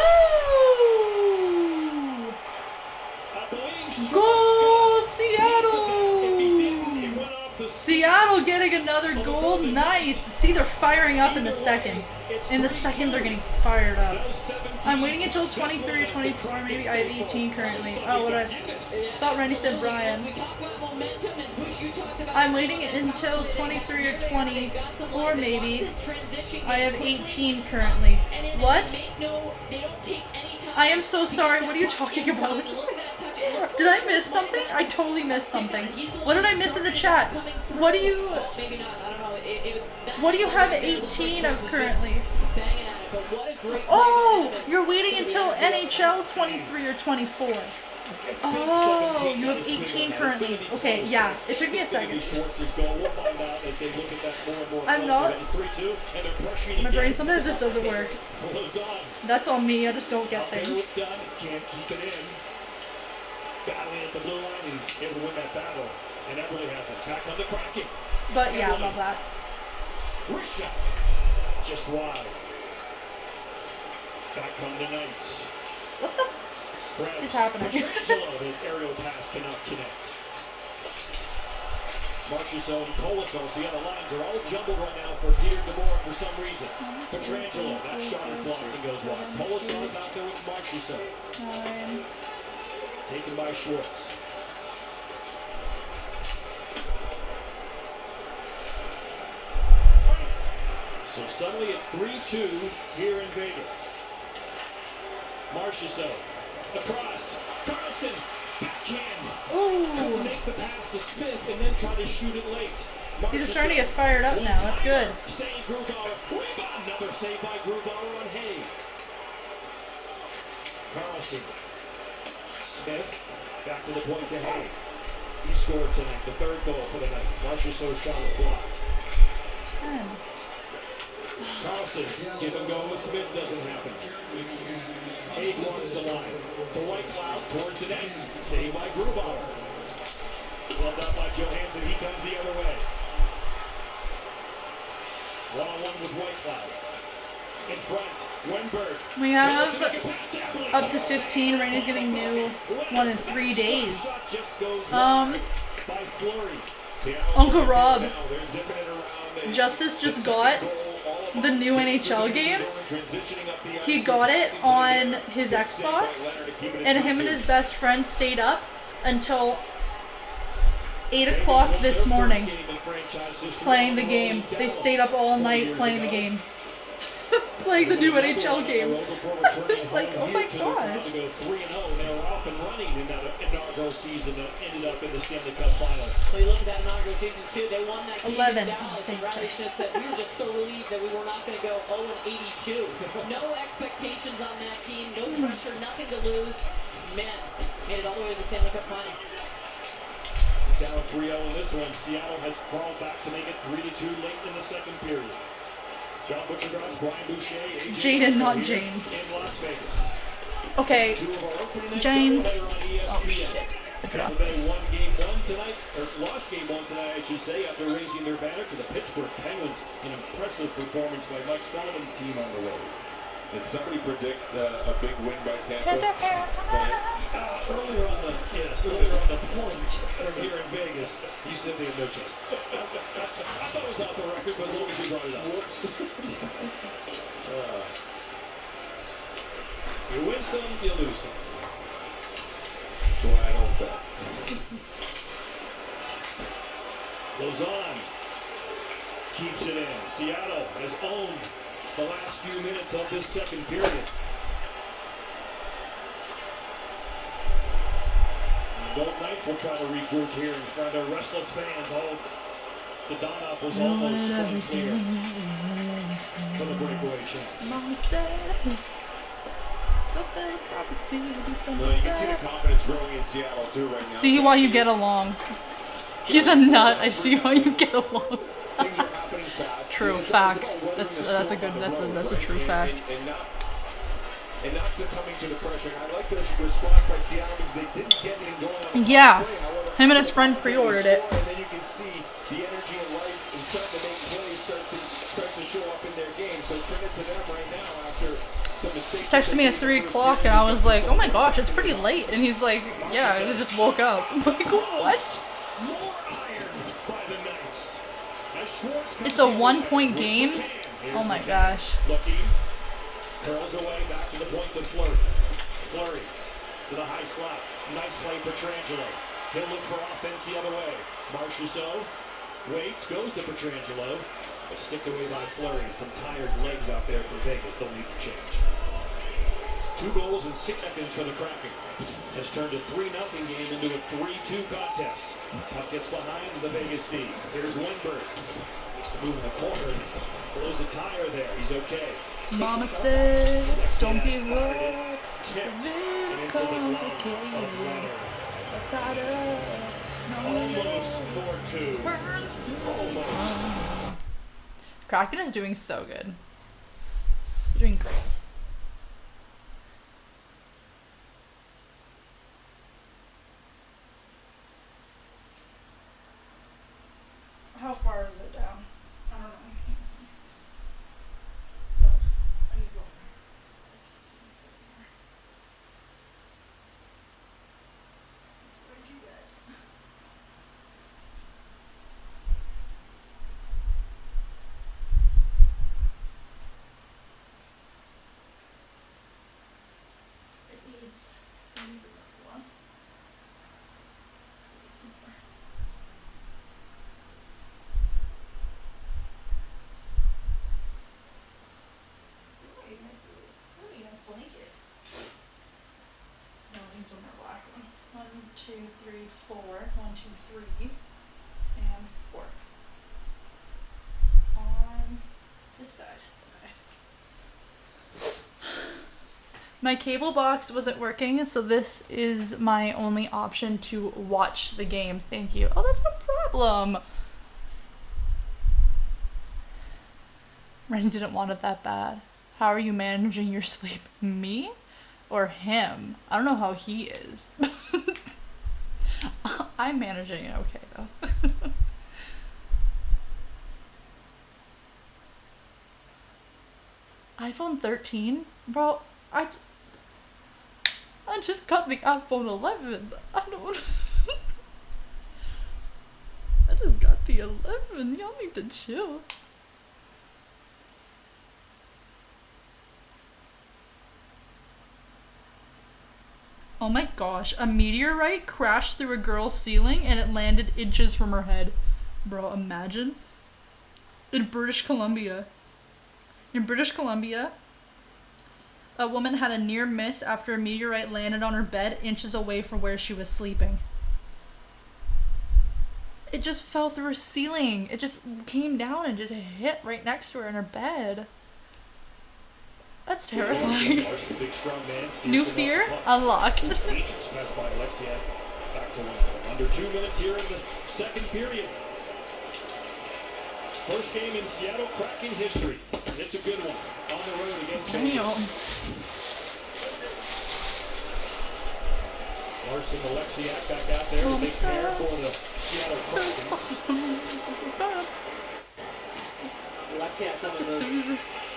I believe Goal, Seattle! If he didn't, it went off the Seattle getting another goal. Nice. See, they're firing up in the second. In the second, they're getting fired up. I'm waiting until 23 or 24. Maybe I have 18 currently. Oh, what I thought Randy said Brian. We talk about momentum and push. You talked about. I'm waiting until 23 or 24 maybe. I have 18 currently. What? I am so sorry. What are you talking about? Did I miss something? I totally missed something. What did I miss in the chat? What do you... What do you have 18 of currently? Oh! You're waiting until NHL 23 or 24. Oh, you have 18 currently. Okay, yeah. It took me a second. I'm not. My brain sometimes just doesn't work. That's on me. I just don't get things. Can't keep it in. Battling at the blue line, he's able to win that battle. And Eberle has it. Back on the Kraken. But yeah, I love that. Wrist shot. Just wide. Back come the Knights. What the is happening? Petrangelo, his aerial pass cannot connect. Marchessault and Colasol, so yeah, the lines are all jumbled right now for Peter DeBoer for some reason. Petrangelo, that shot is blocked and goes wide. Colasol out there with Marchessault. Taken by Schwartz. So suddenly it's 3-2 here in Vegas. Marchessault. Across. Carlson. Backhand. Ooh. Make the pass to Smith and then try to shoot it late. See, they're starting to get fired up now. That's good. Save Grubauer. Rebound. Another save by Grubauer on Hay. Carlson. Smith. Back to the point to Hay. He scored tonight. The third goal for the Knights. Marchessault's shot is blocked. Carlson. Give him go with Smith. Doesn't happen. Hay walks the line. To Whitecloud towards the net. Saved by Grubauer. Well done by Johansson. He comes the other way. One-on-one with Whitecloud. In front, Wenberg. We have up to 15. Rainey's getting new one in 3 days. Uncle Rob. Justice just got the new NHL game. He got it on his Xbox, and him and his best friend stayed up until 8 o'clock this morning playing the game. They stayed up all night playing the game. Playing the new NHL game. I was like, oh my gosh. To go 3-0, they were off and running in that inaugural season that ended up in the Stanley Cup final. Well, you look at that inaugural season too. They won that game 11. in Dallas, and Riley Smith said we were just so relieved that we were not going to go 0-82. No expectations on that team, no pressure, nothing to lose. Man, made it all the way to the Stanley Cup final. Down 3-0 in this one. Seattle has crawled back to make it 3-2 late in the second period. John Butchergrass, Brian Boucher, Jaden, not James. In Las Vegas. Okay, James. Oh shit. Tampa Bay won game one tonight, or lost game one tonight, I should say, after raising their banner to the Pittsburgh Penguins. An impressive performance by Mike Sullivan's team on the road. Did somebody predict a big win by Tampa tonight? Earlier on the point from here in Vegas, you said they had no chance. I thought it was off the record, but as long as you brought it up. Whoops. You win some, you lose some. So I don't bet. Lausanne keeps it in. Seattle has owned the last few minutes of this second period. The Golden Knights will try to regroup here in front of their restless fans. All the Donoff was almost unclear for the breakaway chance. Mama said, Well, you can see the confidence growing in Seattle too right now. See why you get along. He's a nut. I see why you get along. True facts. That's a true fact. and not succumbing to the pressure. And I like the response by Seattle because they didn't get anything going on the Yeah. play. However, Him and his friend pre-ordered it. And then you can see the energy and life and starting to make plays starts to show up in their game. So credit to them right now after some mistakes. Texted me at 3 o'clock and I was like, oh my gosh, it's pretty late. And he's like, yeah, I just woke up. I'm like, what? It's a 1-point game? Oh my gosh. Looking, curls away, back to the point to Fleury. Fleury to the high slot. Nice play for Petrangelo. He'll look for offense the other way. Marchessault waits, goes to Petrangelo. But sticked away by Fleury. Some tired legs out there for Vegas. They'll need to change. 2 goals in 6 seconds for the Kraken. Has turned a 3-0 game into a 3-2 contest. Puck gets behind the Vegas team. Here's Weinberg. Makes the move in the corner. Blows a tire there. He's okay. Mama said, don't give up. It's a Tipped little and into the glove of complicated. Leonard. That's how to Almost for 2. Almost. Kraken is doing so good. They're doing great. How far is it down? I don't know. I can't see. No, I need to go. It's pretty good. It needs another one. It needs more. This is a really nice blanket. No, it needs one more black one. 1, 2, 3, 4. 1, 2, 3, and 4. On this side. Okay. My cable box wasn't working, so this is my only option to watch the game. Thank you. Oh, that's no problem. Rennie didn't want it that bad. How are you managing your sleep? Me? Or him? I don't know how he is. I'm managing it okay, though. iPhone 13? Bro, I just got the iPhone 11. I don't... I just got the 11. Y'all need to chill. Oh my gosh, a meteorite crashed through a girl's ceiling and it landed inches from her head. Bro, imagine. In British Columbia. A woman had a near miss after a meteorite landed on her bed inches away from where she was sleeping. It just fell through her ceiling. It just came down and just hit right next to her in her bed. That's terrifying. New fear unlocked. Agents passed by Alexiak. Back to Winnipeg. Under 2 minutes here in the second period. First game in Seattle Kraken history. And it's a good one. On the road against Vegas. Larson Alexiak back out there to make care for the Seattle Kraken. Alexiak, one of those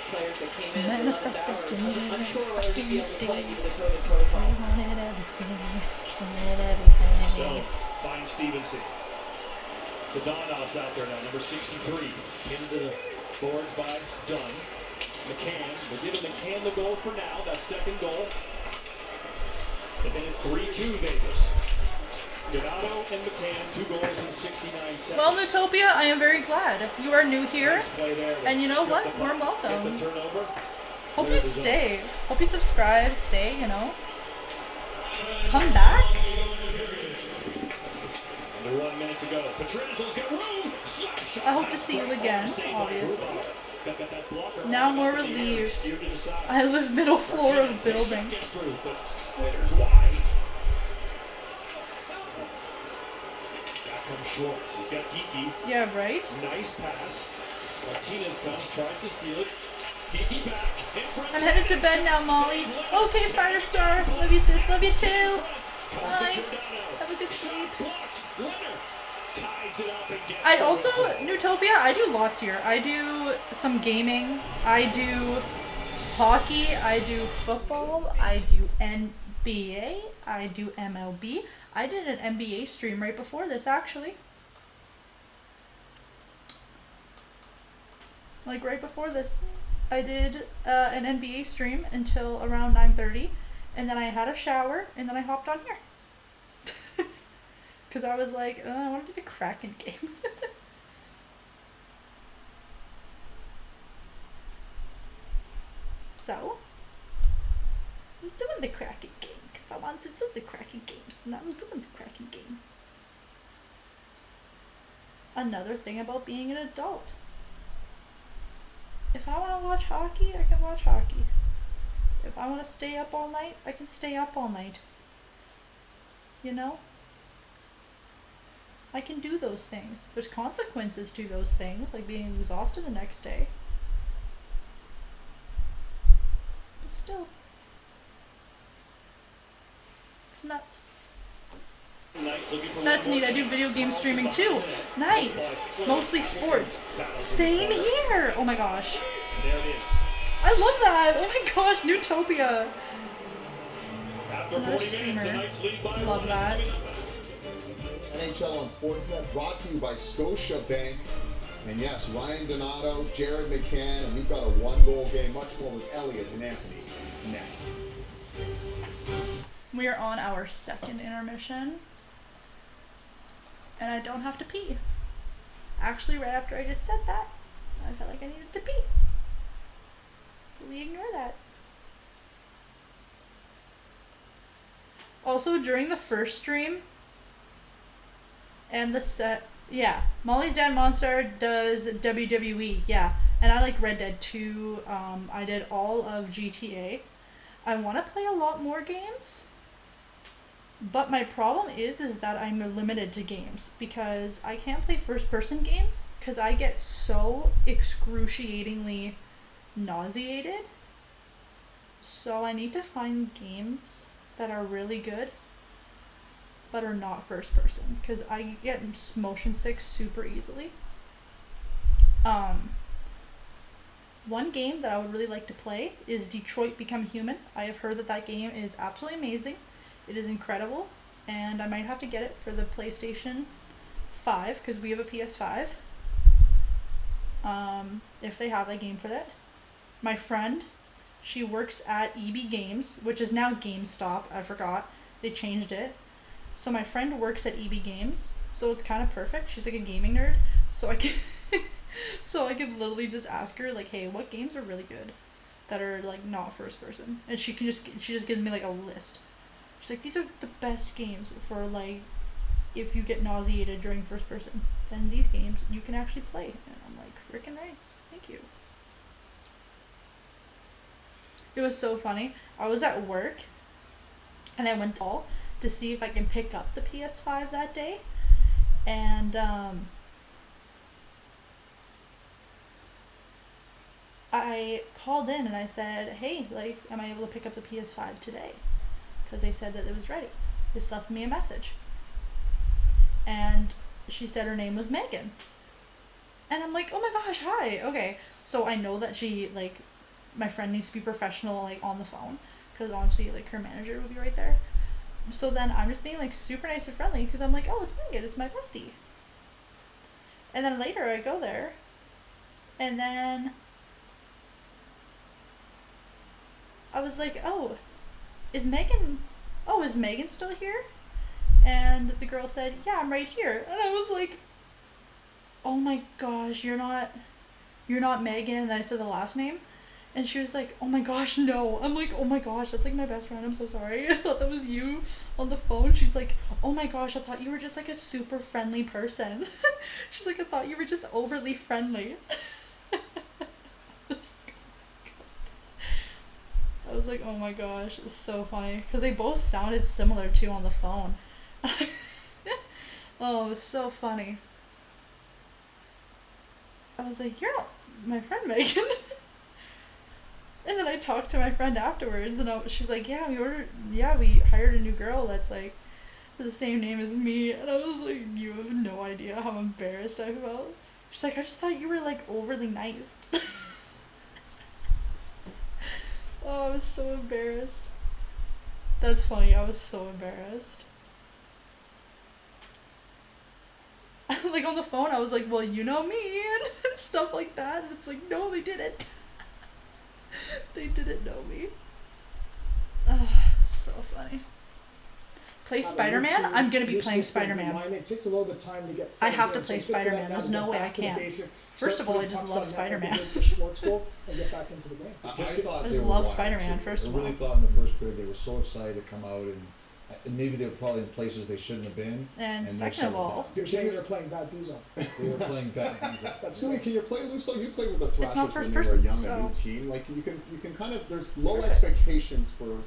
players that came in for 11 hours. I'm unsure whether he'd be able to play due to the COVID protocol. So, finds Stevenson. The Donov's out there now, number 63. Into the boards by Dunn. McCann. We're giving McCann the goal for now. That second goal. And then it's 3-2 Vegas. Donato and McCann, 2 goals in 69 seconds. Well, Newtopia, I am very glad. If you are new here, Nice play there. and you know what, Strip the warm puck, get welcome. the turnover. Hope Clear you the zone. stay. Hope you subscribe, stay, you know. Come back. Under 1 minute to go. Petrangelo's got room. Slap shot. I hope to see you again, Saved by obviously. Grubauer. Got that blocker Now off more the air, relieved. steered to the side. I live middle floor of Martinez, building. gets through, but Squidder's wide. Back comes Schwartz. He's got Geeky. Yeah, right? Nice pass. Martinez comes, tries to steal it. I'm headed to bed now, Molly. Okay, Firestar. Love you, sis. Love you too. Bye. Have a good sleep. I also, Newtopia, I do lots here. I do some gaming. I do hockey. I do football. I do NBA. I do MLB. I did an NBA stream right before this, actually. Like right before this. I did an NBA stream until around 9:30, and then I had a shower, and then I hopped on here. Because I was like, I want to do the Kraken game. So, I'm doing the Kraken game, because I want to do the Kraken games, and I'm doing the Kraken game. Another thing about being an adult. If I want to watch hockey, I can watch hockey. If I want to stay up all night, I can stay up all night. You know? I can do those things. There's consequences to those things, like being exhausted the next day. But still. It's nuts. That's neat. I do video game streaming too. Nice. Mostly sports. Same here. Oh my gosh. There it is. I love that. Oh my gosh, Newtopia. After 40 minutes, the Knights lead by Love that. NHL on Sportsnet, brought to you by Scotia Bank. And yes, Ryan Donato, Jared McCann, and we've got a one-goal game. Much more with Elliot and Anthony next. We are on our second intermission. And I don't have to pee. Actually, right after I just said that, I felt like I needed to pee. But we ignore that. Also, during the first stream, and the set, yeah, Molly's Dad Monster does WWE, yeah, and I like Red Dead 2, I did all of GTA. I want to play a lot more games, but my problem is that I'm limited to games, because I can't play first-person games, because I get so excruciatingly nauseated, so I need to find games that are really good, but are not first person, because I get motion sick super easily. One game that I would really like to play is Detroit Become Human. I have heard that that game is absolutely amazing. It is incredible, and I might have to get it for the PlayStation 5, because we have a PS5. If they have that game for that. My friend, she works at EB Games, which is now GameStop. I forgot. They changed it. So my friend works at EB Games, so it's kind of perfect. She's like a gaming nerd, so I can so I can literally just ask her like, hey, what games are really good that are like not first person? And she just gives me like a list. She's like, these are the best games for like if you get nauseated during first person, then these games you can actually play. And I'm like, freaking nice. Thank you. It was so funny. I was at work and I went to see if I can pick up the PS5 that day, and I called in and I said, hey, like, am I able to pick up the PS5 today? Because they said that it was ready. They just left me a message, and she said her name was Megan, and I'm like, oh my gosh, hi. Okay, so I know that she, like, my friend needs to be professional, like, on the phone, because obviously, like, her manager will be right there. So then I'm just being like super nice and friendly, because I'm like, oh, it's Megan, it's my bestie. And then later I go there, and then I was like, oh, is Megan still here? And the girl said, yeah, I'm right here. And I was like, oh my gosh, you're not Megan. And I said the last name. And she was like, oh my gosh, no. I'm like, oh my gosh, that's like my best friend. I'm so sorry. I thought that was you on the phone. She's like, oh my gosh, I thought you were just like a super friendly person. She's like, I thought you were just overly friendly. I was like, oh my gosh, it was so funny. Because they both sounded similar too on the phone. Oh, it was so funny. I was like, you're not my friend Megan. And then I talked to my friend afterwards, and she's like, "Yeah, we hired a new girl that's like the same name as me." And I was like, "You have no idea how embarrassed I felt." She's like, "I just thought you were like overly nice." Oh, I was so embarrassed. That's funny. I was so embarrassed. Like on the phone, I was like, "Well, you know me," and stuff like that. And it's like, no, they didn't. They didn't know me. So funny. Play Spider-Man? I'm gonna be playing Spider-Man. It takes a little bit of time to get. I have to play Spider-Man. There's no way I can't. First of all, I just love Spider-Man. And get back into the game. I thought I they just were love wild, Spider-Man. too. First of all, I really thought in the first period they were so excited to come out, and maybe they were probably in places they shouldn't have been. And second of all, you're saying they're playing bad Diesel. They were playing bad Diesel. Silly, can you play loose though? You played with the It's not Thrashers first when you were person, young so- and new team. Like you can kind of there's low expectations for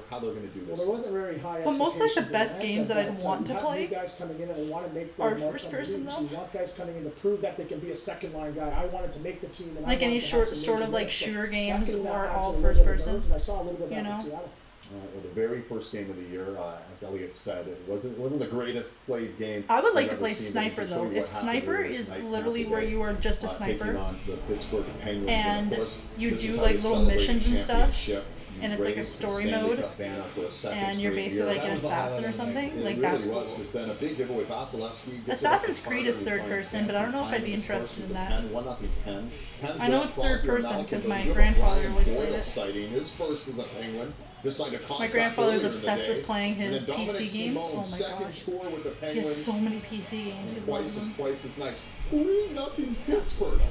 how they're going to do this. Well, there wasn't very high. But most like the expectations in best that, games that I'd but, want to you have play new guys coming in and they want to make are their first person moves. though. You want guys coming in to prove that they can be a second line guy. I wanted to make the team. And Like I any wanted to have some sort major of like minutes. So shooter that games came or out all to a first little bit of person. nerves, and I saw a little bit of You that in know? Seattle. Well, the very first game of the year, as Elliot said, it wasn't the greatest played game. I would like I've to ever play seen, sniper but it can show though. you If what happened sniper earlier is tonight, literally Tampa where Bay, you are just a taking sniper, on the Pittsburgh Penguins, and of course, you this do is how like they little celebrate missions and stuff, championship. and it's like a Raised the story Stanley mode, Cup banner for the second and you're straight basically year. like an assassin or something. It Like really that's was, cool. because then a big giveaway, Vasilevsky gets Assassin's it up to Creed Carter, is third who finds person, but I don't know if I'd be Penn, of course, interested in with that. Penn, 1-0 Penn. Penn's I know got it's third Crosby or person Malkin, because but my you have a grandfather Brian always Boyle played it. sighting, his first as a Penguin. Just signed a contract My grandfather's earlier in the obsessed day. with playing And his then Dominic PC games. Simone's Oh my second gosh. tour with the He Penguins. has so many PC games. He loves them. Twice as nice. 3-0 Pittsburgh.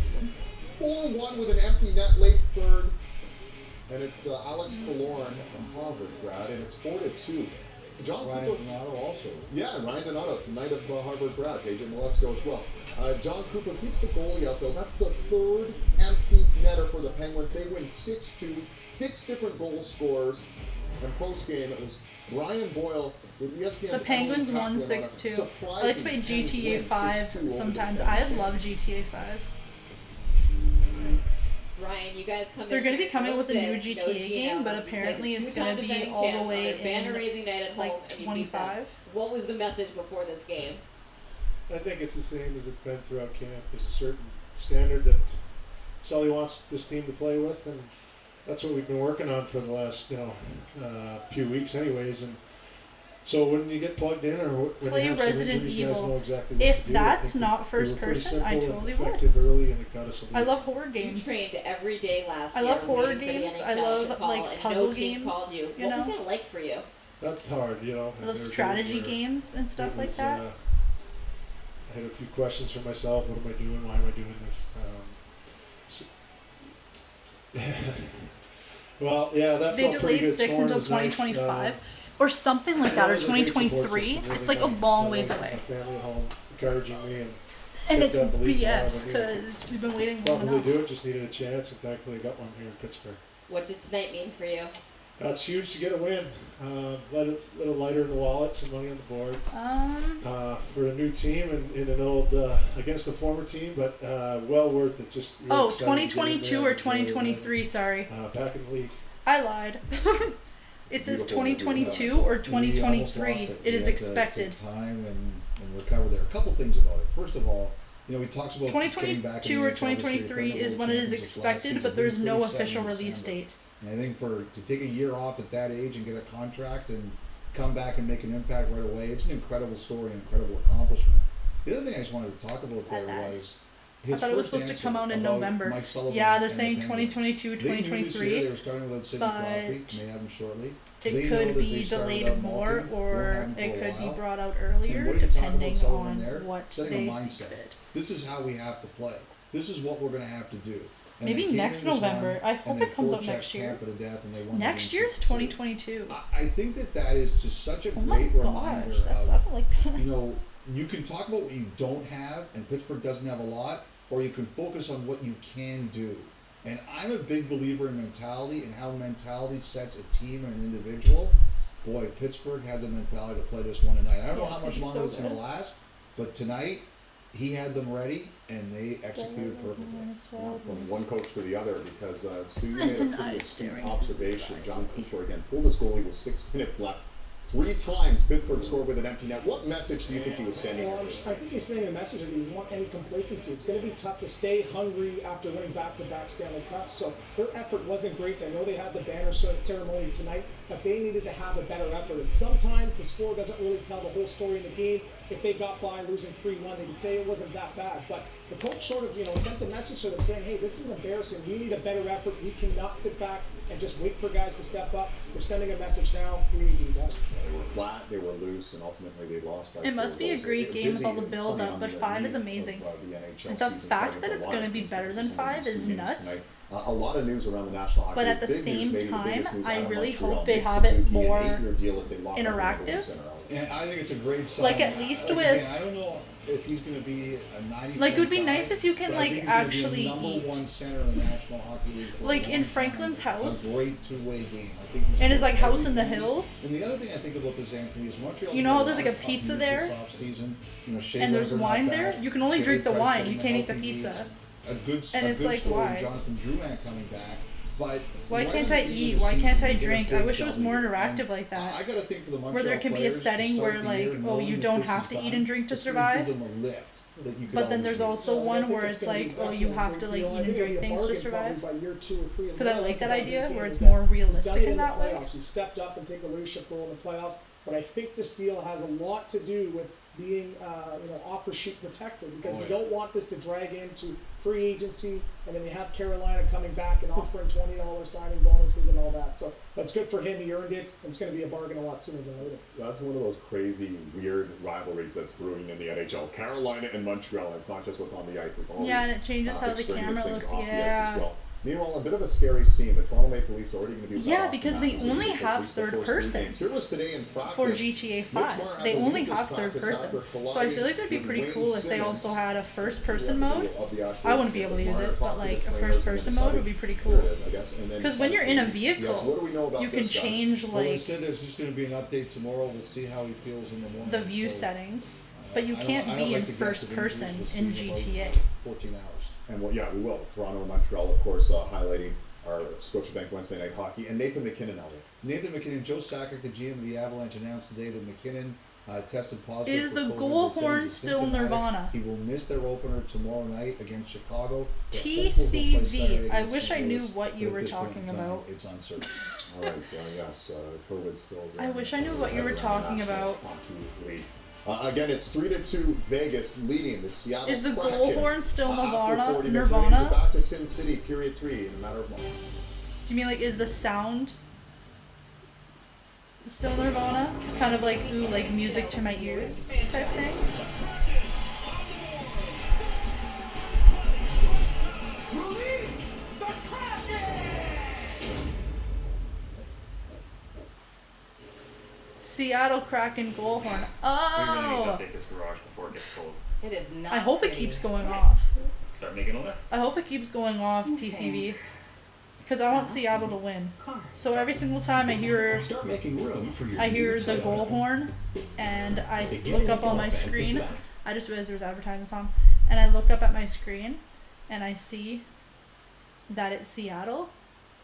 4-1 with an empty net late third. And it's Alex Killorn, a Harvard grad, and it's 4-2. John Ryan Cooper, Donato also. yeah, Ryan Donato. It's a night of Harvard grads. AJ Malesko as well. John Cooper keeps the goalie out, though. That's the third empty netter for the Penguins. They win 6-2, 6 different goal scorers. And post-game, it was Brian Boyle with ESPN. The Penguins won 6-2. I like to play GTA 5 sometimes. I love GTA 5. Ryan, you guys come They're in going to be here, coming no with a new Sid, no GTA Gino. game, but You apparently played it's two-time going to be defending all the champs on way their banner in raising night at home, like and you beat them. 25. What was the message before this game? I think it's the same as it's been throughout camp. There's a certain standard that Sully wants this team to play with, and that's what we've been working on for the last few weeks, anyways. And so when you get plugged in, or when Play you have some Resident injuries, you guys Evil. know exactly what If to do. I that's think not we first were pretty person, I simple and totally would. effective early, and it got us a lead. I love horror You games. trained every day last I year. love horror waiting for the games. I NHL love, to call, like, and puzzle no team games, called you. you What know? was that like for you? That's hard, you know. I love strategy games and stuff like that. I had a few questions for myself. What am I doing? Why am I doing this? Well, yeah, that They felt pretty delayed good. 6 Scoring until was nice. 2025 or something like that, or 2023. It's like a long ways away. My family at home encouraging me, And kept it's that belief alive BS in me. because we've been waiting long Probably enough. do it. Just needed a chance, and thankfully I got one here in Pittsburgh. What did tonight mean for you? That's huge to get a win. Little lighter in the wallet, some money on the board. For a new team and in an old against a former team, but well worth it. Just really Oh, excited to get in 2022 there or and enjoy it. 2023, sorry. Back in the league. I lied. It says Beautiful movie, 2022 or We almost lost 2023. it. It We is had to expected. take time and recover there. A couple things about it. First of all, he talks about getting back in 2022 the or NHL this year, 2023 playing is the when it is World Championships last expected, season. but there's He was no 37 official in release December. date. And I think to take a year off at that age and get a contract and come back and make an impact right away, it's an incredible story, an incredible accomplishment. The other thing I just wanted to talk about there was I thought it was supposed to come out in November. Yeah, they're saying 2022, 2023. They were starting without Sidney Crosby. but May have him shortly. it They know could that be they started delayed out more, Malkin, won't or have him for it a could be while. brought out And earlier, what are you talking about depending Sullivan on there? what Setting they a mindset. did. This is how we have to play. This is what we're going to have to do. And Maybe they came next in this November. one, I and hope they it comes out forechecked next year. Tampa to death, and they won the Next game year's 6-2. 2022. I think that is just such a Oh my great reminder gosh, that's of, definitely like you can talk about what you don't have, and Pittsburgh doesn't have a lot, or you can focus on what you can do. And I'm a big believer in mentality and how mentality sets a team and an individual. Boy, Pittsburgh had the mentality to play this one tonight. I don't know how much longer it's going to last, but tonight, he had them ready, and they executed perfectly. From one coach to the other, because Stu, you made a pretty astute observation. John Cooper again pulled his goalie with 6 minutes left. 3 times Pittsburgh scored with an empty net. What message do you think he was sending? Well, I think he's sending a message that he doesn't want any complacency. It's going to be tough to stay hungry after winning back-to-back Stanley Cups. So their effort wasn't great. I know they had the banner ceremony tonight, but they needed to have a better effort. And sometimes the score doesn't really tell the whole story in the game. If they got by losing 3-1, they could say it wasn't that bad. But the coach sort of, sent a message to them saying, hey, this is embarrassing. We need a better effort. We cannot sit back and just wait for guys to step up. We're sending a message now. We need to do that. They were flat, they were loose, and ultimately they lost by It must be a great game with all the build-up, but 5 is amazing. And the fact that it's going to be better than 5 is nuts. A lot of news around the National Hockey But at the Big same news, time, I really Montreal hope they makes have it Suzuki an more 8-year deal if they lock up the interactive. Golden Center. And I think it's a great sign. Like, at least Again, with- I don't know if he's going to be a 90. Like, it would be nice if you can, but I like, think he's gonna be actually a number eat. 1 center in the National Hockey League. For Like, a in long Franklin's time. house. A great two-way game. I think he's And his, got like, house in the everything. hills. And the other thing I think about this, Anthony, is Montreal. You know how there's, like, a pizza there? And there's wine there? You can only drink the wine. You can't eat the pizza. And it's like, why? Jonathan Drouin coming back. But Why can't I even eat? this Why season, can't I you get a drink? I big wish it was more W. interactive And like that. I gotta think for the Montreal Where there can be a players to setting start where, the like, year oh, knowing you that don't this have is to eat done, and drink to it's gonna survive. give them a lift that you could But then always there's use. also I one think where it's it's gonna be like, oh, definitely you a have great to, like, deal. eat I and think it'll drink be a things to bargain survive. probably by year 2 or 3. And Because I what like that about this idea game where is it's that more he's done realistic it in the that way. playoffs. He stepped up and take a leadership role in the playoffs. But I think this deal has a lot to do with being, offer sheet protected, because we don't want this to drag into free agency, and then you have Carolina coming back and offering $20 signing bonuses and all that. So that's good for him. He earned it, and it's going to be a bargain a lot sooner than later. That's one of those crazy, weird rivalries that's brewing in the NHL. Carolina and Montreal. It's not just what's on the ice. It's all Yeah, and it changes how the extraneous camera things looks. off the ice as Yeah. well. Meanwhile, a bit of a scary scene. The Toronto Maple Leafs are already going to be without Yeah, Austin because they Matthews only for at have least the third first 3 person games. Here was today in practice. for GTA 5. Mitch Marner They had the only weakest have third practice person. after So I feel colliding like it would be with pretty Wayne cool if they Simmons. also had a first person mode. Of the Ashland I wouldn't be able to use Marner it, but talked to like the a trainers first and person decided- mode would be pretty Here cool. it is, I guess. And then Because when you're in a yes, vehicle, what do we know about you can this, guys? change Well, they like said there's just going to be an update tomorrow. We'll see how he feels in the morning. the view So, settings, but you I don't- can't I don't be like in to guess first if injuries person will in see about GTA. 14 hours. And well, yeah, we will. Toronto and Montreal, of course, highlighting our Scotiabank Wednesday Night Hockey. And Nathan McKinnon, Elliot. Nathan McKinnon, Joe Sakic, the GM of the Avalanche, announced today that McKinnon tested positive. Is for the COVID. goal They said horn he's still asymptomatic. Nirvana? He will miss their opener tomorrow night against Chicago. They're hopeful he'll play TCV. Saturday I against wish I St. knew Louis, what you but were at this point talking in time, about. It's uncertain. All right, yes, COVID's still I wish I knew what you were talking about. Again, it's 3-2 Vegas leading the Seattle Is the Kraken. goal horn still After Nirvana? 40 minutes, Nirvana? Rangers back to Sin City, period 3 in a matter of moments. Do you mean like is the sound still Nirvana? Kind of like ooh, like music to my ears type thing? Seattle Kraken goal horn. We really need to Oh! update this garage before it gets cold. It is not. I hope it pretty. keeps going off. Start making a list. I hope it keeps going off, TCV. Because I want Seattle to win. So every single time I hear Start making room for your I hear new the Toyota. goal horn and I Beginning look up on my golf and screen. back. I just realized there was advertising song. And I look up at my screen and I see that it's Seattle.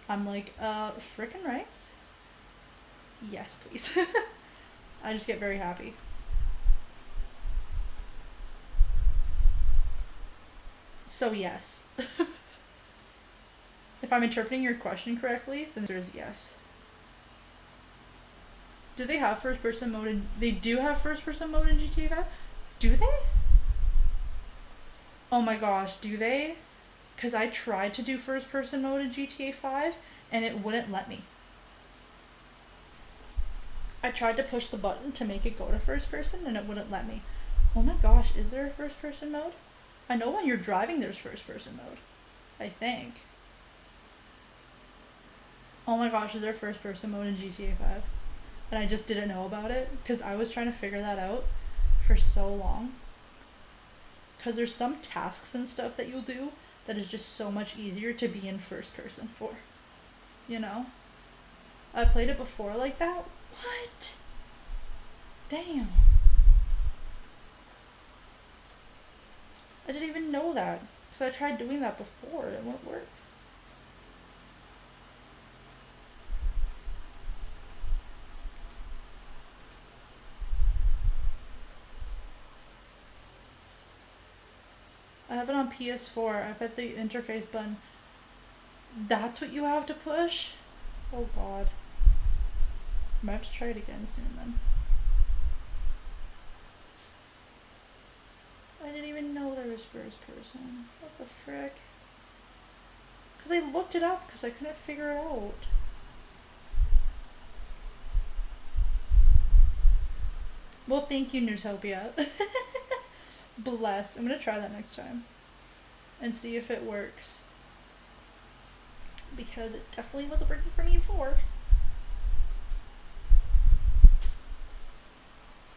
I'm like, frickin' rights? Yes, please. I just get very happy. So yes. If I'm interpreting your question correctly, then the answer is yes. Do they have first person mode in they do have first person mode in GTA 5? Do they? Oh my gosh, do they? Cause I tried to do first person mode in GTA 5 and it wouldn't let me. I tried to push the button to make it go to first person and it wouldn't let me. Oh my gosh, is there a first person mode? I know when you're driving there's first person mode. I think. Oh my gosh, is there first person mode in GTA 5? And I just didn't know about it because I was trying to figure that out for so long. Because there's some tasks and stuff that you'll do that is just so much easier to be in first person for. You know? I played it before like that. What? Damn. I didn't even know that. Because I tried doing that before. It won't work. I have it on PS4. I bet the interface button. That's what you have to push? Oh god. I might have to try it again soon then. I didn't even know there was first person. What the frick? Because I looked it up because I couldn't figure it out. Well, thank you, Newtopia. Bless. I'm gonna try that next time. And see if it works. Because it definitely wasn't working for me before.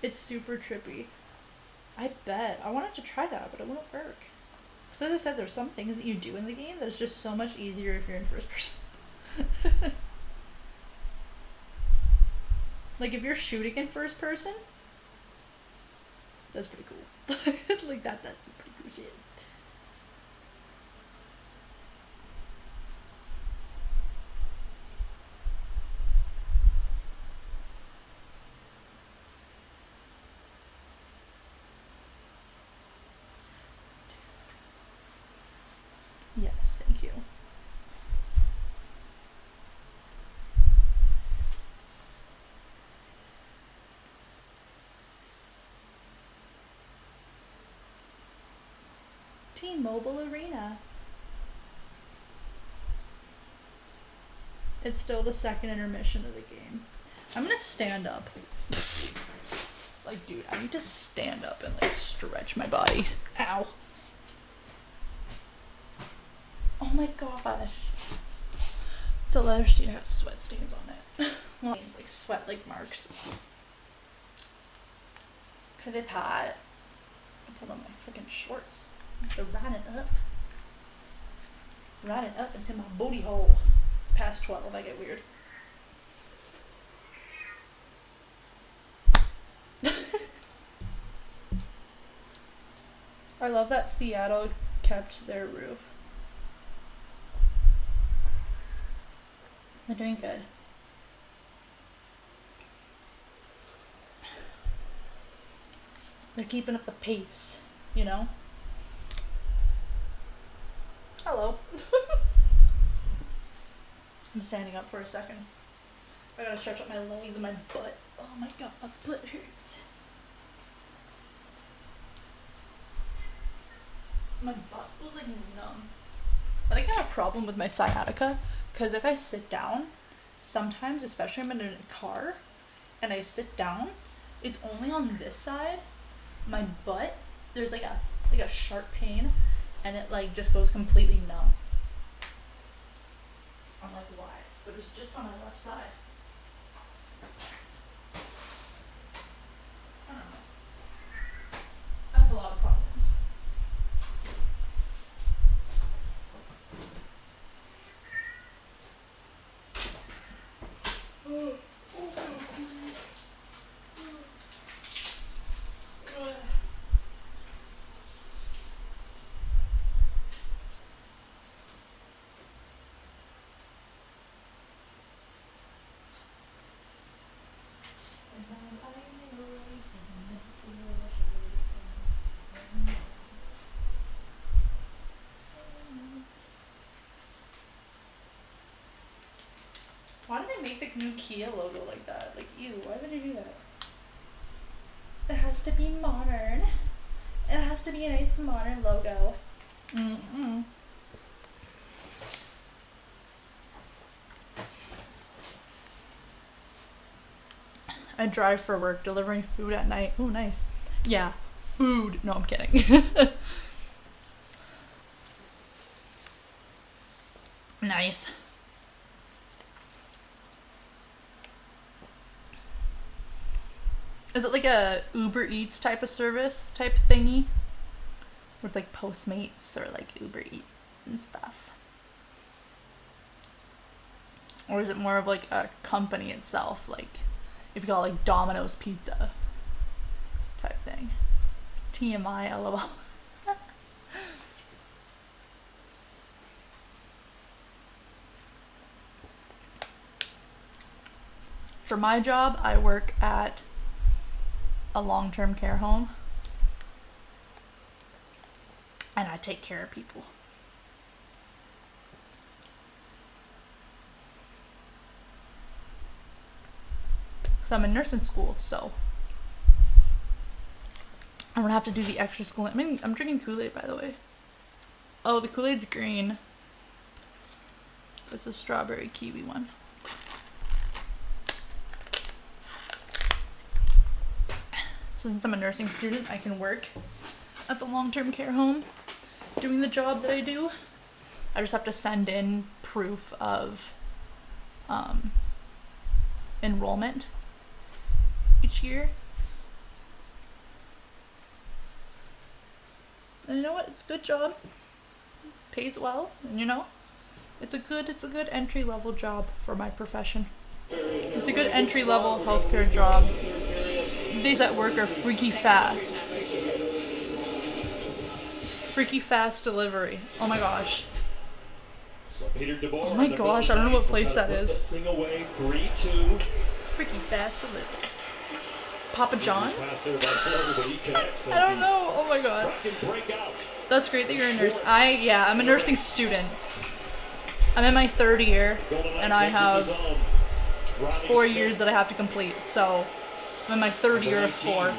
It's super trippy. I bet. I wanted to try that, but it wouldn't work. Because as I said, there's some things that you do in the game that's just so much easier if you're in first person. Like, if you're shooting in first person, that's pretty cool. Like, that's pretty cool shit. Yes, thank you. T-Mobile Arena. It's still the second intermission of the game. I'm gonna stand up. Like, dude, I need to stand up and like stretch my body. Ow. Oh my gosh. It's a leather seat, it has sweat stains on it. Well, it's like sweat like marks. Cause it's hot. I put on my freaking shorts. They're riding up. Riding up into my booty hole. It's past 12, I get weird. I love that Seattle kept their roof. They're doing good. They're keeping up the pace, you know? Hello. I'm standing up for a second. I gotta stretch out my legs and my butt. Oh my god, my butt hurts. My butt was like numb. I think I have a problem with my sciatica because if I sit down, sometimes, especially when I'm in a car and I sit down, it's only on this side. My butt, there's like a sharp pain and it like just goes completely numb. I'm like, why? But it's just on my left side. I don't know. I have a lot of problems. Why did they make the new Kia logo like that? Like, ew, why would they do that? It has to be modern. It has to be a nice modern logo. Mm-mm. I drive for work, delivering food at night. Oh, nice. Yeah, food. No, I'm kidding. Nice. Is it like a Uber Eats type of service type thingy? Where it's like Postmates or like Uber Eats and stuff? Or is it more of like a company itself? Like if you got like Domino's Pizza type thing. TMI, LOL. For my job, I work at a long-term care home. And I take care of people. So I'm in nursing school, so I'm gonna have to do the extra school. I'm drinking Kool-Aid, by the way. Oh, the Kool-Aid's green. This is strawberry kiwi one. So since I'm a nursing student, I can work at the long-term care home doing the job that I do. I just have to send in proof of enrollment each year. And you know what? It's a good job. Pays well, and you know, it's a good entry-level job for my profession. It's a good entry-level healthcare job. Days at work are freaky fast. Freaky fast delivery. Oh my gosh. So Peter DeBoer, oh my gosh, I don't know what place that is. This thing away, 3-2. Freaky fast delivery. Papa John's? I don't know. Oh my god. That's great that you're a nurse. I'm a nursing student. I'm in my 3rd year, and I have 4 years that I have to complete. So I'm in my 3rd year of 4.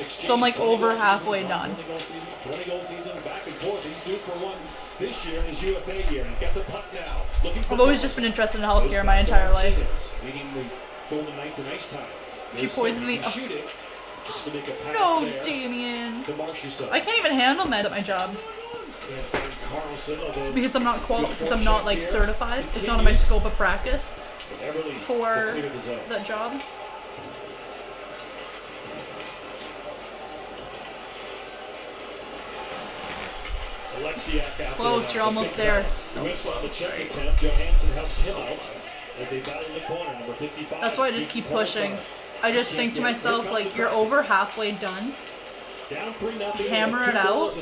So I'm like over halfway done. 20-goal season, back and forth. He's due for one this year in his UFA year. He's got the puck now. I've always just been interested in healthcare my entire life. Leading the Golden Knights in ice time. She poisoned me. No, Damien. I can't even handle meds at my job. Because I'm not like certified. It's not in my scope of practice for that job. Close, you're almost there. So that's why I just keep pushing. I just think to myself, like, you're over halfway done. Hammer it out.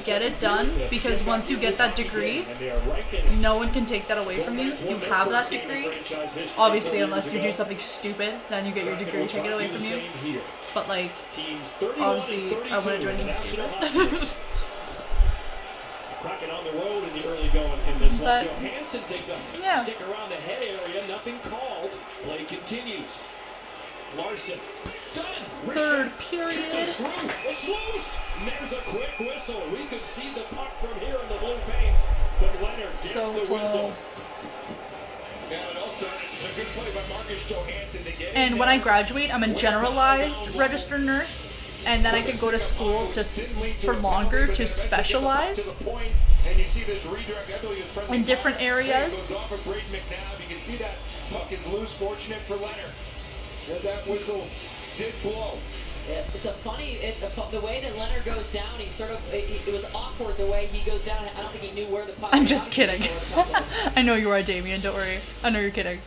Get it done, because once you get that degree, no one can take that away from you. You have that degree. Obviously, unless you do something stupid, then you get your degree taken away from you. But, like, obviously, I wouldn't do anything stupid. Kraken on the road in the early going in this one. Johansson takes a stick around the head area. Nothing called. Play continues. Larson. Done. 3rd period. It's loose. And there's a quick whistle. We could see the puck from here in the blue paint. But Leonard gets the whistle. And when I graduate, I'm a generalized registered nurse. And then I can go to school for longer to specialize in different areas. You can see that puck is loose. Fortunate for Leonard. That whistle did blow. It's a funny, the way that Leonard goes down, he sort of, it was awkward the way he goes down. I don't think he knew where the puck was. I'm just kidding. I know you are, Damien, don't worry. I know you're kidding.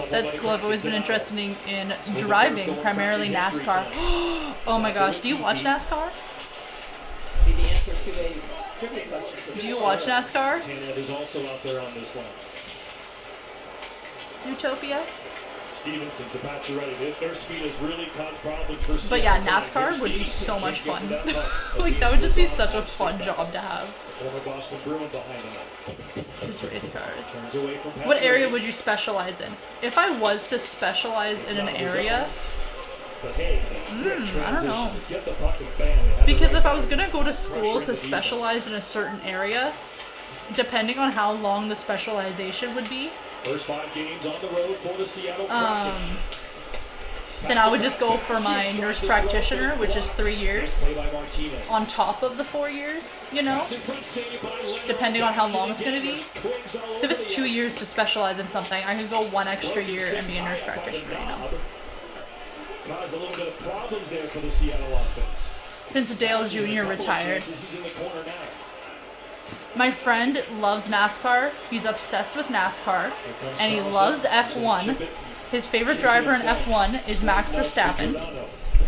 That's cool. I've always been interested in driving, primarily NASCAR. Oh my gosh, do you watch NASCAR? Be the answer to a trivia question. Do you watch NASCAR? Tanner is also out there on this line. Utopia? Stevenson to Pacioretty. Their speed has really caused problems for Seattle. But yeah, NASCAR would be so much fun. Like, that would just be such a fun job to have. Former Boston Bruin behind him. Just race cars. What area would you specialize in? If I was to specialize in an area, I don't know. Because if I was gonna go to school to specialize in a certain area, depending on how long the specialization would be, First 5 games on the road for the Seattle Kraken. Then I would just go for my nurse practitioner, which is 3 years, on top of the 4 years, you know, depending on how long it's going to be. So if it's 2 years to specialize in something, I could go 1 extra year and be a nurse practitioner, you know. Caused a little bit of problems there for the Seattle offense. Since Dale Jr. retired. My friend loves NASCAR. He's obsessed with NASCAR, and he loves F1. His favorite driver in F1 is Max Verstappen,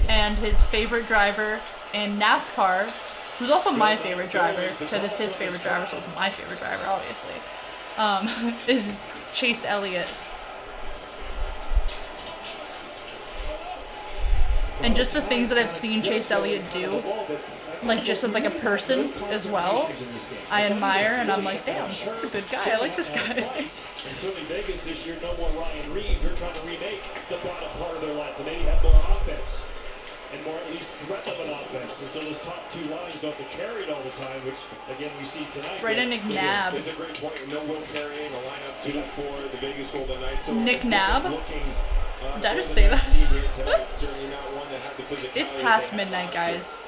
and his favorite driver in NASCAR, who's also my favorite driver, because it's his favorite driver, so it's my favorite driver, obviously, is Chase Elliott. And just the things that I've seen Chase Elliott do, like just as like a person as well, I admire, and I'm like, damn, that's a good guy. I like this guy. And certainly Vegas this year, no more Ryan Reeves. They're trying to remake the bottom part of their line to maybe have more offense and more at least threat of an offense. And so those top two lines don't have to carry it all the time, which again we see tonight. Right in Nick Nab. It's a great point. No will carrying a lineup 2 for the Vegas Golden Knights. So Nick Nab? looking, Did I just say that? Certainly not one that had the physicality It's past midnight, guys.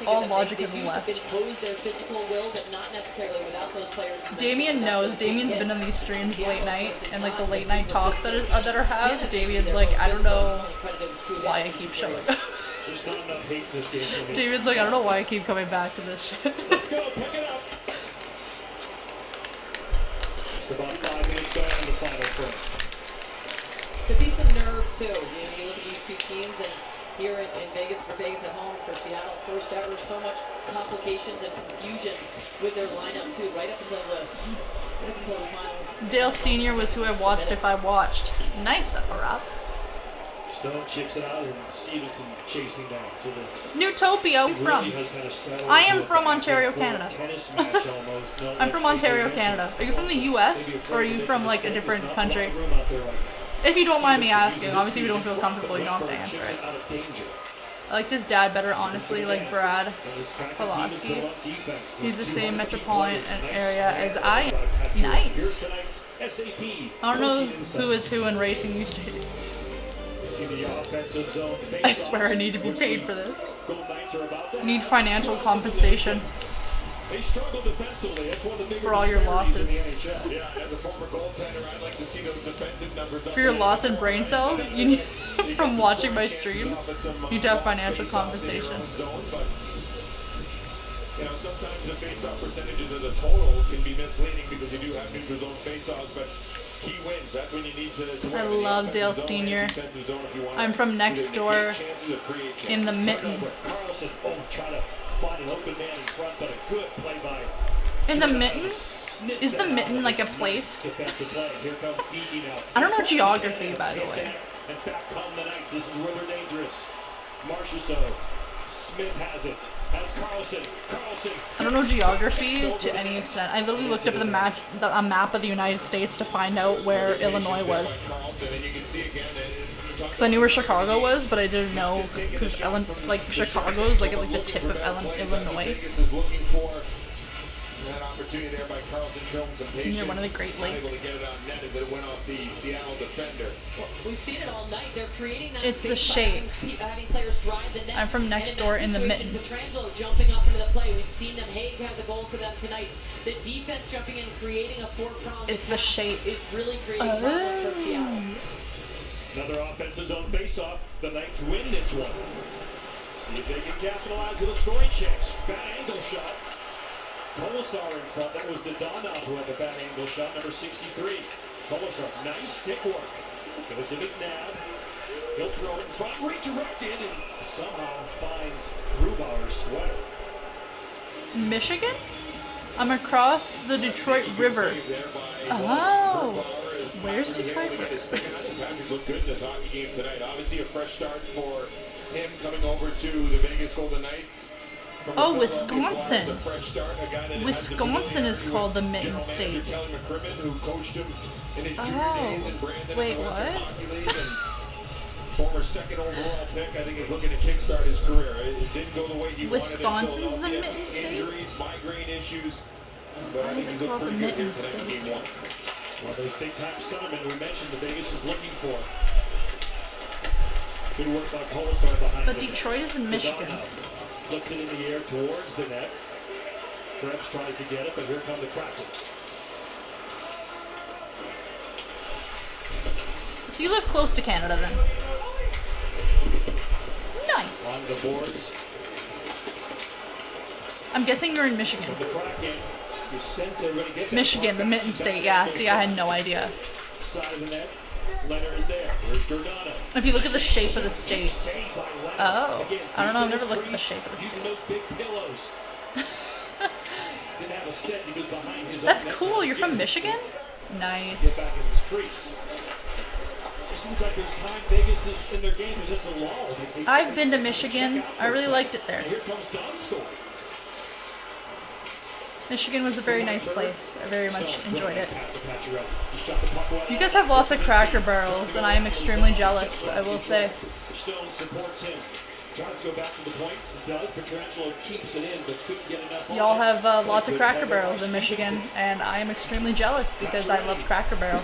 All logic is left. Impose their physical will, but not necessarily without those players. Damien knows. Damien's been on these streams late night, and like the late night talks that are have. Damien's like, I don't know why I keep showing up. There's not enough hate in this game for me. Damien's like, I don't know why I keep coming back to this shit. Let's go, pick it up. Just about 5 minutes gone in the final stretch. Could be some nerves too. You look at these two teams, and here in Vegas, for Vegas at home, for Seattle, first ever, so much complications and confusion with their lineup too, right up until the final. Dale Sr. was who I watched if I watched. Nice upper up. Stone chips it out, and Stevenson chasing down. So Newtopia, I'm from. I am from Ontario, Canada. I'm from Ontario, Canada. Are you from the U.S. or are you from like a different country? If you don't mind me asking, obviously if you don't feel comfortable, you don't have to answer it. I liked his dad better, honestly, like Brad Pulaski. He's the same metropolitan area as I am. Nice. I don't know who is who in racing these days. I swear I need to be paid for this. Need financial compensation. They struggle defensively. That's one of the big for all your losses. Yeah, as a former goaltender, I'd like to see those defensive numbers. For your loss in brain cells, you need from watching my streams, you need to have financial compensation. You know, sometimes the face-off percentages as a total can be misleading because you do have neutral zone face-offs, but he wins. That's when you need to I love Dale Sr. I'm from next door in the Mitten. Carlson, trying to find an open man in front, but a good play by. In the Mitten? Is the Mitten like a place? I don't know geography, by the way. And back come the Knights. This is where they're dangerous. Marchessault. Smith has it. Has Carlson. I don't know geography to any extent. I literally looked up a map of the United States to find out where Illinois was. Because I knew where Chicago was, but I didn't know because like Chicago's like at the tip of Illinois. That opportunity there by Carlson showing some patience. Near one of the Great Lakes. Able to get it on net as it went off the Seattle defender. We've seen it all night. They're creating that. It's the shape. Having players drive the net. I'm from next door in the Mitten. Petrangelo jumping up into the play. We've seen them. Haig has a goal for them tonight. The defense jumping in, creating a four-pronged. It's the shape. It's really creating problems for Seattle. Another offensive zone face-off. The Knights win this one. See if they can capitalize with a scoring chance. Bad angle shot. Commissar in front. That was Dodonna who had the bad angle shot, number 63. Commissar, nice stick work. Goes to McNabb. He'll throw it in front, redirected, and somehow finds Grubauer's sweater. Michigan? I'm across the Detroit River. Oh, where's Detroit River? I think Patrick's looked good in this hockey game tonight. Obviously a fresh start for him coming over to the Vegas Golden Knights. Oh, Wisconsin. Wisconsin is called the Mitten State. Oh, wait, what? Former second overall pick, I think he's looking to kickstart his career. It didn't go the way he Wisconsin's wanted. the Mitten State? Injuries, migraine issues. But Why I is think it he's called looked the pretty good Mitten here tonight in State? game one. One of those big-time centermen we mentioned the Vegas is looking for. Good work by Commissar behind But him. Detroit is in Michigan. Flicks it in the air towards the net. Krebs tries to get it, but here come the Kraken. So you live close to Canada then? Nice. On the boards. I'm guessing you're in Michigan. The Kraken, you sense they're going to get that Michigan, the Mitten State, yeah. See, I had no idea. Side of the net. Leonard is there. Where's Dodonna? If you look at the shape of the state. Oh, I don't know. I've never looked at the shape of the Using state. those big pillows. Didn't have a stick. He was behind his That's own net. cool. You're from Michigan? Get Nice. back in his crease. Just seems like there's time Vegas is in their game is just a lull. I've been to Michigan. I really liked it there. And here comes Don scoring. Michigan was a very nice place. I very much enjoyed it. You guys have lots of Cracker Barrels, and I am extremely jealous, I will say. Stone supports him. Tries to go back to the point. Does. Petrangelo keeps it in, but couldn't get enough. Y'all have lots of Cracker Barrels in Michigan, and I am extremely jealous because I love Cracker Barrel.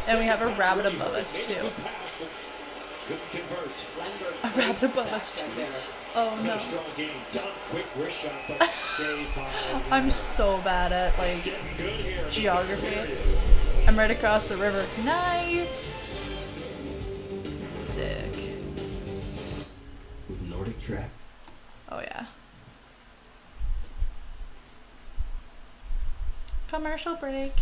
And we have a rabbit above us, too. A rabbit above us, too. Oh no. I'm so bad at, like, geography. I'm right across the river. Nice! Sick. With Nordic Track. Oh yeah. Commercial break.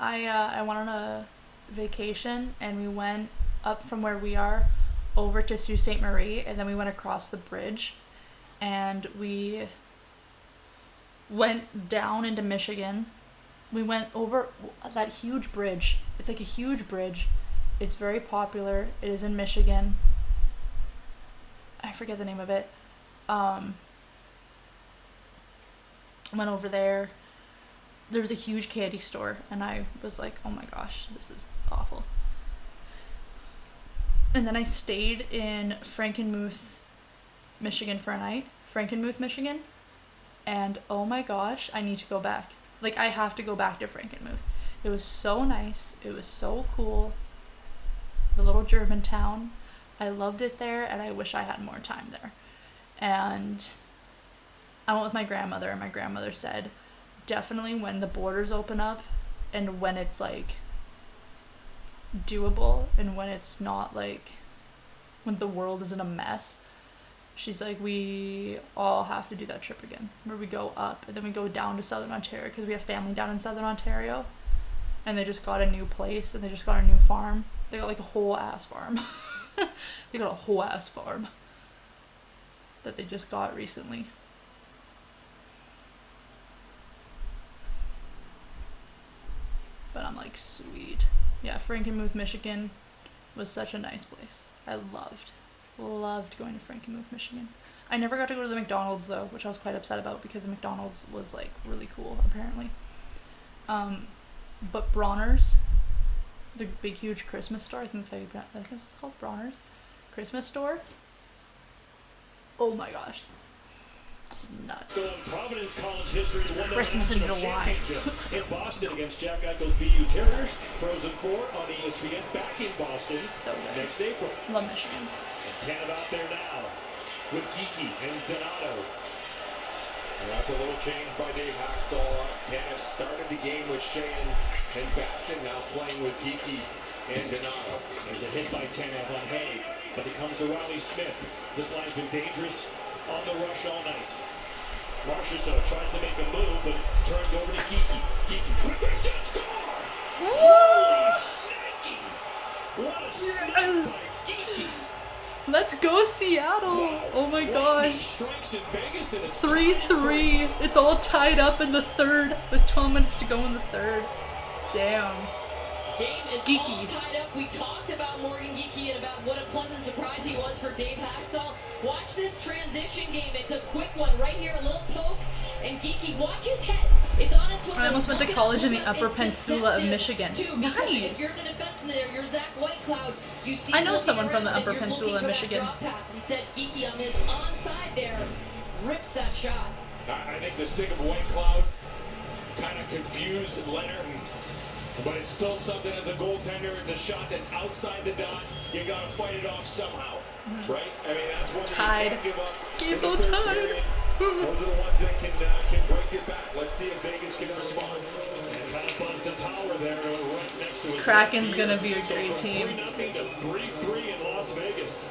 I went on a vacation and we went up from where we are over to Sault Ste. Marie, and then we went across the bridge and we went down into Michigan. We went over that huge bridge. It's like a huge bridge. It's very popular. It is in Michigan. I forget the name of it. Went over there. There was a huge candy store, and I was like, oh my gosh, this is awful. And then I stayed in Frankenmuth, Michigan for a night. Frankenmuth, Michigan. And oh my gosh, I need to go back. Like, I have to go back to Frankenmuth. It was so nice. It was so cool. The little German town. I loved it there, and I wish I had more time there. And I went with my grandmother, and my grandmother said, definitely when the borders open up and when it's, like, doable and when it's not, like, when the world isn't a mess, she's like, we all have to do that trip again, where we go up and then we go down to Southern Ontario because we have family down in Southern Ontario, and they just got a new place and they just got a new farm. They got like a whole ass farm. They got a whole ass farm that they just got recently. But I'm like, sweet. Yeah, Frankenmuth, Michigan was such a nice place. I loved going to Frankenmuth, Michigan. I never got to go to the McDonald's though, which I was quite upset about because the McDonald's was like really cool apparently. But Bronner's, the big huge Christmas store, I think it's called Bronner's Christmas store. Oh my gosh. It's nuts. Providence College history to win Christmas in July. In Boston against Jack Eichel's BU Terriers. Frozen 4 on ESPN back in Boston so good. Next April. Love Michigan. And Tanner out there now with Geeky and Donato. And that's a little change by Dave Haxtell. Tanev started the game with Shane and Bastian, now playing with Geeky and Donato. There's a hit by Tanev on Hay, but it comes to Riley Smith. This line's been dangerous on the rush all night. Marchessault tries to make a move, but turns over to Geeky. Geeky, quick touchdown score! Holy snacky! What a snap by Geeky! Let's go Seattle! Wow. Oh my gosh. Strikes in Vegas and it's 3-3. It's all tied up in the third with 12 minutes to go in the third. Damn. Game is Geeky. all tied up. We talked about Morgan Geeky and about what a pleasant surprise he was for Dave Haxtell. Watch this transition game. It's a quick one right here, a little poke, and Geeky, watch his head. It's honest with I almost went to college in the Upper Peninsula of Michigan. Nice. If you're the defenseman there, you're Zach Whitecloud. You see I know someone from the Upper Peninsula of Michigan. And said Geeky on his onside there rips that shot. I think the stick of Whitecloud kind of confused Leonard, but it's still something as a goaltender. It's a shot that's outside the dot. You got to fight it off somehow, right? I mean, that's one that you can't give up. Game's all tied. Those are the ones that can break it back. Let's see if Vegas can respond. And kind of buzzed the tower there right next to it. Kraken's gonna be a great team. 3-0 to 3-3 in Las Vegas.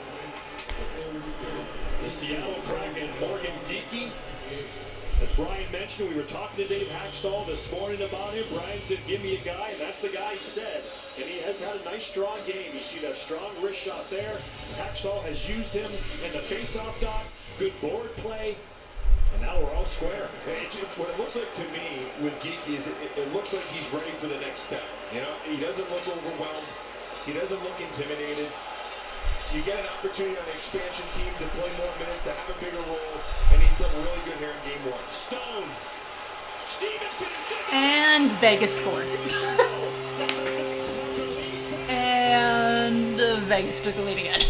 The Seattle Kraken, Morgan Geeky. As Brian mentioned, we were talking to Dave Haxtell this morning about him. Brian said, give me a guy, and that's the guy he said. And he has had a nice, strong game. You see that strong wrist shot there. Haxtell has used him in the face-off dot good board play, and now we're all square. What it looks like to me with Geeky is it looks like he's ready for the next step. You know, he doesn't look overwhelmed. He doesn't look intimidated. You get an opportunity on the expansion team to play more minutes, to have a bigger role, and he's done really good here in game one. Stone. Stevenson. And Vegas scored. And Vegas took the lead again.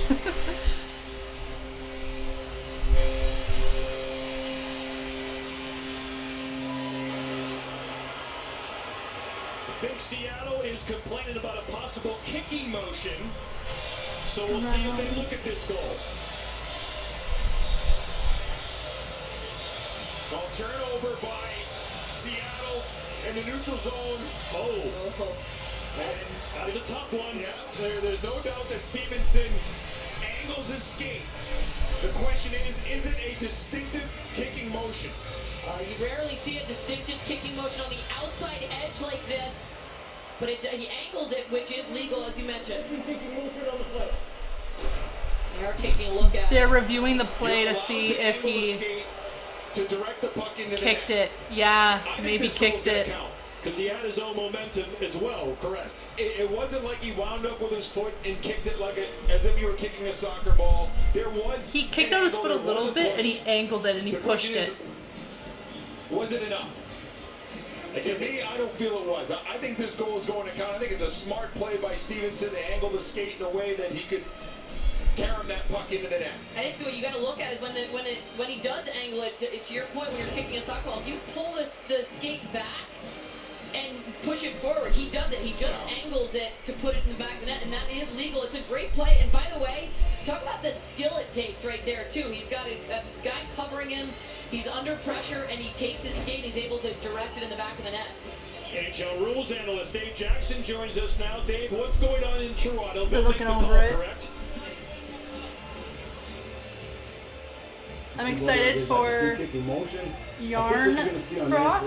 I think Seattle is complaining about a possible kicking motion. So we'll see if they look at this goal. Well, turnover by Seattle in the neutral zone. Oh. And that's a tough one. Yeah, there's no doubt that Stevenson angles his skate. The question is it a distinctive kicking motion? You rarely see a distinctive kicking motion on the outside edge like this, but he angles it, which is legal, as you mentioned. They are taking a look at it. They're reviewing the play to see if he kicked it. Yeah, maybe kicked it. Because he had his own momentum as well, correct? It wasn't like he wound up with his foot and kicked it like as if you were kicking a soccer ball. He kicked out his foot a little bit and he angled it and he pushed it. Was it enough? To me, I don't feel it was. I think this goal is going to count. I think it's a smart play by Stevenson to angle the skate in a way that he could carry that puck into the net. I think what you got to look at is when he does angle it. To your point, when you're kicking a soccer ball, if you pull the skate back and push it forward, he does it. He just angles it to put it in the back of the net, and that is legal. It's a great play. And by the way, talk about the skill it takes right there too. He's got a guy covering him. He's under pressure, and he takes his skate. He's able to direct it in the back of the net. NHL rules analyst Dave Jackson joins us now. Dave, what's going on in Toronto? They're looking over it. Correct? I'm excited for Yarn Croc.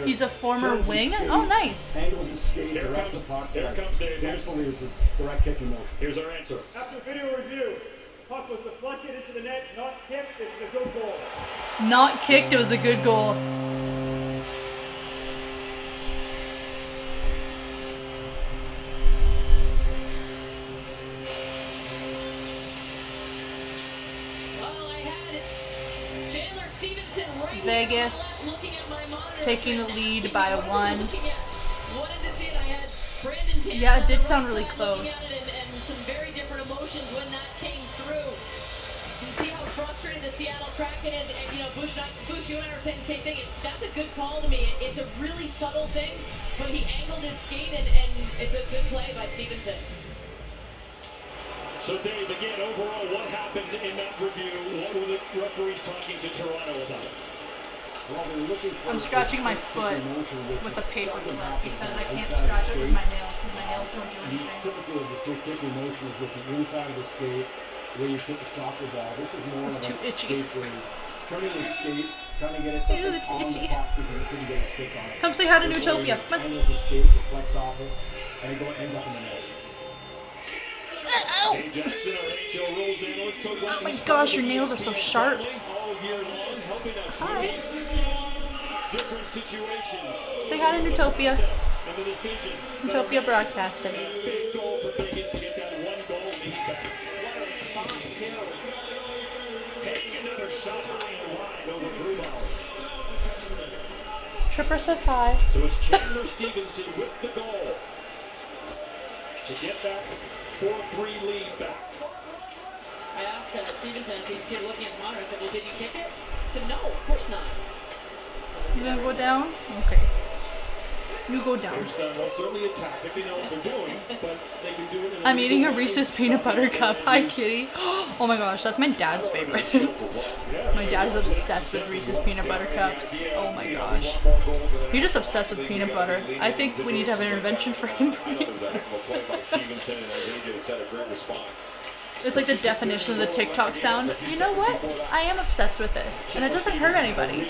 He's a former wing. Oh, nice. Angles his skate, Here directs comes, the puck. here comes Dave. Don't believe it's a direct kicking motion. Here's our answer. After video review, puck was deflected into the net, not kicked. This is a good goal. Not kicked, it was a good goal. Vegas taking the lead by 1. Yeah, it did sound really close. And some very different emotions when that came through. You can see how frustrated the Seattle Kraken is. And, you know, Bush, you and I are saying the same thing. That's a good call to me. It's a really subtle thing, but he angled his skate, and it's a good play by Stevenson. So, Dave, again, overall, what happened in that review? What were the referees talking to Toronto about? Well, looking for I'm scratching my foot with a paper clip because I can't scratch it with my nails because my nails don't do anything. Typically, a distinct kicking motion is with the inside of the skate where you kick a soccer ball. This is more of a case where he's turning his skate, trying to get it something on the puck because he couldn't get a stick on it. Come say hi to Newtopia. Angles his skate, deflects off it, and it ends up in the net. Dave Jackson, our NHL rules analyst, so glad Oh my gosh, your nails are so sharp. all year long, helping us Hi. different situations. Say hi to Newtopia. And the decisions. Newtopia Broadcasting. Big goal for Vegas to get that 1 goal lead back. What a response, too. Hitting another shot high and wide over Grubauer. Tripper says hi. So it's Chandler Stevenson with the goal to get that 4-3 lead back. I asked Stevenson, I think he's looking at the monitor. I said, well, did you kick it? He said, no, of course not. You gonna go down? Okay. You go down. Well, certainly attack if they know what they're doing, but they can do it in I'm eating a Reese's peanut butter cup. Hi, kitty. Oh my gosh, that's my dad's favorite. My dad is obsessed with Reese's peanut butter cups. Oh my gosh. He's just obsessed with peanut butter. I think we need to have an intervention for him. It's like the definition of the TikTok sound. You know what? I am obsessed with this, and it doesn't hurt anybody.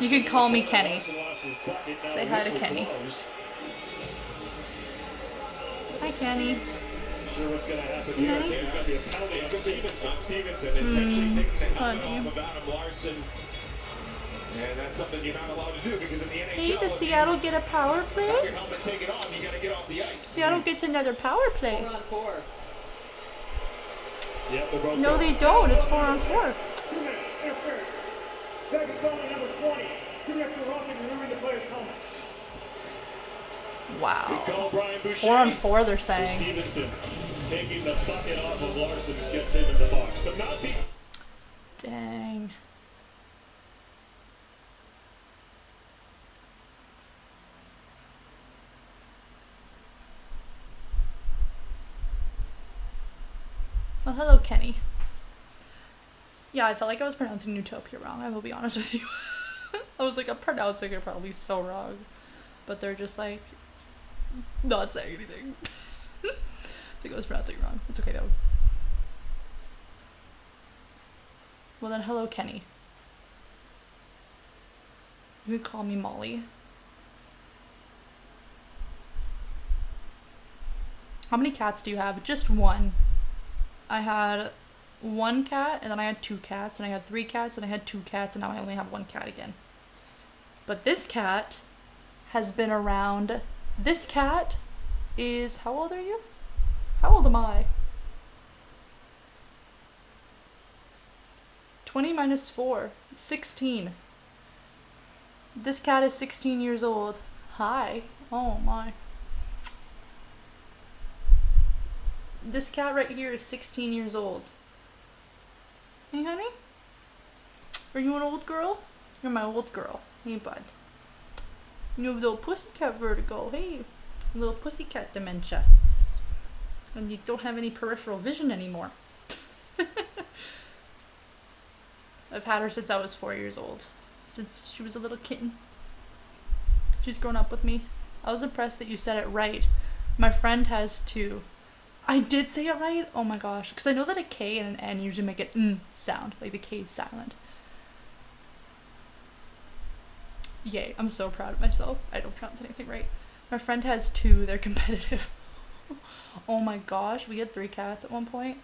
You can call me Kenny. Say hi to Kenny. Hi, Kenny. sure what's going to happen here. I think it's going to be a penalty on Stevenson. Intentionally taking the helmet off of Adam Larson. And that's something you're not allowed to do because in the NHL, Hey, does Seattle get a power play? have your helmet taken off, you got to get off the ice. Seattle gets another power play. 4 on 4. Yep, they're both No, they don't. It's 4 on 4. 2 minutes, interference. Vegas penalty number 20. 2 minutes for roughing, removing the player's helmet. Wow. Good call, Brian Boucher. 4 on 4, they're So saying. Stevenson taking the bucket off of Larson and gets him in the box, but not the. Dang. Well, hello, Kenny. Yeah, I felt like I was pronouncing Newtopia wrong, I will be honest with you. I was like, I'm pronouncing it probably so wrong. But they're just like, not saying anything. I think I was pronouncing it wrong. It's okay though. Well then, hello, Kenny. You could call me Molly. How many cats do you have? Just one. I had 1 cat, and then I had 2 cats, and I had 3 cats, and I had 2 cats, and now I only have 1 cat again. But this cat has been around. This cat is, how old are you? How old am I? 20 minus 4, 16. This cat is 16 years old. Hi. Oh my. This cat right here is 16 years old. Hey, honey? Are you an old girl? You're my old girl. Hey, bud. You have little pussycat vertigo. Hey, little pussycat dementia. And you don't have any peripheral vision anymore. I've had her since I was 4 years old. Since she was a little kitten. She's grown up with me. I was impressed that you said it right. My friend has 2. I did say it right? Oh my gosh. Because I know that a K and an N usually make an sound. Like the K is silent. Yay. I'm so proud of myself. I don't pronounce anything right. My friend has 2. They're competitive. Oh my gosh. We had 3 cats at one point.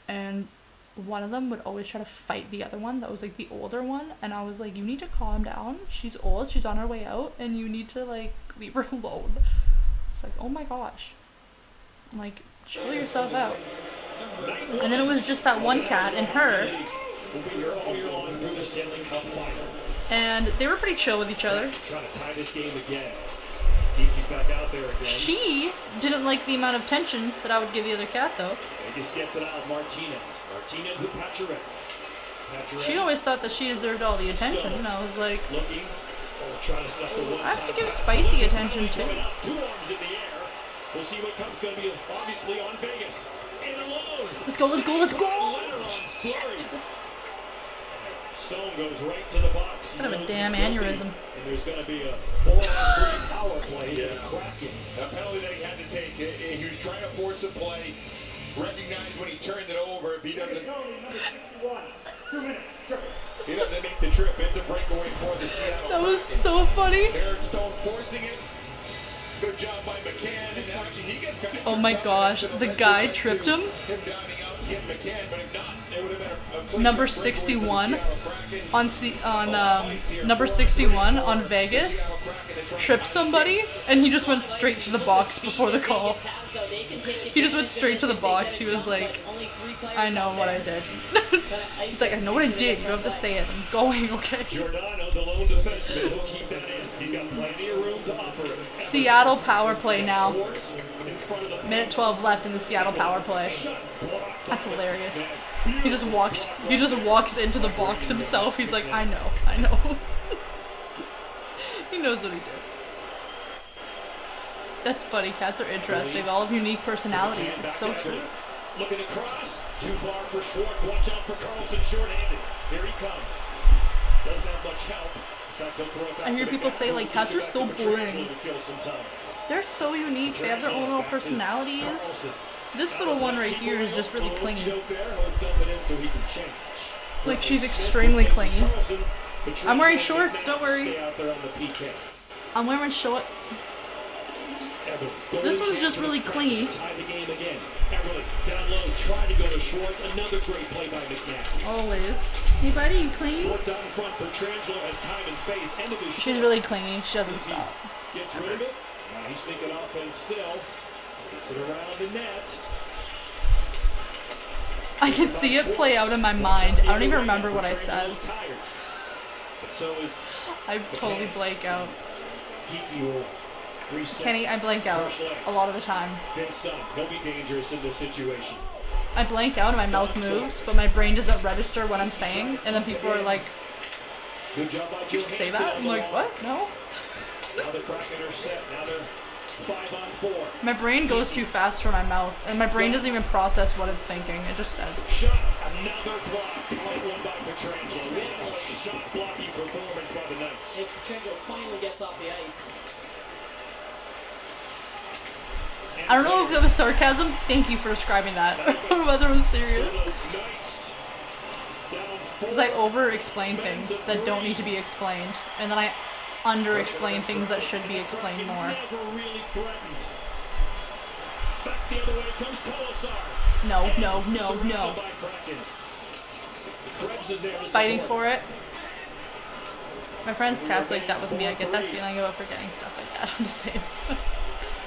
And one of them would always try to fight the other one. That was like the older one. And I was like, you need to calm down. She's old. She's on her way out. And you need to like leave her alone. It's like, oh my gosh. Like, chill yourself out. And then it was just that one cat and her. And they were pretty chill with each other. Trying to tie this game again. He's back out there again. She didn't like the amount of attention that I would give the other cat, though. Vegas gets it out of Martinez. Martinez with Pacioretty. She always thought that she deserved all the attention, and I was like, Looking. Trying to set the one. I have to give Spicy attention, too. 2 arms in the air. We'll see what comes. Going to be obviously on Vegas. And alone. Let's go, let's go, let's go! Stone goes right to the box. Kind of a damn aneurysm. And there's going to be a 4-on-3 power play to Kraken. A penalty that he had to take. He was trying to force a play. Recognized when he turned it over. If he doesn't, he doesn't make the trip. It's a breakaway for the Seattle. That was so funny. There's Stone forcing it. Good job by McCann, and then actually he gets kind of. Oh my gosh, the guy tripped him. Him downing out Kim McCann, but if not, it would have been a clean Number breakaway for the 61 Seattle Kraken. on number 61 on Vegas tripped somebody, and he just went straight to the box before the call. He just went straight to the box. He was like, I know what I did. He's like, I know what I did. You don't have to say it. I'm going, okay? Giordano, the lone defenseman, he'll keep that in. He's got plenty of room to operate. Seattle power play now. Minute 12 left in the Seattle power play. That's hilarious. He just walks into the box himself. He's like, I know. He knows what he did. That's funny. Cats are interesting. They all have unique personalities. It's so true. Looking across. Too far for Schwartz. Watch out for Carlson short-handed. Here he comes. Doesn't have much help. I hear people say, like, cats are so boring. They're so unique. They have their own little personalities. This little one right here is just really clingy. Like, she's extremely clingy. I'm wearing shorts, don't worry. I'm wearing shorts. This one's just really clingy. Tie the game again. Everly down low, trying to go to Schwartz. Another great play by McNabb. Always. Hey, buddy, you clingy? Schwartz out in front. Petrangelo has time and space. End of his She's really clingy. She doesn't stop. Gets rid of it. Now he's thinking offense still. Takes it around the net. I can see it play out in my mind. I don't even remember what I said. I totally blank out. Kenny, I blank out a lot of the time. He'll be dangerous in this situation. I blank out and my mouth moves, but my brain doesn't register what I'm saying, and then people are like, "Good job by did you say that?" I'm like, what? No. Now the Kraken are set. Now they're 5-on-4. My brain goes too fast for my mouth, and my brain doesn't even process what it's thinking. It just says. Shot. Another block. Point one by Petrangelo. Shot blocking performance by the Knights. If Petrangelo finally gets off the ice. I don't know if that was sarcasm. Thank you for describing that. Or whether it was serious. Because I over-explain things that don't need to be explained, and then I under-explain things that should be explained more. No, no, no, no. Fighting for it. My friend's cat's like that with me. I get that feeling about forgetting stuff like that. I'm the same.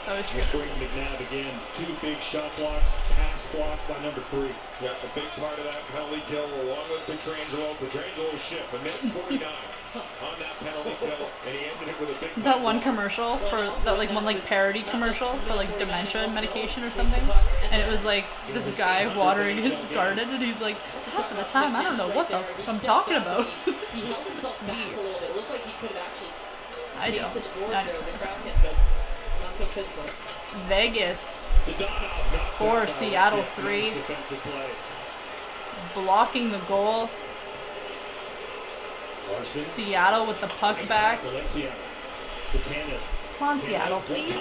That was true. McNabb again. 2 big shot blocks, pass blocks by number 3. Yeah, a big part of that penalty kill along with Petrangelo. Petrangelo's shift, a minute 49 on that penalty kill, and he ended it with a big. That one commercial for that, like one like parody commercial for like dementia medication or something, and it was like this guy watering his garden, and he's like, half of the time I don't know what the I'm talking about. He held himself back a little bit. It looked like he could have actually. I don't. The Kraken, but not so physical. Vegas 4, Seattle 3. Blocking the goal. Seattle with the puck back. Come on, Seattle, please.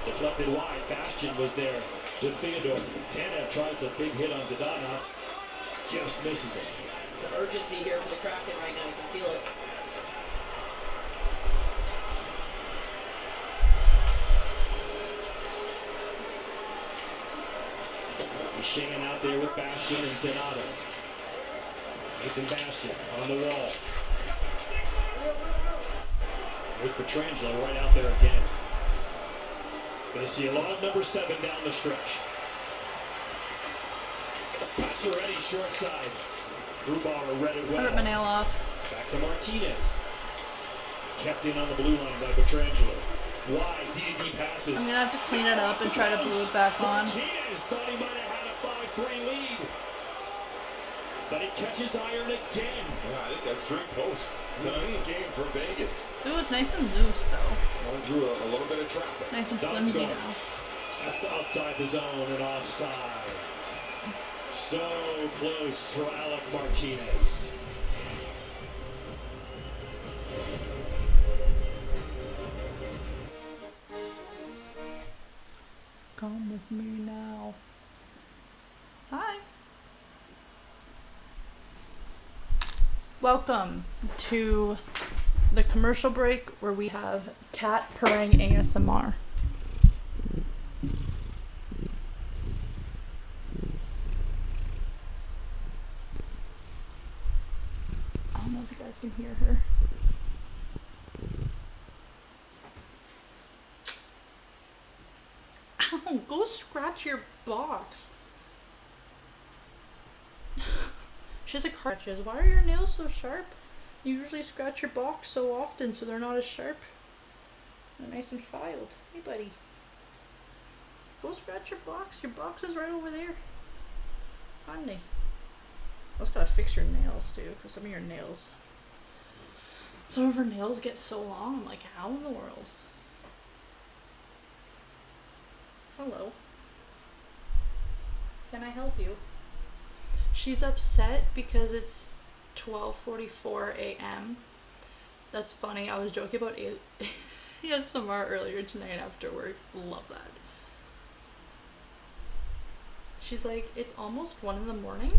Deflected wide. Bastion was there with Theodore. Tanev tries the big hit on Dadonov. Just misses it. Some urgency here for the Kraken right now. You can feel it. Shane out there with Bastion and Donato. Nathan Bastion on the wall. With Petrangelo right out there again. Gonna see a lot of number 7 down the stretch. Passeretti short side. Grubauer read it well. Hurt my nail off. Back to Martinez. Kept in on the blue line by Petrangelo. Wide D&D passes. I'm gonna have to clean it up and try to glue it back on. Martinez thought he might have had a 5-3 lead. But he catches iron again. Yeah, I think that's 3 posts. Tonight's game for Vegas. Ooh, it's nice and loose though. Going through a little bit of traffic. It's nice and flimsy now. That's outside the zone and offside. So close for Alec Martinez. Come with me now. Hi. Welcome to the commercial break where we have cat purring ASMR. I don't know if you guys can hear her. Ow, go scratch your box. She has a crutches. Why are your nails so sharp? You usually scratch your box so often so they're not as sharp. They're nice and filed. Hey buddy. Go scratch your box. Your box is right over there. Honey. I just gotta fix your nails too, because some of your nails. Some of her nails get so long. I'm like, how in the world? Hello. Can I help you? She's upset because it's 12:44 a.m. That's funny. I was joking about ASMR earlier tonight after work. Love that. She's like, it's almost 1 in the morning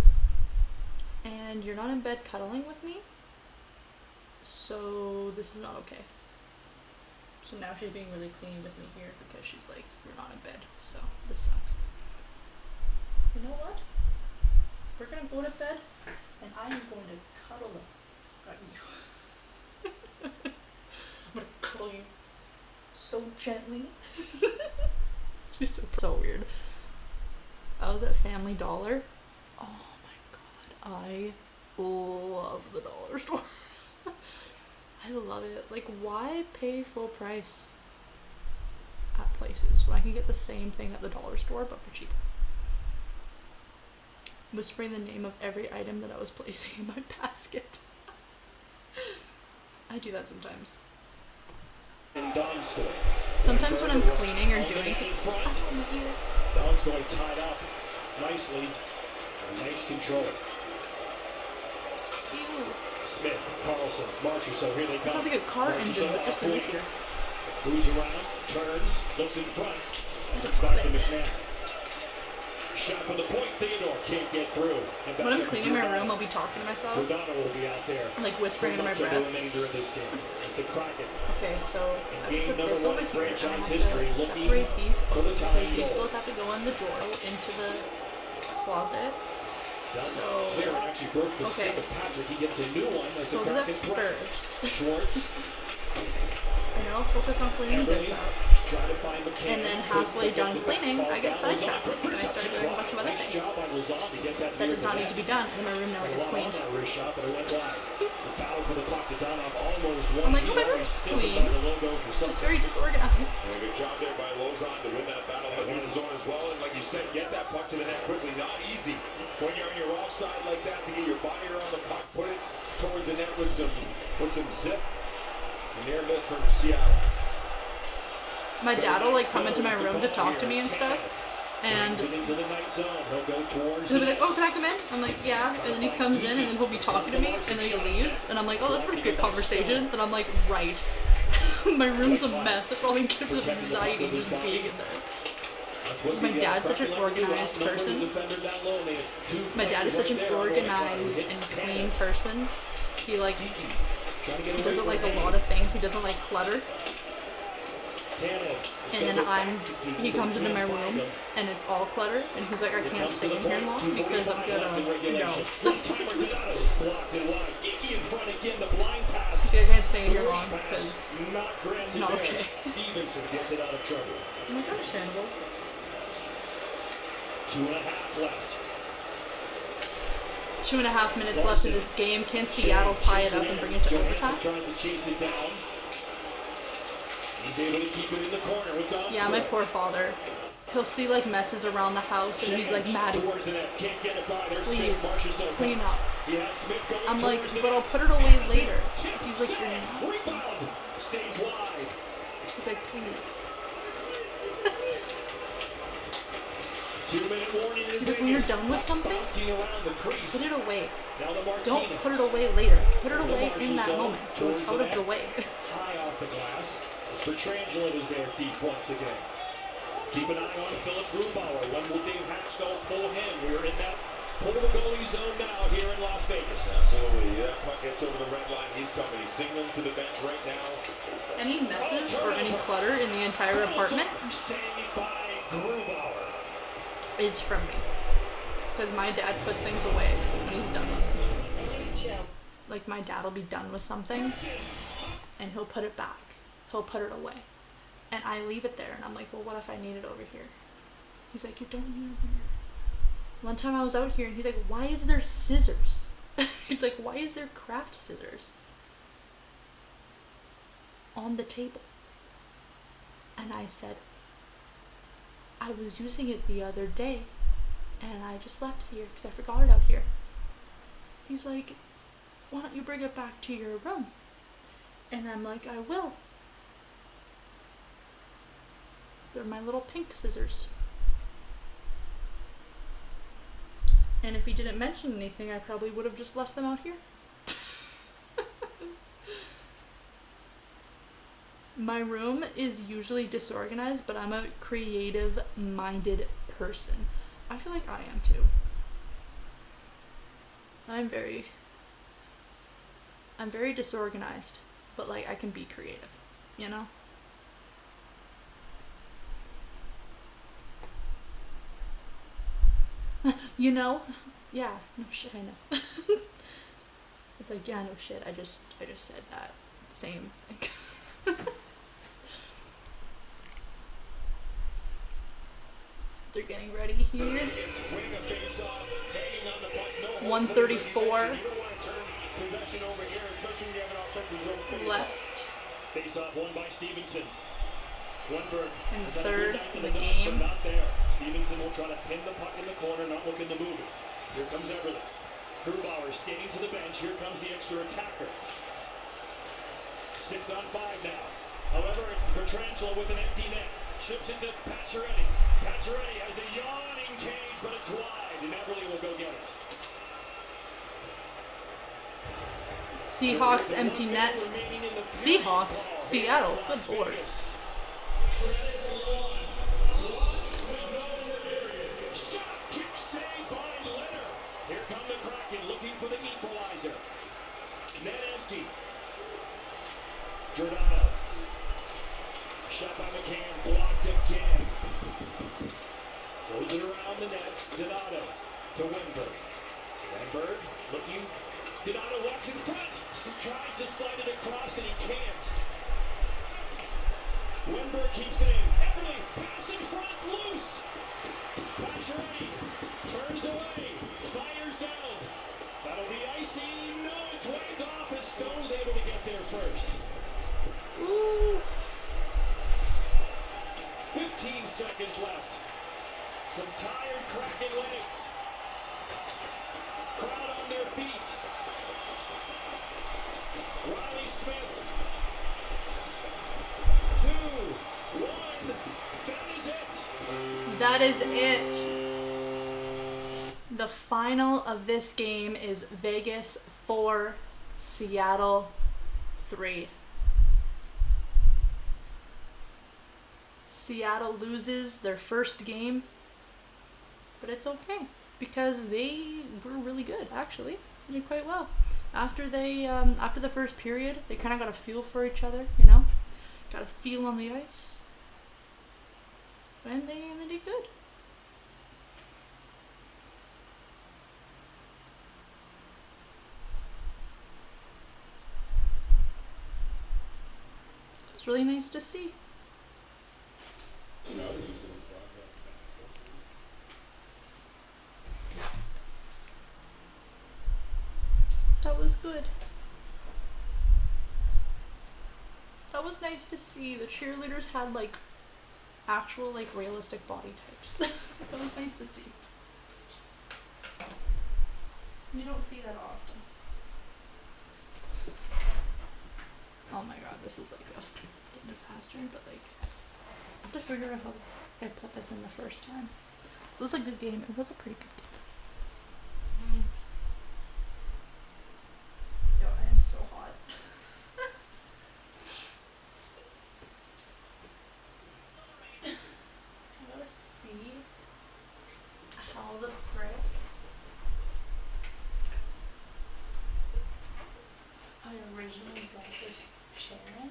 and you're not in bed cuddling with me. So this is not okay. So now she's being really clean with me here because she's like, we're not in bed, so this sucks. You know what? We're gonna go to bed, and I am going to cuddle the fuck out of you. I'm gonna cuddle you so gently. She's so weird. I was at Family Dollar. Oh my god, I love the dollar store. I love it. Like, why pay full price at places when I can get the same thing at the dollar store but for cheaper? Whispering the name of every item that I was placing in my basket. I do that sometimes. Sometimes when I'm cleaning or doing Donskoy tied up nicely. Nice control. Ew. Smith, Carlson, Marshall, so here they come. It sounds like a car engine, but just easier. Moves around, turns, looks in front. Comes back to McNabb. Shot from the point, Theodore can't get through. When I'm cleaning my room, I'll be talking to myself. Giordano will be out there. Like whispering into my breath. The remainder of this game. It's the Kraken. Okay, so I Game put number this one over in here, and I franchise have history, to looking separate these for the clothes tying because these goal. clothes have to go in the drawer into the closet. So Clear and actually broke the okay. stick of Patrick. He gets a new one as So the do that Kraken threat. first. Schwartz. And then I'll focus on cleaning this up. And then halfway done cleaning, I get sidetracked and I start doing a bunch of other things. That does not need to be done, and my room never gets cleaned. I'm like, oh, my room's clean. It's just very disorganized. Good job there by Lozon to win that battle in the neutral zone as well. And like you said, get that puck to the net quickly. Not easy when you're on your offside like that to get your body around the puck, put it towards the net with some zip. Near miss from Seattle. My dad will like come into my room to talk to me and stuff, and he'll be like, "Oh, can I come in?" I'm like, "Yeah," and then he comes in, and then he'll be talking to me, and then he leaves, and I'm like, "Oh, that's a pretty good conversation." And I'm like, "Right." My room's a mess. It probably gives him anxiety just being in there. Because my dad's such an organized person. My dad is such an organized and clean person. He doesn't like a lot of things. He doesn't like clutter. And then he comes into my room and it's all clutter, and he's like, I can't stay in here long because I'm gonna, no. See, I can't stay in here long because it's not okay. I'm like, understandable. 2.5 left. 2.5 minutes left in this game. Can Seattle tie it up and bring it to overtime? Tries to chase it down. He's able to keep it in the corner with Donskoy. Yeah, my poor father. He'll see like messes around the house and he's like mad at me. Please, clean up. I'm like, but I'll put it away later. He's like, you're not. Stays wide. He's like, please. 2-minute warning. He's like, when you're done with something, put it away. Don't put it away later. Put it away in that moment so it's out of the way. High off the glass. As Petrangelo is there deep once again. Keep an eye on Philip Grubauer. When will Dave Hatchko pull him? We're in that pull the goalie zone now here in Las Vegas. Absolutely. That puck gets over the red line. He's coming. He's signaling to the bench right now. Any messes or any clutter in the entire apartment is from me. Because my dad puts things away when he's done with them. Like, my dad will be done with something and he'll put it back. He'll put it away. And I leave it there and I'm like, well, what if I need it over here? He's like, you don't need it over here. One time I was out here and he's like, why is there scissors? He's like, why is there craft scissors on the table? And I said, I was using it the other day and I just left it here because I forgot it out here. He's like, why don't you bring it back to your room? And I'm like, I will. They're my little pink scissors. And if he didn't mention anything, I probably would have just left them out here. My room is usually disorganized, but I'm a creative-minded person. I feel like I am too. I'm very disorganized, but like I can be creative, you know? You know? Yeah, no shit, I know. It's like, yeah, no shit, I just said that. Same thing. They're getting ready here. 134. Left. Face off won by Stevenson. Wenberg in the third in the game. Not there. Stevenson will try to pin the puck in the corner, not looking to move it. Here comes Everly. Grubauer skating to the bench. Here comes the extra attacker. 6 on 5 now. However, it's Petrangelo with an empty net. Chips it to Pacioretty. Pacioretty has a yawning cage, but it's wide, and Everly will go get it. Seahawks empty net. Seahawks? Seattle. Good lord. Shot kick save by Leonard. Here come the Kraken looking for the equalizer. Net empty. Giordano. Shot by McCann. Blocked again. Throws it around the net. Donato to Wenberg. Wenberg looking. Donato walks in front. Tries to slide it across and he can't. Wenberg keeps it in. Everly, pass in front, loose. Pacioretty turns away, fires down. That'll be icy. No, it's waved off as Stone's able to get there first. Ooh. 15 seconds left. Some tired Kraken legs. Crowd on their feet. Riley Smith. 2, 1. That is it. That is it. The final of this game is Vegas 4, Seattle 3. Seattle loses their first game, but it's okay because they were really good, actually. They did quite well. After the first period, they kind of got a feel for each other, you know? Got a feel on the ice. And they did good. It was really nice to see. That was good. That was nice to see. The cheerleaders had like actual like realistic body types. That was nice to see. You don't see that often. Oh my god, this is like a disaster, but like I have to figure out how I put this in the first time. It was a good game. It was a pretty good game. Yo, I am so hot. I gotta see how the frick I originally got this chair in.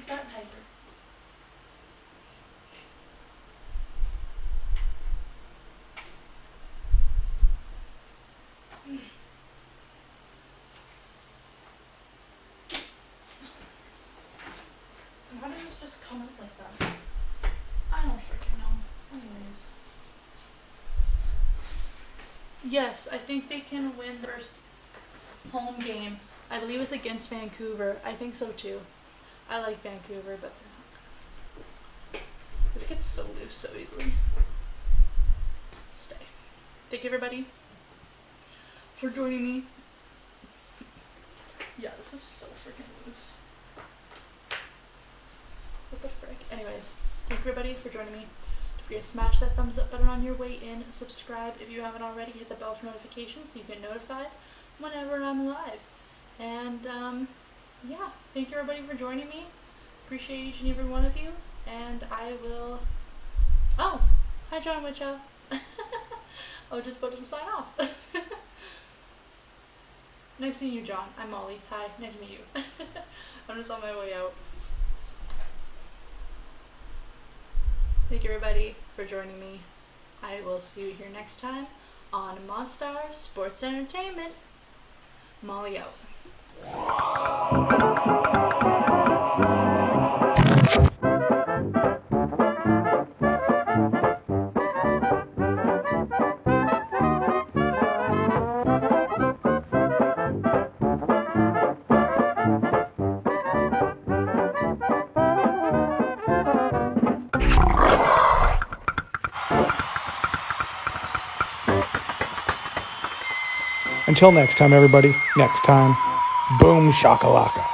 That tighter. How does this just come up like that? I don't freaking know. Anyways. Yes, I think they can win the first home game. I believe it's against Vancouver. I think so too. I like Vancouver, but they're not. This gets so loose so easily. Stay. Thank you, everybody, for joining me. Yeah, this is so freaking loose. What the frick? Anyways, thank you, everybody, for joining me. Don't forget to smash that thumbs up button on your way in. Subscribe if you haven't already. Hit the bell for notifications so you get notified whenever I'm live. And, yeah, thank you everybody for joining me. Appreciate each and every one of you. And I will... Oh, hi John Witchow. I was just about to sign off. Nice seeing you, John. I'm Molly. Hi, nice to meet you. I'm just on my way out. Thank you everybody for joining me. I will see you here next time on Monster Sports Entertainment. Molly out. Until next time, everybody. Next time, boom shakalaka.